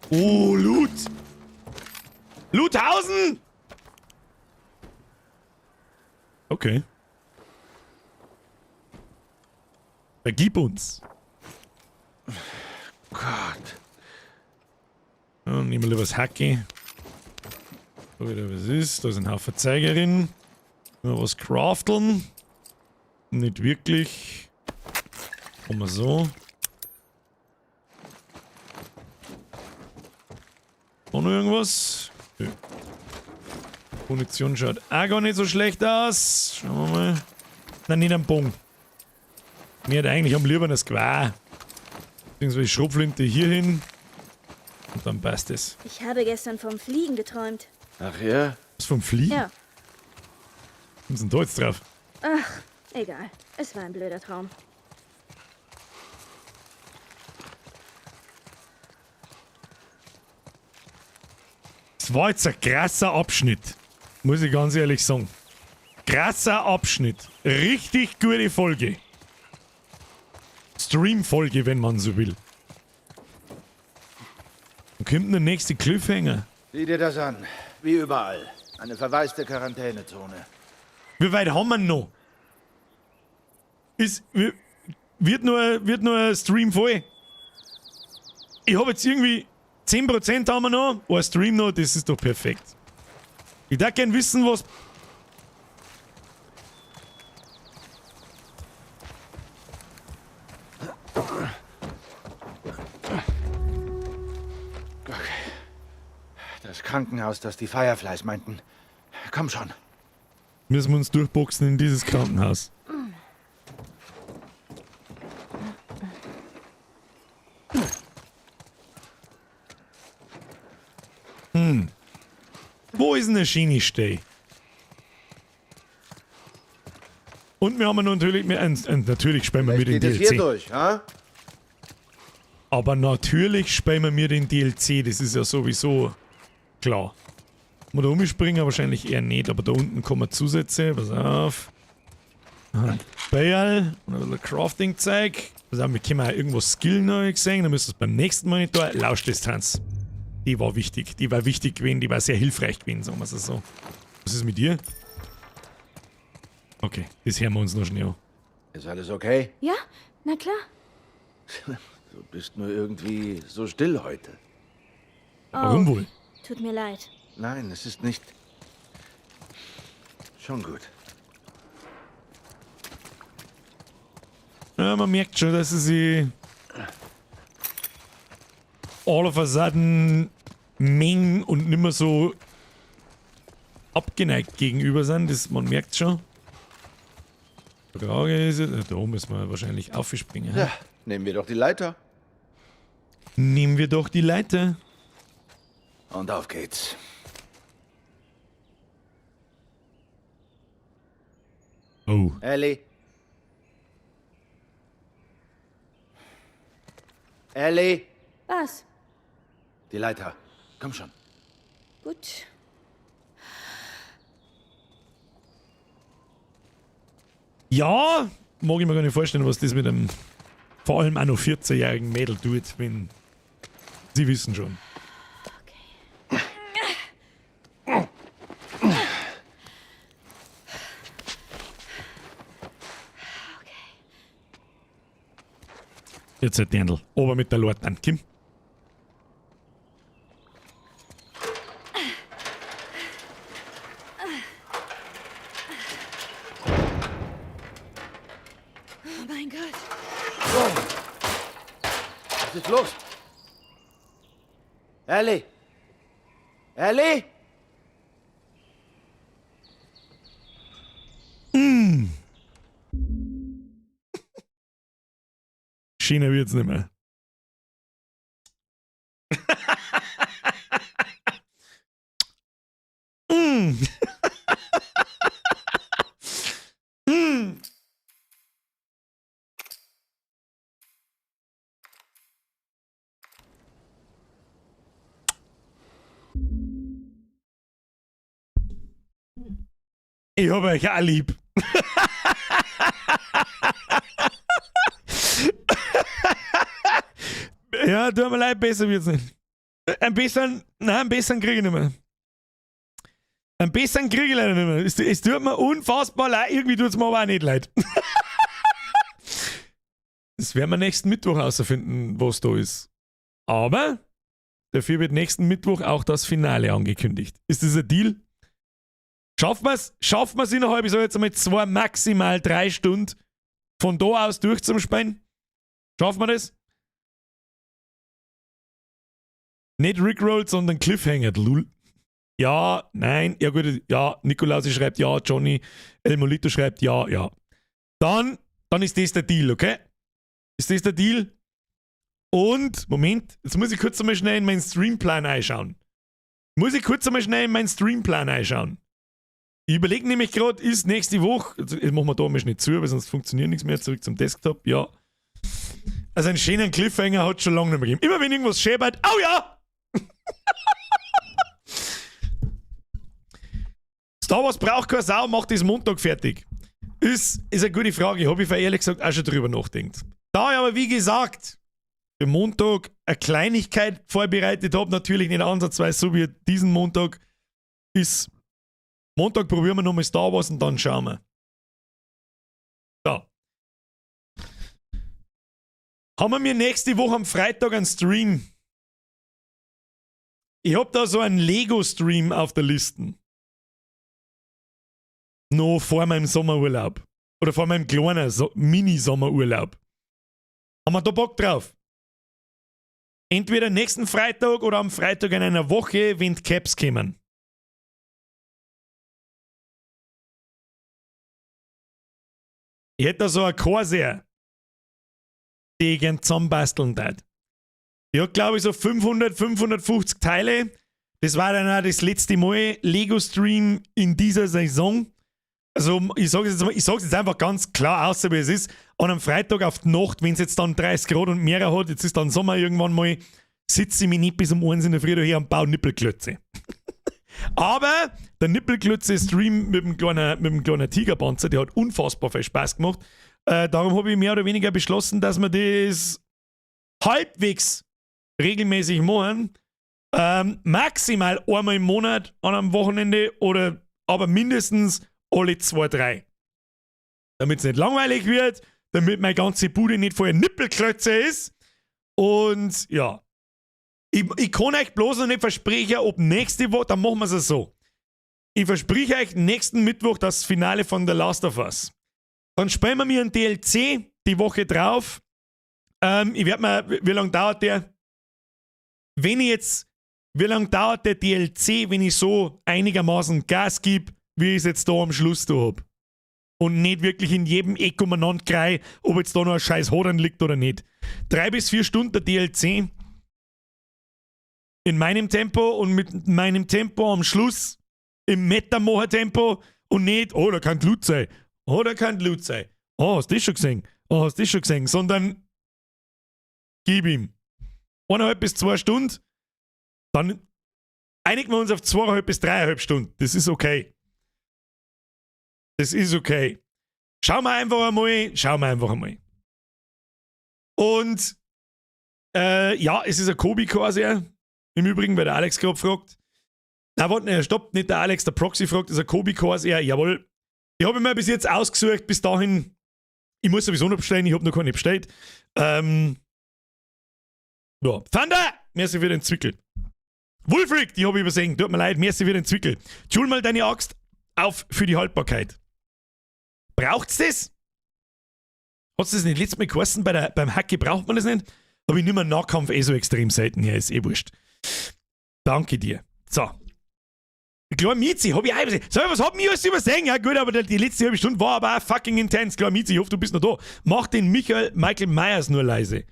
Oh, Loot. Luthausen. Okay. Vergib uns. Gott. Ja, nehmen wir lieber das Hacke. So wieder was ist. Da ist ein Haufen Zeigerinnen. Mal was crafteln. Nicht wirklich. Machen wir so. Auch noch irgendwas? Okay. Munition schaut auch gar nicht so schlecht aus. Schauen wir mal. Nein, nicht am Bogen. Mir hat eigentlich am liebsten das Gewehr. Beziehungsweise Schrotflinte hier hin. Und dann passt es. Ich habe gestern vom Fliegen geträumt. Ach ja? Was vom Fliegen? Ja. Was ist denn da jetzt drauf? Ach, egal. Es war ein blöder Traum. Das war jetzt ein krasser Abschnitt. Muss ich ganz ehrlich sagen. Krasser Abschnitt. Richtig gute Folge. Stream-Folge, wenn man so will. Dann kommt der nächste Cliffhanger. Sieh dir das an. Wie überall. Eine verwaiste Quarantänezone. Wie weit haben wir noch? Wird nur ein Stream voll? Ich habe jetzt irgendwie 10% haben wir noch. Ein Stream noch, das ist doch perfekt. Ich darf gerne wissen, was... Das Krankenhaus, das die Fireflies meinten. Komm schon. Müssen wir uns durchboxen in dieses Krankenhaus. Wo ist denn der Schienistei? Und wir haben natürlich, natürlich spielen wir mit den Geht es hier DLC. durch, ha? Aber natürlich spielen wir mir den DLC, das ist ja sowieso klar. Mal da umspringen wahrscheinlich eher nicht, aber da unten kommen Zusätze, pass auf. Bayal und ein bisschen Crafting-Zeug. Pass auf, wir können auch irgendwo Skill neu gesehen, dann müssen wir es beim nächsten Monitor. Lauschdistanz. Die war wichtig gewesen, die war sehr hilfreich gewesen, sagen wir es so. Was ist mit dir? Okay, das hören wir uns noch schnell an. Ist alles okay? Ja, na klar. Du bist nur irgendwie so still heute. Warum wohl? Tut mir leid. Nein, es ist nicht... Schon gut. Ja, man merkt schon, dass sie sich all of a sudden mengen und nicht mehr so abgeneigt gegenüber sind. Das, man merkt schon. Die Frage ist, da müssen wir wahrscheinlich aufspringen. Ja, nehmen wir doch die Leiter. Nehmen wir doch die Leiter. Und auf geht's. Oh. Ellie. Ellie. Was? Die Leiter. Komm schon. Gut. Ja, mag ich mir gar nicht vorstellen, was das mit einem vor allem auch noch 14-jährigen Mädel tut, wenn sie wissen schon. Jetzt halt Dirndl. Aber mit der Leutnant, Kim. Oh mein Gott. Was ist los? Ellie! Ellie! China wird's nicht mehr. Ich hab euch auch lieb. Ja, tut mir leid, besser wird's nicht. Ein besseren kriege ich nicht mehr. Einen besseren kriege ich leider nicht mehr. Es tut mir unfassbar leid, irgendwie tut es mir aber auch nicht leid. Das werden wir nächsten Mittwoch herausfinden, was da ist. Aber dafür wird nächsten Mittwoch auch das Finale angekündigt. Ist das ein Deal? Schaffen wir es innerhalb, ich sage jetzt einmal 2, maximal 3 Stunden von da aus durchzuspielen? Schaffen wir das? Nicht Rickroll, sondern Cliffhanger, lul. Ja, nein, ja gut, ja, Nikolausi schreibt ja, Johnny, El Molito schreibt ja, ja. Dann ist das der Deal, okay? Ist das der Deal? Und, Moment, jetzt muss ich kurz einmal schnell in meinen Streamplan einschauen. Ich überlege nämlich gerade, ist nächste Woche, jetzt machen wir da mal nicht zu, weil sonst funktioniert nichts mehr, zurück zum Desktop, ja. Also einen schönen Cliffhanger hat es schon lange nicht mehr gegeben. Immer wenn irgendwas schäbert, oh ja! Star Wars braucht keine Sau, macht das Montag fertig. Ist eine gute Frage, habe ich ehrlich gesagt auch schon drüber nachgedacht. Da ich aber wie gesagt für Montag eine Kleinigkeit vorbereitet habe, natürlich nicht ansatzweise so wie diesen Montag, ist Montag probieren wir nochmal Star Wars und dann schauen wir. So. Haben wir nächste Woche am Freitag einen Stream. Ich hab da so einen Lego-Stream auf der Liste. Noch vor meinem Sommerurlaub. Oder vor meinem kleinen Mini-Sommerurlaub. Haben wir da Bock drauf? Entweder nächsten Freitag oder am Freitag in einer Woche, wenn die Caps kommen. Ich hätte da so ein Corsair, die ich gern zusammenbasteln darf. Die hat, glaube ich, so 550 Teile. Das war dann auch das letzte Mal Lego-Stream in dieser Saison. Also, ich sage jetzt einfach ganz klar, außer wie es ist. An einem Freitag auf die Nacht, wenn es jetzt dann 30 Grad und mehr hat, jetzt ist dann Sommer irgendwann mal, sitze ich mich nicht bis um 1 in der Früh daher und baue Nippelklötze. Aber der Nippelklötze-Stream mit dem kleinen Tigerpanzer, der hat unfassbar viel Spaß gemacht. Darum habe ich mehr oder weniger beschlossen, dass wir das halbwegs regelmäßig machen. Maximal einmal im Monat an einem Wochenende oder aber mindestens alle 2, 3. Damit es nicht langweilig wird, damit meine ganze Bude nicht voll Nippelklötze ist. Und ja. Ich kann euch bloß noch nicht versprechen, ob nächste Woche, dann machen wir es so. Ich verspreche euch nächsten Mittwoch das Finale von The Last of Us. Dann spielen wir mir ein DLC die Woche drauf. Ich werde mal, wie lange dauert der? Wie lange dauert der DLC, wenn ich so einigermaßen Gas gebe, wie ich es jetzt da am Schluss da habe? Und nicht wirklich in jedem Eck umeinander krei, ob jetzt da noch ein scheiß Hodern liegt oder nicht. 3 bis 4 Stunden der DLC. In meinem Tempo und mit meinem Tempo am Schluss im Metermacher-Tempo und nicht, oh, da kann Blut sein. Oh, da kann Blut sein. Oh, hast du das schon gesehen? Oh, hast du das schon gesehen? Sondern gib ihm 1,5 bis 2 Stunden, dann einigen wir uns auf 2,5 bis 3,5 Stunden. Das ist okay. Das ist okay. Schauen wir einfach einmal. Und ja, es ist ein Kobi-Corsair. Im Übrigen, weil der Alex gerade fragt. Na, warte, stopp, nicht der Alex, der Proxy fragt, ist ein Kobi Corsair. Jawohl. Die habe ich mir bis jetzt ausgesucht, bis dahin. Ich muss sowieso noch bestellen, ich habe noch keine bestellt. Ja. Thunder! Merci für den Zwickel. Wolfric, die habe ich übersehen. Tut mir leid, merci für den Zwickel. Schul mal deine Axt auf für die Haltbarkeit. Braucht's das? Hast du das nicht letztes Mal geheißen? Beim Hacke braucht man das nicht? Habe ich nicht mehr Nahkampf so extrem selten her, ist wurscht. Danke dir. So. Klar, Miezi, hab ich auch übersehen. So, was hab ich alles übersehen? Ja, gut, aber die letzte halbe Stunde war aber auch fucking intens. Klar, Miezi, ich hoffe, du bist noch da. Mach den Michael Myers nur leise.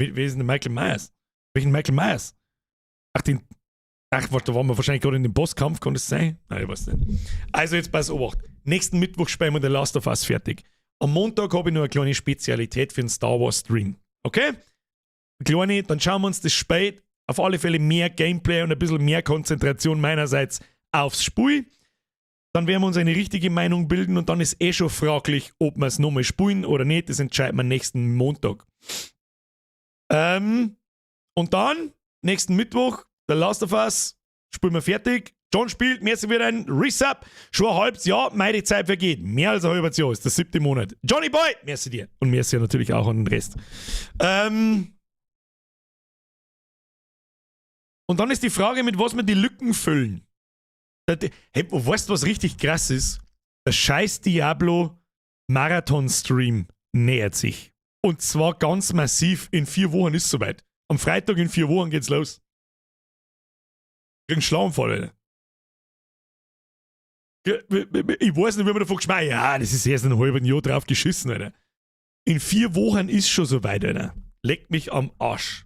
Wer ist denn der Michael Myers? Welchen Michael Myers? Warte, da waren wir wahrscheinlich gerade in dem Bosskampf, kann das sein? Nein, ich weiß nicht. Also, jetzt pass auf. Nächsten Mittwoch spielen wir The Last of Us fertig. Am Montag habe ich noch eine kleine Spezialität für den Star Wars Stream. Okay? Kleine, dann schauen wir uns das Spiel. Auf alle Fälle mehr Gameplay und ein bisschen mehr Konzentration meinerseits aufs Spiel. Dann werden wir uns eine richtige Meinung bilden und dann ist schon fraglich, ob wir es nochmal spielen oder nicht. Das entscheiden wir nächsten Montag. Und dann, nächsten Mittwoch, The Last of Us, spielen wir fertig. John spielt, merci wieder ein Resub. Schon ein halbes Jahr, meine Zeit vergeht. Mehr als ein halbes Jahr, ist der 7. Monat. Johnny Boy, merci dir. Und merci natürlich auch an den Rest. Und dann ist die Frage, mit was wir die Lücken füllen. Hey, weißt du, was richtig krass ist? Der scheiß Diablo Marathon-Stream nähert sich. Und zwar ganz massiv. In 4 Wochen ist es soweit. Am Freitag in 4 Wochen geht's los. Ich krieg einen Schlaganfall, Alter. Ich weiß nicht, wie man davon geschmeißt. Ja, das ist erst ein halben Jahr drauf geschissen, Alter. In 4 Wochen ist schon soweit, Alter. Leckt mich am Arsch.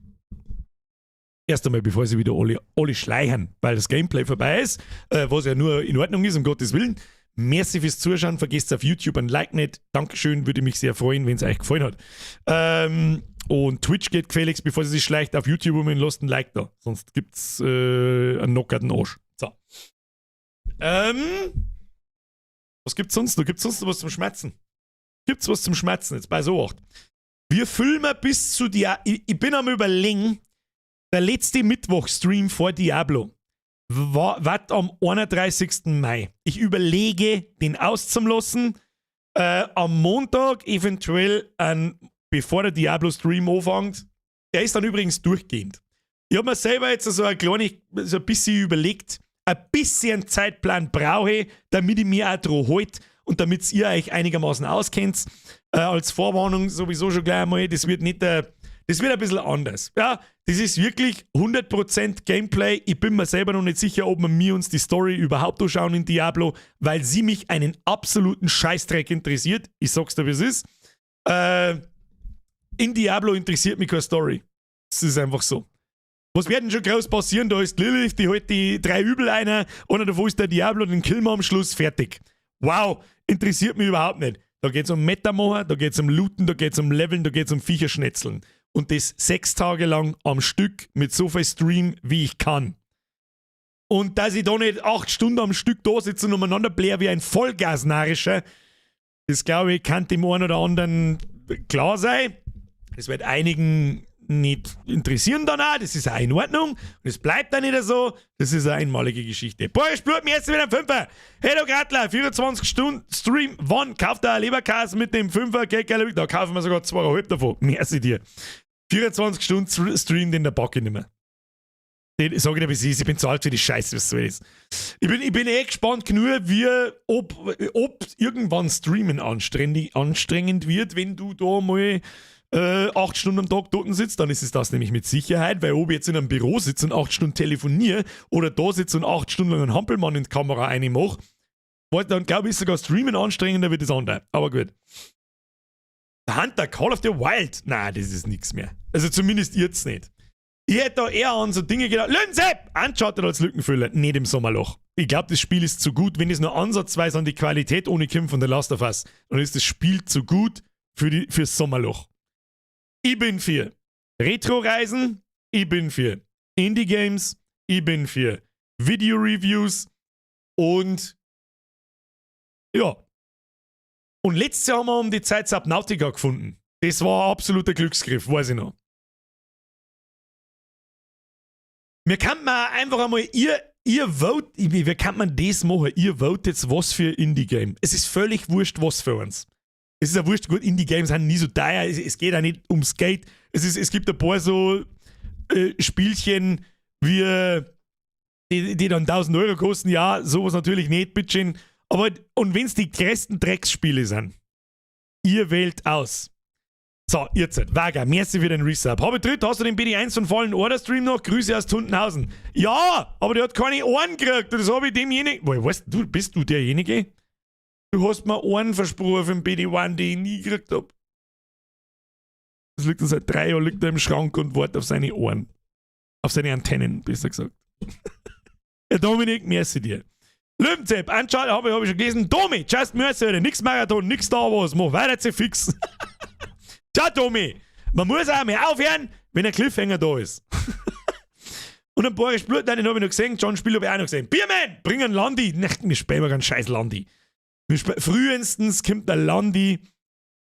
Erst einmal, bevor sie wieder alle schleichen, weil das Gameplay vorbei ist, was ja nur in Ordnung ist, um Gottes Willen. Merci fürs Zuschauen, vergesst auf YouTube ein Like nicht. Dankeschön, würde mich sehr freuen, wenn es euch gefallen hat. Und Twitch geht gefälligst, bevor sie sich schleicht, auf YouTube um und lasst ein Like da. Sonst gibt's einen knockerten Arsch. So. Was gibt's sonst noch? Gibt's sonst noch was zum Schmerzen? Gibt's was zum Schmerzen? Jetzt bei so 8. Wir füllen wir bis zu ich bin am Überlegen, der letzte Mittwoch-Stream vor Diablo war am 31. Mai. Ich überlege, den auszulassen. Am Montag eventuell, bevor der Diablo-Stream anfängt. Der ist dann übrigens durchgehend. Ich habe mir selber jetzt so ein bisschen überlegt, ein bisschen Zeitplan brauche ich, damit ich mir auch dran halte und damit ihr euch einigermaßen auskennt. Als Vorwarnung sowieso schon gleich einmal, das wird nicht Das wird ein bisschen anders. Ja, das ist wirklich 100% Gameplay. Ich bin mir selber noch nicht sicher, ob wir uns die Story überhaupt anschauen in Diablo, weil sie mich einen absoluten Scheißdreck interessiert. Ich sag's dir, wie es ist. In Diablo interessiert mich keine Story. Das ist einfach so. Was wird denn schon groß passieren? Da ist Lilith, die holt die 3 Übel ein und davor ist der Diablo, den killen wir am Schluss, fertig. Wow, interessiert mich überhaupt nicht. Da geht's um Metamachen, da geht's um Looten, da geht's um Leveln, da geht's um Viecherschnetzeln. Und das 6 Tage lang am Stück mit so viel Stream, wie ich kann. Und dass ich da nicht 8 Stunden am Stück da sitze und umeinander blähe wie ein Vollgasnarischer, das glaube ich, kann dem einen oder anderen klar sein. Das wird einigen nicht interessieren dann auch, das ist auch in Ordnung. Und es bleibt dann nicht so, das ist eine einmalige Geschichte. Boah, ich spürt mir jetzt wieder ein Fünfer. Hey, du Gratler, 24 Stunden Stream, wann kauft er eine Leberkäse mit dem Fünfer? Da kaufen wir sogar 2,5 davon. Merci dir. 24 Stunden Stream, den der Bock ich nicht mehr. Ich sage dir, wie es ist, ich bin zu alt für die Scheiße, was so ist. Ich bin eh gespannt genug, ob irgendwann Streamen anstrengend wird, wenn du da mal 8 Stunden am Tag dort sitzt, dann ist es das nämlich mit Sicherheit, weil ob ich jetzt in einem Büro sitze und 8 Stunden telefoniere oder da sitze und 8 Stunden lang einen Hampelmann in die Kamera reinmache, dann glaube ich, ist sogar Streamen anstrengender wie das andere. Aber gut. Hunter, Call of the Wild. Nein, das ist nichts mehr. Also zumindest jetzt nicht. Ich hätte da eher an so Dinge gedacht. Löwensepp! Uncharted als Lückenfüller. Nicht im Sommerloch. Ich glaube, das Spiel ist zu gut. Wenn es nur ansatzweise an die Qualität ohne Kim von The Last of Us, dann ist das Spiel zu gut fürs Sommerloch. Ich bin für Retro-Reisen, ich bin für Indie-Games, ich bin für Video-Reviews und ja. Und letztes Jahr haben wir um die Zeit Subnautica gefunden. Das war ein absoluter Glücksgriff, weiß ich noch. Wir könnten mal einfach einmal, ihr vote, wie kann man das machen? Ihr votet was für Indie-Game. Es ist völlig wurscht, was für uns. Es ist ja wurscht, gut, Indie-Games sind nie so teuer, es geht auch nicht ums Geld. Es gibt ein paar so Spielchen, wie die dann 1000 Euro kosten, ja, sowas natürlich nicht, bitteschön. Aber, und wenn es die größten Drecksspiele sind, ihr wählt aus. So, jetzt, Vaga, merci für den Resub. Habe dritt, hast du den BD1 von Fallen Order Stream noch? Grüße aus Tuntenhausen. Ja, aber der hat keine Ohren gekriegt. Das habe ich demjenigen. Weißt du, bist du derjenige? Du hast mir Ohren versprochen für den BD1, die ich nie gekriegt habe. Das liegt seit 3 Jahren liegt er im Schrank und wartet auf seine Ohren. Auf seine Antennen, besser gesagt. Ja, Dominik, merci dir. Löwenzepp, Uncharted habe ich schon gelesen. Domi, just merci, Alter. Nix Marathon, nix Star Wars. Mach weiter zu fix. Ciao, Domi. Man muss auch mal aufhören, wenn ein Cliffhanger da ist. Und ein Boris Blut, den habe ich noch gesehen. John Spiel habe ich auch noch gesehen. Bierman, bring einen Landi. Nicht, wir spielen mal einen scheiß Landi. Frühestens kommt der Landi,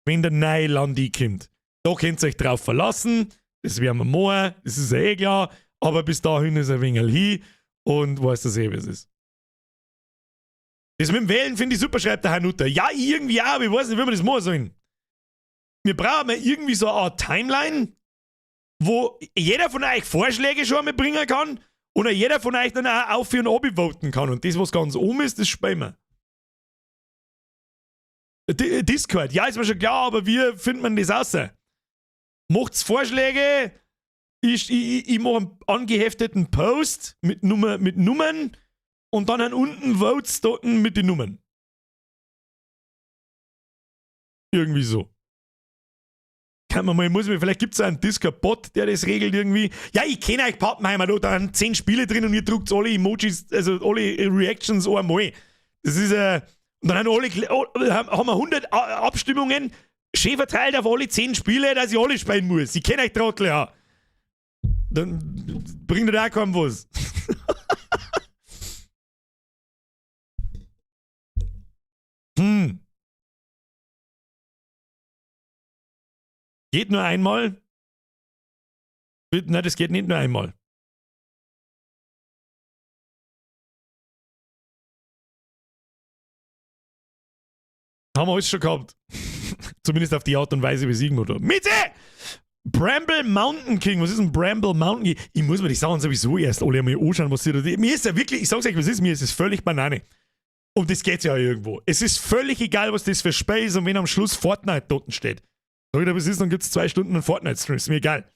wenn der neue Landi kommt. Da könnt ihr euch drauf verlassen. Das werden wir machen. Das ist ja eh klar. Aber bis dahin ist ein wenig hin. Und weiß das eh, wie es ist. Das mit dem Wählen finde ich super, schreibt der Herr Nutter. Ja, irgendwie auch, aber ich weiß nicht, wie wir das machen sollen. Wir brauchen mal irgendwie so eine Art Timeline, wo jeder von euch Vorschläge schon mal bringen kann und jeder von euch dann auch auf und ab voten kann. Und das, was ganz oben ist, das spielen wir. Discord, ja, ist mir schon klar, aber wie findet man das aus? Macht's Vorschläge, ich mache einen angehefteten Post mit Nummern und dann unten Votes dort mit den Nummern. Irgendwie so. Kann man mal, vielleicht gibt es einen Discord-Bot, der das regelt irgendwie. Ja, ich kenne euch Pappenheimer, da sind 10 Spiele drin und ihr druckt alle Emojis, also alle Reactions einmal. Das ist und dann haben wir 100 Abstimmungen, schön verteilt auf alle 10 Spiele, dass ich alle spielen muss. Ich kenne euch Trottel, ja. Dann bringt ihr auch keinem was. Geht nur einmal? Nein, das geht nicht nur einmal. Haben wir alles schon gehabt. Zumindest auf die Art und Weise, wie siegen oder. Mitte! Bramble Mountain King. Was ist ein Bramble Mountain King? Ich muss mir die Sachen sowieso erst alle einmal anschauen, was hier. Mir ist ja wirklich, ich sag's euch, was ist, mir ist es völlig Banane. Und das geht's ja irgendwo. Es ist völlig egal, was das für Spiel ist und wenn am Schluss Fortnite dort steht. Sag ich dir, was ist, dann gibt es 2 Stunden einen Fortnite-Stream. Ist mir egal.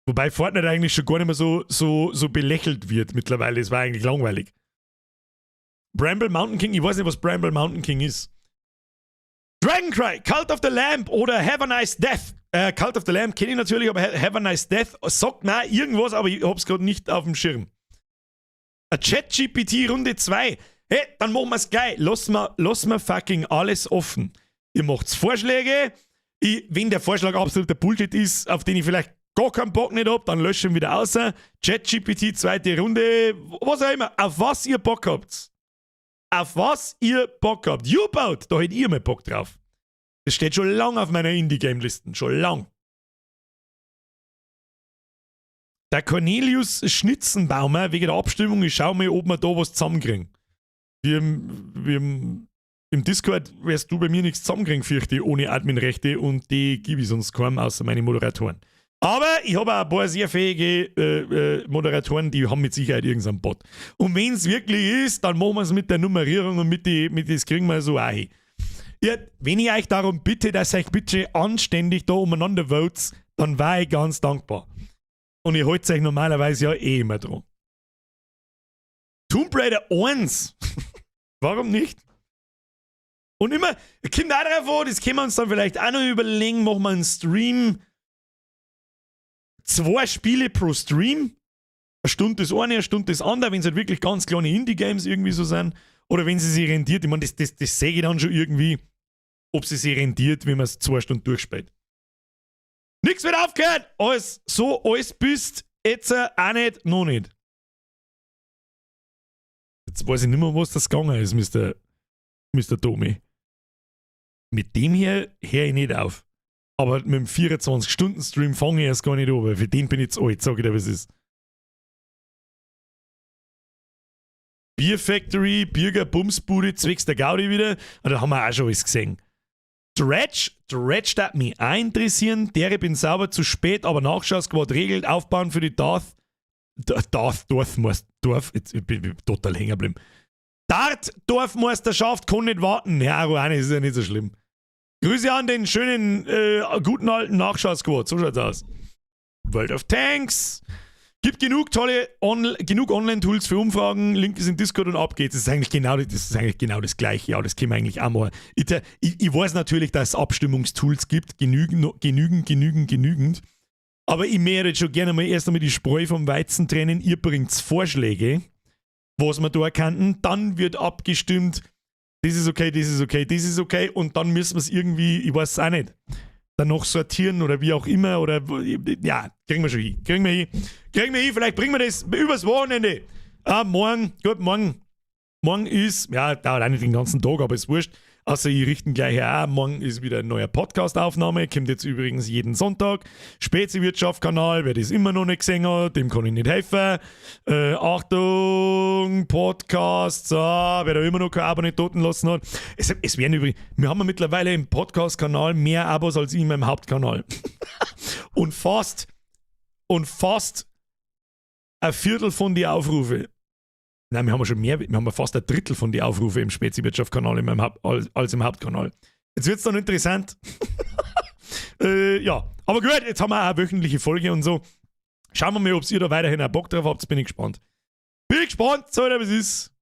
Wobei Fortnite eigentlich schon gar nicht mehr so belächelt wird mittlerweile. Es war eigentlich langweilig. Bramble Mountain King, ich weiß nicht, was Bramble Mountain King ist. Dragoncry, Cult of the Lamb oder Have a Nice Death. Cult of the Lamb kenne ich natürlich, aber Have a Nice Death sagt mir irgendwas, aber ich hab's gerade nicht auf dem Schirm. A ChatGPT Runde 2. Hey, dann machen wir's gleich. Lass mal fucking alles offen. Ihr macht's Vorschläge. Wenn der Vorschlag absoluter Bullshit ist, auf den ich vielleicht gar keinen Bock nicht hab, dann lösche ich ihn wieder aus. ChatGPT, 2. Runde, was auch immer. Auf was ihr Bock habt. Auf was ihr Bock habt. U-Boat, da hättet ihr mal Bock drauf. Das steht schon lang auf meiner Indie-Game-Listen. Schon lang. Der Cornelius Schnitzenbaumer wegen der Abstimmung, ich schau mal, ob wir da was zusammenkriegen. Im Discord wirst du bei mir nichts zusammenkriegen, fürchte ich, ohne Adminrechte und die gebe ich sonst kaum, außer meine Moderatoren. Aber ich habe auch ein paar sehr fähige Moderatoren, die haben mit Sicherheit irgendeinen Bot. Und wenn es wirklich ist, dann machen wir es mit der Nummerierung und mit das kriegen wir so auch hin. Ja, wenn ich euch darum bitte, dass euch bitte anständig da umeinander votet, dann war ich ganz dankbar. Und ihr haltet euch normalerweise ja eh immer dran. Tomb Raider 1. Warum nicht? Und immer, kommt auch drauf an, das können wir uns dann vielleicht auch noch überlegen, machen wir einen Stream. 2 Spiele pro Stream. Eine Stunde das eine, eine Stunde das andere, wenn es halt wirklich ganz kleine Indie-Games irgendwie so sind. Oder wenn sie sich rentiert. Ich meine, das sehe ich dann schon irgendwie, ob sie sich rentiert, wenn man es 2 Stunden durchspielt. Nix wird aufgehört! Alles bist, jetzt auch nicht, noch nicht. Jetzt weiß ich nicht mehr, was das gegangen ist, Mr. Tommy. Mit dem hier höre ich nicht auf. Aber mit dem 24-Stunden-Stream fange ich erst gar nicht an, weil für den bin ich zu alt, sag ich dir, was ist. Beer Factory, Bürger Bumsbude, zwecks der Gaudi wieder. Und da haben wir auch schon alles gesehen. Dredge darf mich auch interessieren. Der bin sauber zu spät, aber Nachschau-Squad regelt, aufbauen für die Dorf, jetzt bin ich total hängen geblieben. Dorfmeisterschaft kann nicht warten. Ja, Ruane ist ja nicht so schlimm. Grüße an den schönen, guten alten Nachschau-Squad. So schaut's aus. World of Tanks. Gibt genug Online-Tools für Umfragen. Link ist im Discord und ab geht's. Das ist eigentlich genau das Gleiche. Ja, das können wir eigentlich auch mal. Ich weiß natürlich, dass es Abstimmungstools gibt. Genügend. Aber ich möchte jetzt schon gerne mal erst einmal die Spreu vom Weizen trennen. Ihr bringt Vorschläge, was wir da erkannten. Dann wird abgestimmt. Das ist okay. Und dann müssen wir es irgendwie, ich weiß es auch nicht, dann noch sortieren oder wie auch immer. Oder ja, kriegen wir schon hin. Kriegen wir hin. Vielleicht bringen wir das übers Wochenende. Morgen ist, ja, dauert auch nicht den ganzen Tag, aber ist wurscht. Außer ich richten gleich auch. Morgen ist wieder eine neue Podcast-Aufnahme. Kommt jetzt übrigens jeden Sonntag. Spezi-Wirtschaft-Kanal, wer das immer noch nicht gesehen hat, dem kann ich nicht helfen. Achtung, Podcast, so, wer da immer noch kein Abo nicht toten lassen hat. Es werden übrigens, wir haben mittlerweile im Podcast-Kanal mehr Abos als ich in meinem Hauptkanal. und fast ein Viertel von den Aufrufe. Nein, wir haben schon mehr, wir haben fast ein Drittel von den Aufrufe im Spezi-Wirtschaft-Kanal als im Hauptkanal. Jetzt wird es dann interessant. Ja, aber gut, jetzt haben wir auch eine wöchentliche Folge und so. Schauen wir mal, ob ihr da weiterhin einen Bock drauf habt, bin ich gespannt. So, was ist.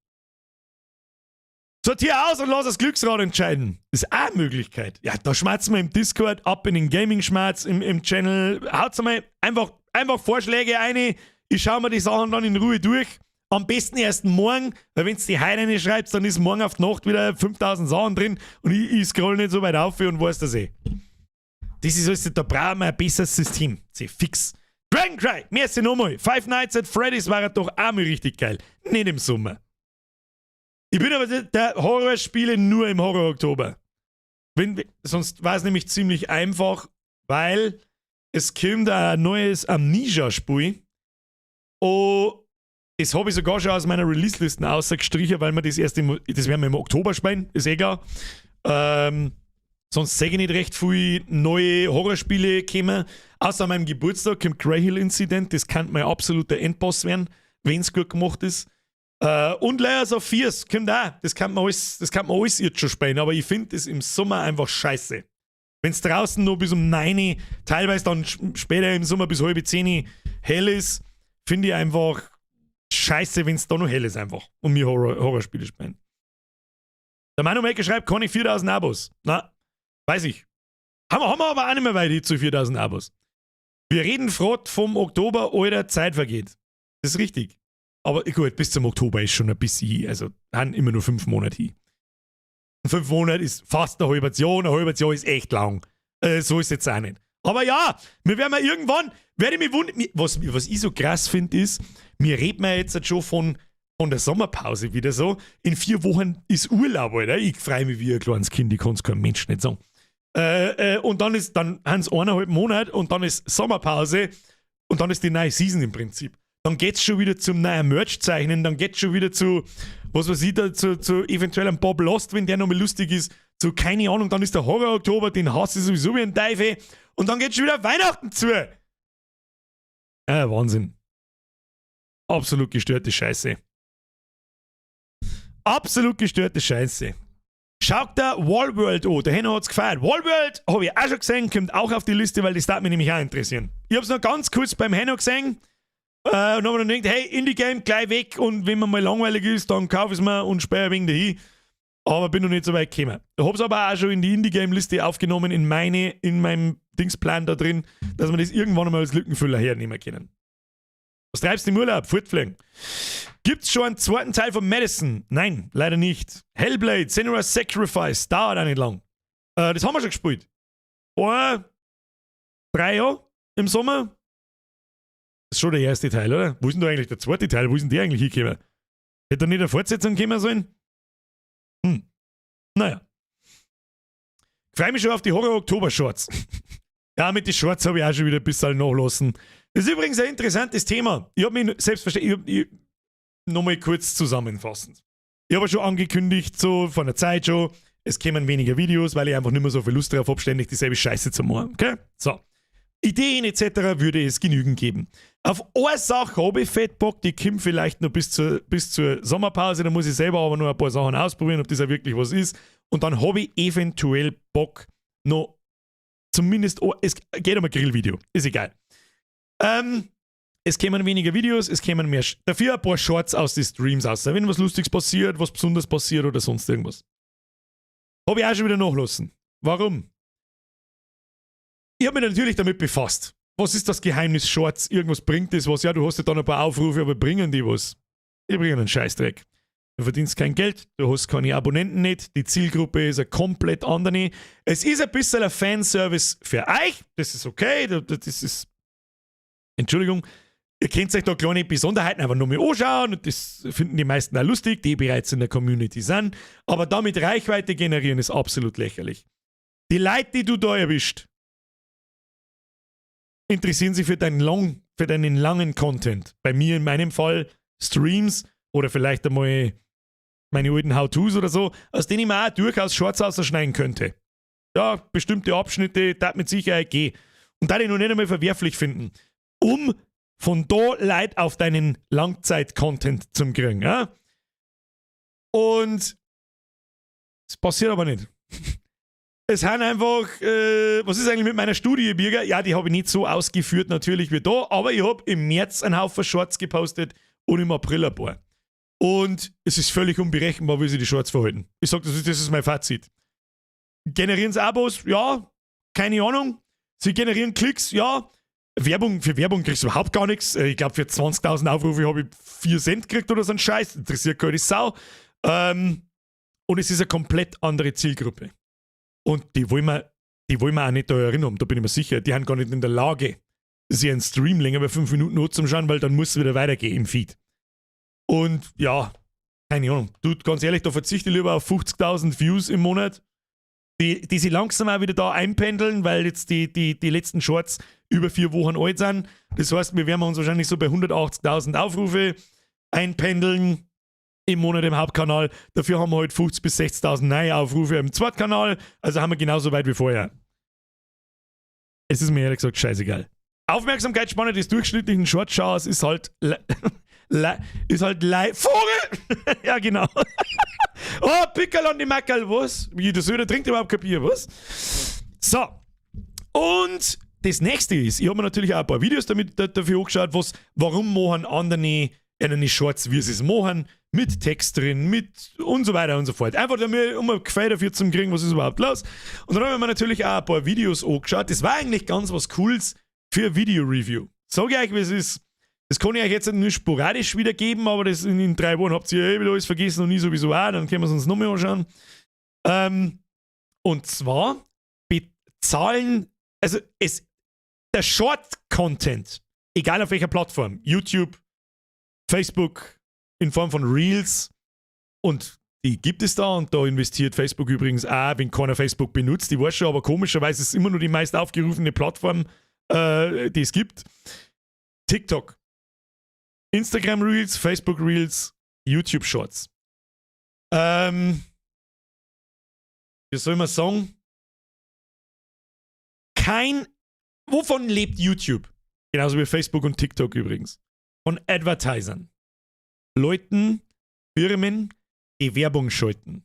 Sortier aus und lass das Glücksrad entscheiden. Das ist auch eine Möglichkeit. Ja, da schmerzen wir im Discord, ab in den Gaming-Schmerz im Channel. Haut's mal einfach Vorschläge ein. Ich schaue mir die Sachen dann in Ruhe durch. Am besten erst morgen, weil wenn du die heute nicht schreibst, dann ist morgen auf die Nacht wieder 5000 Sachen drin und ich scroll nicht so weit auf und weiß das eh. Das ist alles, da brauchen wir ein besseres System. Sehr fix. Dragoncry, merci nochmal. Five Nights at Freddy's war doch auch mal richtig geil. Nicht im Sommer. Ich bin aber der Horrorspiele nur im Horror-Oktober. Sonst war es nämlich ziemlich einfach, weil es kommt ein neues Amnesia-Spiel. Und das habe ich sogar schon aus meiner Release-Listen ausgestrichen, weil wir das werden wir im Oktober spielen, ist egal. Sonst sehe ich nicht recht viele neue Horrorspiele kommen. Außer an meinem Geburtstag kommt Grey Hill Incident, das kann mein absoluter Endboss werden, wenn es gut gemacht ist. Und Layers of Fears kommt auch, das kann man alles jetzt schon spielen, aber ich finde das im Sommer einfach scheiße. Wenn es draußen noch bis um 9 Uhr, teilweise dann später im Sommer bis halb 10 Uhr hell ist, finde ich einfach scheiße, wenn es da noch hell ist einfach und wir Horrorspiele spielen. Der Manu Maker schreibt, kann ich 4000 Abos? Na, weiß ich. Haben wir aber auch nicht mehr weit zu 4000 Abos. Wir reden gerade vom Oktober, Alter, Zeit vergeht. Das ist richtig. Aber gut, bis zum Oktober ist schon ein bisschen hin. Also, haben immer nur 5 Monate hin. 5 Monate ist fast ein halbes Jahr, und ein halbes Jahr ist echt lang. So ist es jetzt auch nicht. Aber ja, wir werden mal irgendwann, werde ich mich wundern, was ich so krass finde, ist, wir reden ja jetzt schon von der Sommerpause wieder so. In 4 Wochen ist Urlaub, Alter. Ich freue mich wie ein kleines Kind, ich kann es kein Mensch nicht sagen. Und dann haben es 1,5 Monate und dann ist Sommerpause und dann ist die neue Season im Prinzip. Dann geht's schon wieder zum neuen Merch zeichnen, dann geht's schon wieder zu, was weiß ich, da, zu eventuell einem Bob Lost, wenn der nochmal lustig ist, zu, keine Ahnung, dann ist der Horror-Oktober, den hasse ich sowieso wie ein Teufel und dann geht's schon wieder Weihnachten zu. Wahnsinn. Absolut gestörte Scheiße. Absolut gestörte Scheiße. Schaut der Wallworld an, der Henno hat's gefeiert. Wallworld habe ich auch schon gesehen, kommt auch auf die Liste, weil das darf mich nämlich auch interessieren. Ich hab's noch ganz kurz beim Henno gesehen und habe dann gedacht, hey, Indie-Game gleich weg und wenn man mal langweilig ist, dann kaufe ich es mir und sperre wegen dahin. Aber bin noch nicht so weit gekommen. Ich hab's aber auch schon in die Indie-Game-Liste aufgenommen, in meinem Dingsplan da drin, dass wir das irgendwann mal als Lückenfüller hernehmen können. Was treibst du im Urlaub? Fortfliegen. Gibt's schon einen zweiten Teil von Madison? Nein, leider nicht. Hellblade, Senua's Sacrifice, dauert auch nicht lang. Das haben wir schon gespielt. Vor 3 Jahren im Sommer. Das ist schon der erste Teil, oder? Wo ist denn da eigentlich der zweite Teil? Wo ist denn der eigentlich hingekommen? Hätte da nicht eine Fortsetzung kommen sollen? Naja. Ich freue mich schon auf die Horror-Oktober-Shorts. Ja, mit den Shorts habe ich auch schon wieder ein bisschen nachlassen. Das ist übrigens ein interessantes Thema. Ich habe mich selbstverständlich, nochmal kurz zusammenfassend. Ich habe schon angekündigt, so von der Zeit schon, es kämen weniger Videos, weil ich einfach nicht mehr so viel Lust darauf habe, ständig dieselbe Scheiße zu machen. Okay? So. Ideen etc. würde es genügend geben. Auf eine Sache habe ich fett Bock, die kommt vielleicht noch bis zur Sommerpause, da muss ich selber aber noch ein paar Sachen ausprobieren, ob das ja wirklich was ist. Und dann habe ich eventuell Bock, noch zumindest, es geht um ein Grillvideo, ist egal. Es kämen weniger Videos, es kämen mehr, dafür ein paar Shorts aus den Streams aus, wenn was Lustiges passiert, was Besonderes passiert oder sonst irgendwas. Habe ich auch schon wieder nachlassen. Warum? Ich habe mich natürlich damit befasst. Was ist das Geheimnis Shorts? Irgendwas bringt das was? Ja, du hast ja dann ein paar Aufrufe, aber bringen die was? Die bringen einen Scheißdreck. Du verdienst kein Geld, du hast keine Abonnenten nicht, die Zielgruppe ist eine komplett andere. Es ist ein bisschen ein Fanservice für euch, das ist okay, das ist... Entschuldigung, ihr könnt euch da kleine Besonderheiten einfach nur mal anschauen und das finden die meisten auch lustig, die bereits in der Community sind, aber damit Reichweite generieren ist absolut lächerlich. Die Leute, die du da erwischt, interessieren sich für deinen langen Content. Bei mir in meinem Fall Streams oder vielleicht einmal meine alten How-Tos oder so, aus denen ich mir auch durchaus Shorts ausschneiden könnte. Ja, bestimmte Abschnitte, das mit Sicherheit gehen. Und da die noch nicht einmal verwerflich finden, um von da Leute auf deinen Langzeit-Content zu kriegen. Ja? Und es passiert aber nicht. Es haben einfach, was ist eigentlich mit meiner Studie, Birger? Ja, die habe ich nicht so ausgeführt natürlich wie da, aber ich habe im März einen Haufen Shorts gepostet und im April ein paar. Und es ist völlig unberechenbar, wie sich die Shorts verhalten. Ich sage, das ist mein Fazit. Generieren sie Abos? Ja. Keine Ahnung. Sie generieren Klicks? Ja. Für Werbung kriegst du überhaupt gar nichts. Ich glaube, für 20.000 Aufrufe habe ich 4 Cent gekriegt oder so ein Scheiß. Interessiert keine Sau. Und es ist eine komplett andere Zielgruppe. Und die wollen wir auch nicht da erinnern, da bin ich mir sicher. Die haben gar nicht in der Lage, sich einen Stream länger bei 5 Minuten anzuschauen, weil dann muss es wieder weitergehen im Feed. Und ja, keine Ahnung. Du, ganz ehrlich, da verzichte ich lieber auf 50.000 Views im Monat, die sich langsam auch wieder da einpendeln, weil jetzt die letzten Shorts über 4 Wochen alt sind. Das heißt, wir werden uns wahrscheinlich so bei 180.000 Aufrufe einpendeln im Monat im Hauptkanal. Dafür haben wir halt 50.000 bis 60.000 neue Aufrufe im Zweitkanal. Also haben wir genauso weit wie vorher. Es ist mir ehrlich gesagt scheißegal. Aufmerksamkeitsspanne des durchschnittlichen Shortschauers ist halt Vogel! Ja, genau. Oh, Pickerl und die Mackerl, was? Wie, der Söder trinkt überhaupt kein Bier, was? So. Und das nächste ist, ich habe mir natürlich auch ein paar Videos dafür angeschaut, warum machen andere eine Shorts, wie sie es machen, mit Text drin, mit und so weiter und so fort. Einfach um ein Gefühl dafür zu kriegen, was ist überhaupt los. Und dann habe ich mir natürlich auch ein paar Videos angeschaut. Das war eigentlich ganz was Cooles für Video-Review. Sag ich euch, wie es ist. Das kann ich euch jetzt nur sporadisch wiedergeben, aber das in 3 Wochen habt ihr wieder alles vergessen und ich sowieso auch, dann können wir es uns nochmal anschauen. Und zwar bezahlen, also der Short-Content, egal auf welcher Plattform, YouTube, Facebook, in Form von Reels, und die gibt es da, und da investiert Facebook übrigens auch, wenn keiner Facebook benutzt. Ich weiß schon, aber komischerweise ist es immer nur die meist aufgerufene Plattform, die es gibt. TikTok, Instagram Reels, Facebook Reels, YouTube Shorts. Wie soll man sagen? Wovon lebt YouTube? Genauso wie Facebook und TikTok übrigens. Von Advertisern. Leuten, Firmen, die Werbung schalten.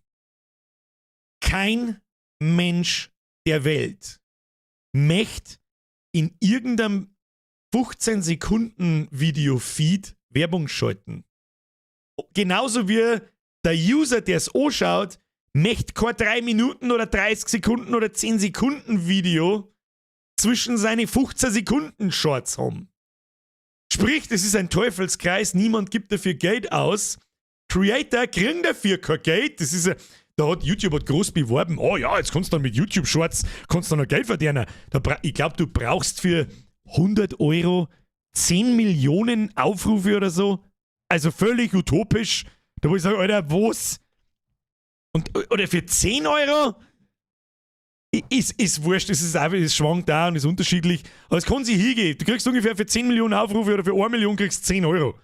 Kein Mensch der Welt möchte in irgendeinem 15-Sekunden-Video-Feed Werbung schalten. Genauso wie der User, der es anschaut, möchte kein 3 Minuten oder 30 Sekunden oder 10 Sekunden Video zwischen seine 15 Sekunden Shorts haben. Sprich, das ist ein Teufelskreis, niemand gibt dafür Geld aus. Creator kriegen dafür kein Geld. Das ist da hat YouTube groß beworben, oh ja, jetzt kannst du dann mit YouTube Shorts noch Geld verdienen. Ich glaube, du brauchst für 100 Euro 10 Millionen Aufrufe oder so. Also völlig utopisch. Da wo ich sage, Alter, was? Oder für 10 Euro? Ist wurscht, es schwankt da und ist unterschiedlich. Aber es kann sich hingehen. Du kriegst ungefähr für 10 Millionen Aufrufe oder für 1 Million kriegst du 10 Euro.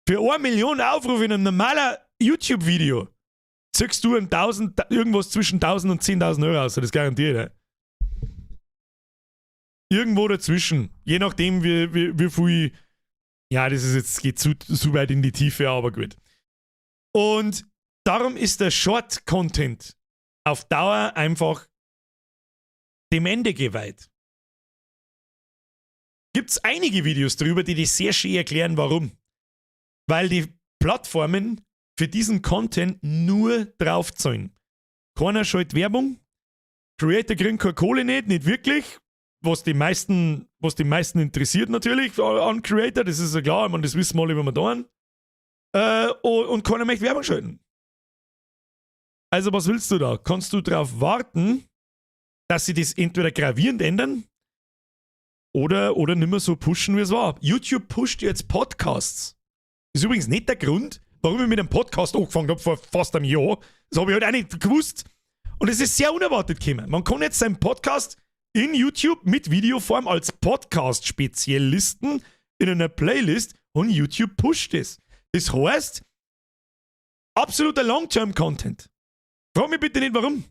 Für 1 Million Aufrufe in einem normalen YouTube-Video ziehst du irgendwas zwischen 1000 und 10.000 Euro aus, das garantiert. Irgendwo dazwischen. Je nachdem, wie viel. Ja, das ist jetzt, geht zu weit in die Tiefe, aber gut. Und darum ist der Short-Content auf Dauer einfach dem Ende geweiht. Gibt es einige Videos darüber, die sehr schön erklären, warum. Weil die Plattformen für diesen Content nur draufzahlen. Keiner schaltet Werbung, Creator kriegen keine Kohle nicht wirklich, was die meisten interessiert natürlich an Creator, das ist ja klar, ich meine, das wissen wir alle, wenn wir da haben. Und keiner möchte Werbung schalten. Also was willst du da? Kannst du darauf warten, dass sie das entweder gravierend ändern oder nicht mehr so pushen, wie es war. YouTube pusht jetzt Podcasts. Das ist übrigens nicht der Grund, warum ich mit einem Podcast angefangen habe vor fast einem Jahr. Das habe ich halt auch nicht gewusst. Und es ist sehr unerwartet gekommen. Man kann jetzt seinen Podcast in YouTube mit Videoform als Podcast speziell listen in einer Playlist und YouTube pusht es. Das heißt, absoluter Long-Term-Content. Frag mich bitte nicht, warum.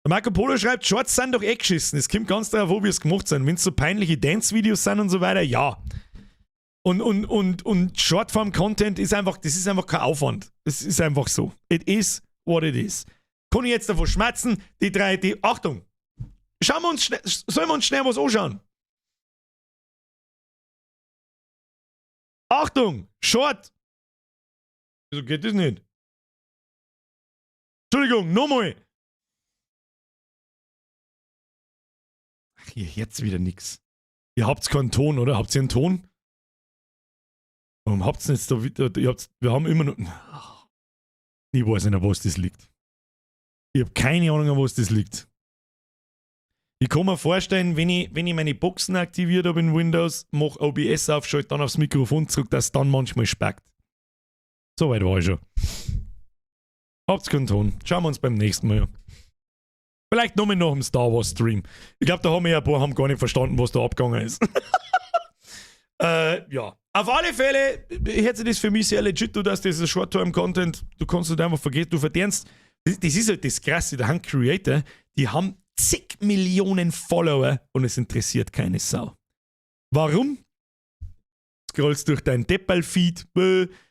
Marco Polo schreibt, Shorts sind doch geschissen. Es kommt ganz darauf, wie es gemacht sind. Wenn es so peinliche Dance-Videos sind und so weiter, ja. Und Shortform-Content ist einfach, das ist einfach kein Aufwand. Das ist einfach so. It is what it is. Kann ich jetzt davon schmerzen? Achtung! Sollen wir uns schnell was anschauen? Achtung! Short! Wieso geht das nicht? Entschuldigung, nochmal! Ach, ihr hört's wieder nix. Ihr habt keinen Ton, oder? Habt ihr einen Ton? Warum habt ihr jetzt da wieder? Wir haben immer noch. Ich weiß nicht, an was das liegt. Ich habe keine Ahnung, an was das liegt. Ich kann mir vorstellen, wenn ich meine Boxen aktiviert habe in Windows, mache OBS auf, schalte dann aufs Mikrofon zurück, dass es dann manchmal spackt. So weit war ich schon. Habt's keinen Ton. Schauen wir uns beim nächsten Mal an. Vielleicht nochmal nach dem Star Wars Stream. Ich glaube, da haben wir ja ein paar gar nicht verstanden, was da abgegangen ist. Ja. Auf alle Fälle hätte das für mich sehr legit, du dass dieses Short-Term-Content, du kannst es einfach vergessen, du verdienst. Das ist halt das Krasse, der Hand Creator, die haben zig Millionen Follower und es interessiert keine Sau. Warum? Scrollst durch deinen Deppal-Feed,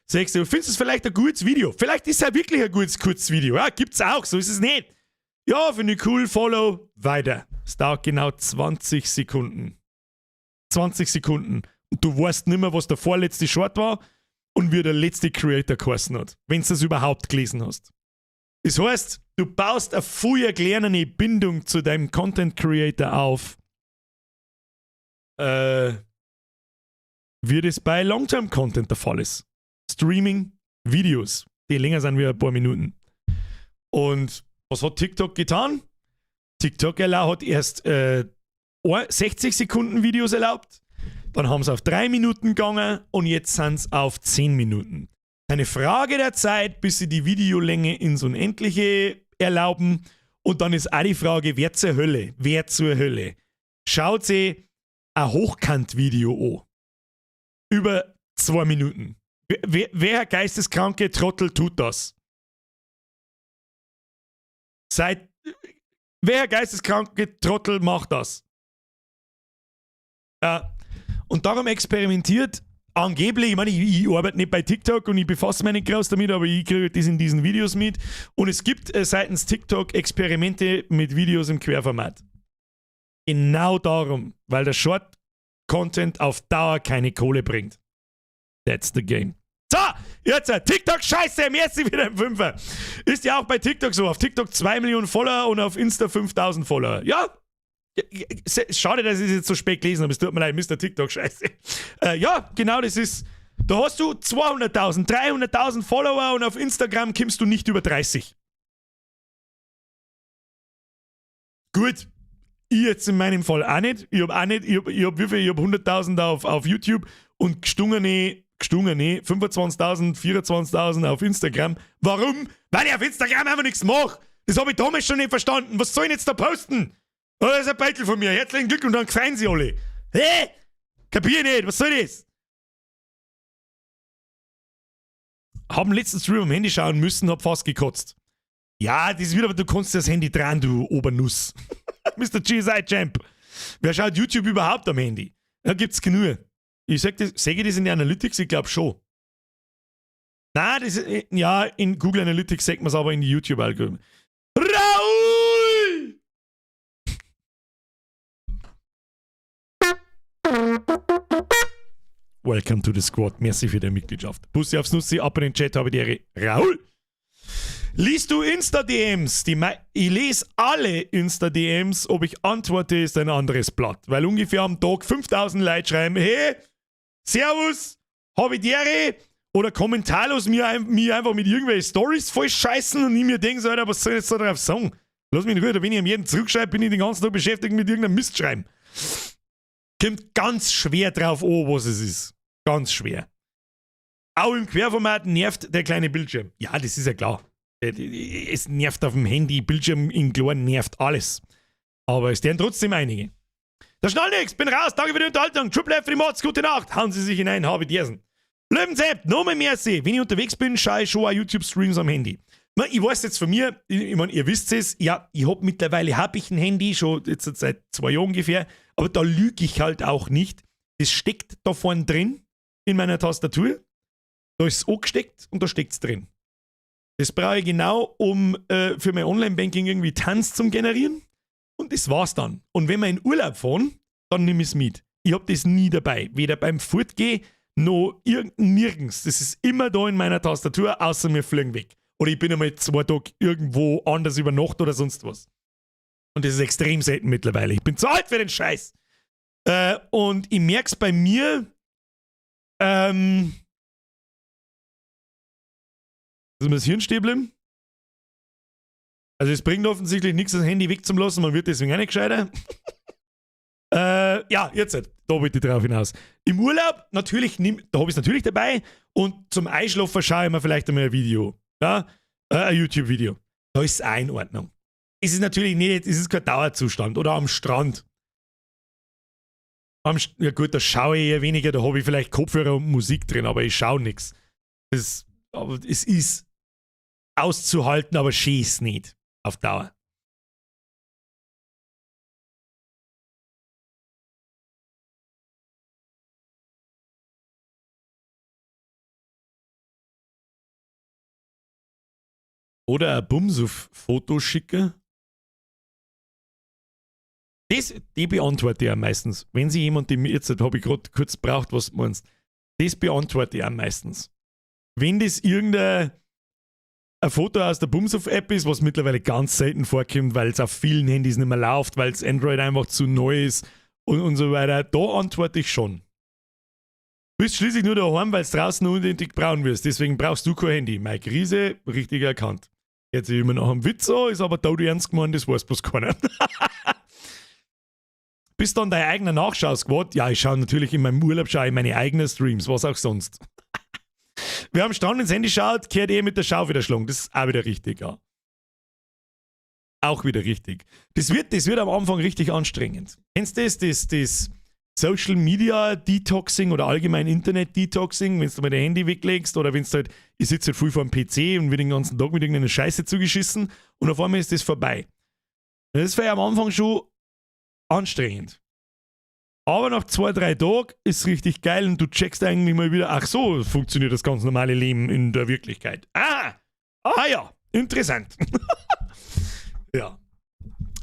sagst du, findest du es vielleicht ein gutes Video? Vielleicht ist es ja wirklich ein gutes, kurzes Video. Ja, gibt's auch, so ist es nicht. Ja, finde ich cool, Follow, weiter. Es dauert genau 20 Sekunden. 20 Sekunden. Und du weißt nicht mehr, was der vorletzte Short war und wie der letzte Creator geheißen hat, wenn du das überhaupt gelesen hast. Das heißt, du baust eine viel erklärende Bindung zu deinem Content Creator auf, wie das bei Long-Term Content der Fall ist. Streaming, Videos, die länger sind wie ein paar Minuten. Und was hat TikTok getan? TikTok hat erst 60 Sekunden Videos erlaubt, dann haben sie auf 3 Minuten gegangen und jetzt sind sie auf 10 Minuten. Eine Frage der Zeit, bis sie die Videolänge ins Unendliche erlauben. Und dann ist auch die Frage, wer zur Hölle? Wer zur Hölle? Schaut sie ein Hochkant-Video an. Über 2 Minuten. Wer geisteskranke Trottel tut das? Wer geisteskranke Trottel macht das? Und darum experimentiert angeblich, ich meine, ich arbeite nicht bei TikTok und ich befasse mich nicht groß damit, aber ich kriege das in diesen Videos mit. Und es gibt seitens TikTok Experimente mit Videos im Querformat. Genau darum, weil der Short-Content auf Dauer keine Kohle bringt. That's the game. So, jetzt TikTok scheiße, merci wieder im Fünfer. Ist ja auch bei TikTok so. Auf TikTok 2 Millionen Follower und auf Insta 5000 Follower. Ja, schade, dass ich es jetzt so spät gelesen habe. Es tut mir leid, Mr. TikTok scheiße. Ja, genau das ist. Da hast du 200.000, 300.000 Follower und auf Instagram kommst du nicht über 30. Gut, ich jetzt in meinem Fall auch nicht. Ich habe hab 100.000 auf YouTube und gestungene 25.000, 24.000 auf Instagram. Warum? Weil ich auf Instagram einfach nichts mache. Das habe ich damals schon nicht verstanden. Was soll ich jetzt da posten? Oh, das ist ein Beitel von mir. Herzlichen Glück und dann gefallen sie alle. Hä? Kapier nicht. Was soll das? Haben letzten Stream am Handy schauen müssen, hab fast gekotzt. Ja, das ist wieder, aber du kannst das Handy dran, du Obernuss. Mr. GSI Champ. Wer schaut YouTube überhaupt am Handy? Da gibt's genug. Ich sehe das in den Analytics, ich glaube schon. Nein, das ist, ja, in Google Analytics sagt man es aber in die YouTube-Algorithmen. Raoul! Welcome to the Squad. Merci für die Mitgliedschaft. Bussi aufs Nussi, ab in den Chat, habe die Ehre. Raoul! Liest du Insta-DMs? Ich lese alle Insta-DMs. Ob ich antworte, ist ein anderes Blatt. Weil ungefähr am Tag 5000 Leute schreiben, hey, servus, habe ich die Ehre? Oder kommentarlos mir einfach mit irgendwelchen Stories voll scheißen und ich mir denke so, Alter, was soll ich jetzt da drauf sagen? Lass mich in Ruhe, wenn ich am jeden zurückschreibe, bin ich den ganzen Tag beschäftigt mit irgendeinem Mist schreiben. Kommt ganz schwer drauf an, was es ist. Ganz schwer. Auch im Querformat nervt der kleine Bildschirm. Ja, das ist ja klar. Es nervt auf dem Handy, Bildschirm in klein nervt alles. Aber es deren trotzdem einige. Da schnell nix, bin raus, danke für die Unterhaltung. Triple F für die Mods, gute Nacht. Hauen Sie sich hinein, habe Dersen. Löwensepp, nochmal merci. Wenn ich unterwegs bin, schaue ich schon auch YouTube-Streams am Handy. Ich weiß jetzt von mir, ich meine, ihr wisst es, ja, ich habe mittlerweile ein Handy, schon jetzt seit 2 Jahren ungefähr, aber da lüge ich halt auch nicht. Das steckt da vorne drin, in meiner Tastatur. Da ist es angesteckt und da steckt es drin. Das brauche ich genau, um für mein Online-Banking irgendwie Tanz zu generieren. Und das war's dann. Und wenn wir in Urlaub fahren, dann nehme ich es mit. Ich habe das nie dabei. Weder beim Fortgehen noch nirgends. Das ist immer da in meiner Tastatur, außer wir fliegen weg. Oder ich bin einmal 2 Tage irgendwo anders über Nacht oder sonst was. Und das ist extrem selten mittlerweile. Ich bin zu alt für den Scheiß. Und ich merke es bei mir, ist mir das Hirn stehen bleiben? Also es bringt offensichtlich nichts, das Handy wegzulassen, man wird deswegen auch nicht gescheiter. Ja, jetzt, da bitte drauf hinaus. Im Urlaub, natürlich, da habe ich es natürlich dabei und zum Einschlafen schaue ich mir vielleicht einmal ein Video. Ja, ein YouTube-Video. Da ist es auch in Ordnung. Es ist natürlich nicht, es ist kein Dauerzustand. Oder am Strand. Ja gut, da schaue ich eher weniger, da habe ich vielleicht Kopfhörer und Musik drin, aber ich schaue nichts. Aber es ist auszuhalten, aber schön ist nicht. Auf Dauer. Oder ein Bumsuf-Foto schicken Die beantworte ich am meistens. Wenn sie jemand, die mir jetzt habe ich gerade kurz braucht, was du meinst, das beantworte ich am meistens. Wenn das irgendein Foto aus der Bumshof-App ist, was mittlerweile ganz selten vorkommt, weil es auf vielen Handys nicht mehr läuft, weil es Android einfach zu neu ist und so weiter, da antworte ich schon. Du bist schließlich nur daheim, weil es draußen unendlich braun wirst. Deswegen brauchst du kein Handy. Mike Riese, richtig erkannt. Jetzt immer nach einem Witz so, ist aber da ernst gemeint, das weiß bloß keiner. Bist dann dein eigener Nachschau-Squad? Ja, ich schaue natürlich in meinem Urlaub meine eigenen Streams, was auch sonst. Wer am Strand ins Handy schaut, kehrt mit der Schau wieder schlagen. Das ist auch wieder richtig, ja. Auch wieder richtig. Das wird am Anfang richtig anstrengend. Kennst du das Social Media Detoxing oder allgemein Internet Detoxing, wenn du mal dein Handy weglegst oder wenn du halt, ich sitze halt früh vor dem PC und wird den ganzen Tag mit irgendeiner Scheiße zugeschissen und auf einmal ist das vorbei. Und das wäre am Anfang schon anstrengend. Aber nach 2-3 Tagen ist es richtig geil und du checkst eigentlich mal wieder, ach so, funktioniert das ganz normale Leben in der Wirklichkeit. Ja, interessant. Ja.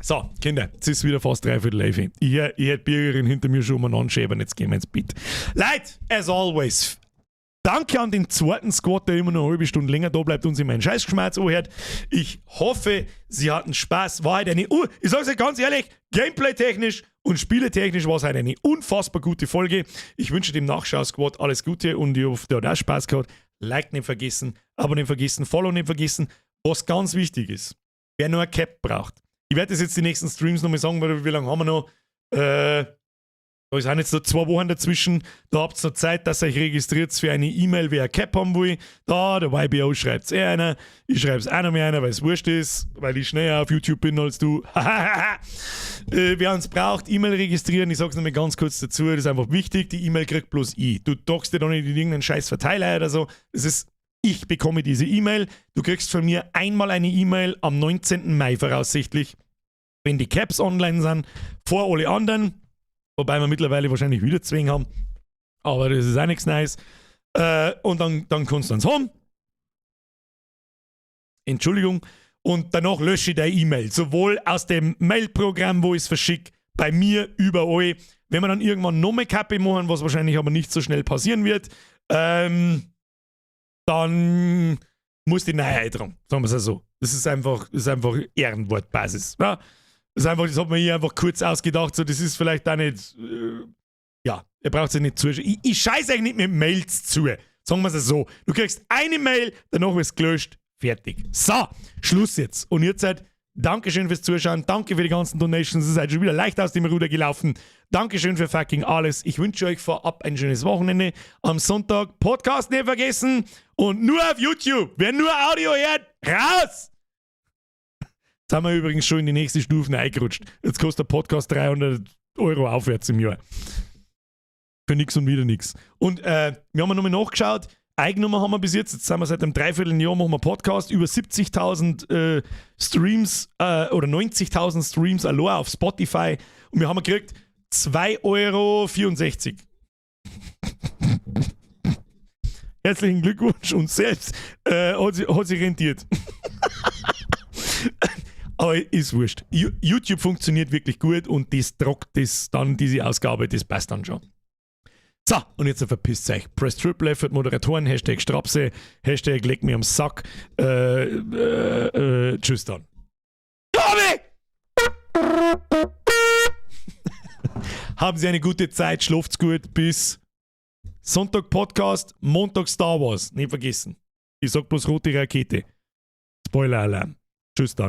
So, Kinder, jetzt ist wieder fast 3/4 Ich hätte die Bürgerin hinter mir schon mal anschäbern, jetzt gehen wir ins Bett. Leute, as always, danke an den zweiten Squad, der immer noch eine halbe Stunde länger da bleibt und sich meinen Scheißgeschmerz anhört. Ich hoffe, Sie hatten Spaß. War halt eine, ich sag's euch ganz ehrlich, gameplay-technisch und spieletechnisch war es halt eine unfassbar gute Folge. Ich wünsche dem Nachschau-Squad alles Gute und ich hoffe, der hat auch Spaß gehabt. Like nicht vergessen, Abo nicht vergessen, Follow nicht vergessen. Was ganz wichtig ist, wer nur ein Cap braucht. Ich werde das jetzt die nächsten Streams nochmal sagen, weil wie lange haben wir noch? Da sind jetzt noch 2 Wochen dazwischen. Da habt ihr noch Zeit, dass ihr euch registriert für eine E-Mail, wer ein Cap haben will. Da, der YBO schreibt es einer. Ich schreibe es auch noch mehr einer, weil es wurscht ist, weil ich schneller auf YouTube bin als du. Wer uns braucht, E-Mail registrieren. Ich sag's nochmal ganz kurz dazu, das ist einfach wichtig. Die E-Mail kriegt bloß ich. Du dockst dir doch nicht in irgendeinen scheiß Verteiler oder so. Das ist, ich bekomme diese E-Mail. Du kriegst von mir einmal eine E-Mail am 19. Mai voraussichtlich, wenn die Caps online sind, vor alle anderen. Wobei wir mittlerweile wahrscheinlich wieder 2 haben. Aber das ist auch nichts Neues. Und dann kannst du uns haben. Entschuldigung. Und danach lösche ich deine E-Mail. Sowohl aus dem Mailprogramm, wo ich es verschicke, bei mir, überall. Wenn wir dann irgendwann noch mehr Kappe machen, was wahrscheinlich aber nicht so schnell passieren wird, dann muss die Neuheit dran. Sagen wir es so. Das ist einfach Ehrenwortbasis. Ja? Das hat man hier einfach kurz ausgedacht, so, das ist vielleicht auch nicht, ja, ihr braucht sich nicht zuschauen. Ich scheiße euch nicht mit Mails zu. Sagen wir es so. Du kriegst eine Mail, danach wird es gelöscht, fertig. So, Schluss jetzt. Und jetzt seid, Dankeschön fürs Zuschauen, danke für die ganzen Donations, ihr seid schon wieder leicht aus dem Ruder gelaufen. Dankeschön für fucking alles. Ich wünsche euch vorab ein schönes Wochenende. Am Sonntag Podcast nicht vergessen und nur auf YouTube. Wer nur Audio hört, raus! Jetzt haben wir übrigens schon in die nächste Stufe eingerutscht. Jetzt kostet der Podcast 300 € aufwärts im Jahr. Für nix und wieder nix. Und wir haben nochmal nachgeschaut. Eigennummer haben wir bis jetzt. Jetzt sind wir seit einem Dreivierteljahr machen wir Podcast. Über 70.000 Streams oder 90.000 Streams allein auf Spotify. Und wir haben gekriegt 2,64 €. Herzlichen Glückwunsch und selbst hat sich rentiert. Aber ist wurscht. YouTube funktioniert wirklich gut und das trockt das dann, diese Ausgabe, das passt dann schon. So, und jetzt verpisst euch. Press Triple F für die Moderatoren, Hashtag Strapse, Hashtag Leck mir am Sack. Tschüss dann. Haben Sie eine gute Zeit, schlaft's gut, bis Sonntag Podcast, Montag Star Wars. Nicht vergessen. Ich sag bloß rote Rakete. Spoiler-Alarm. Tschüss dann.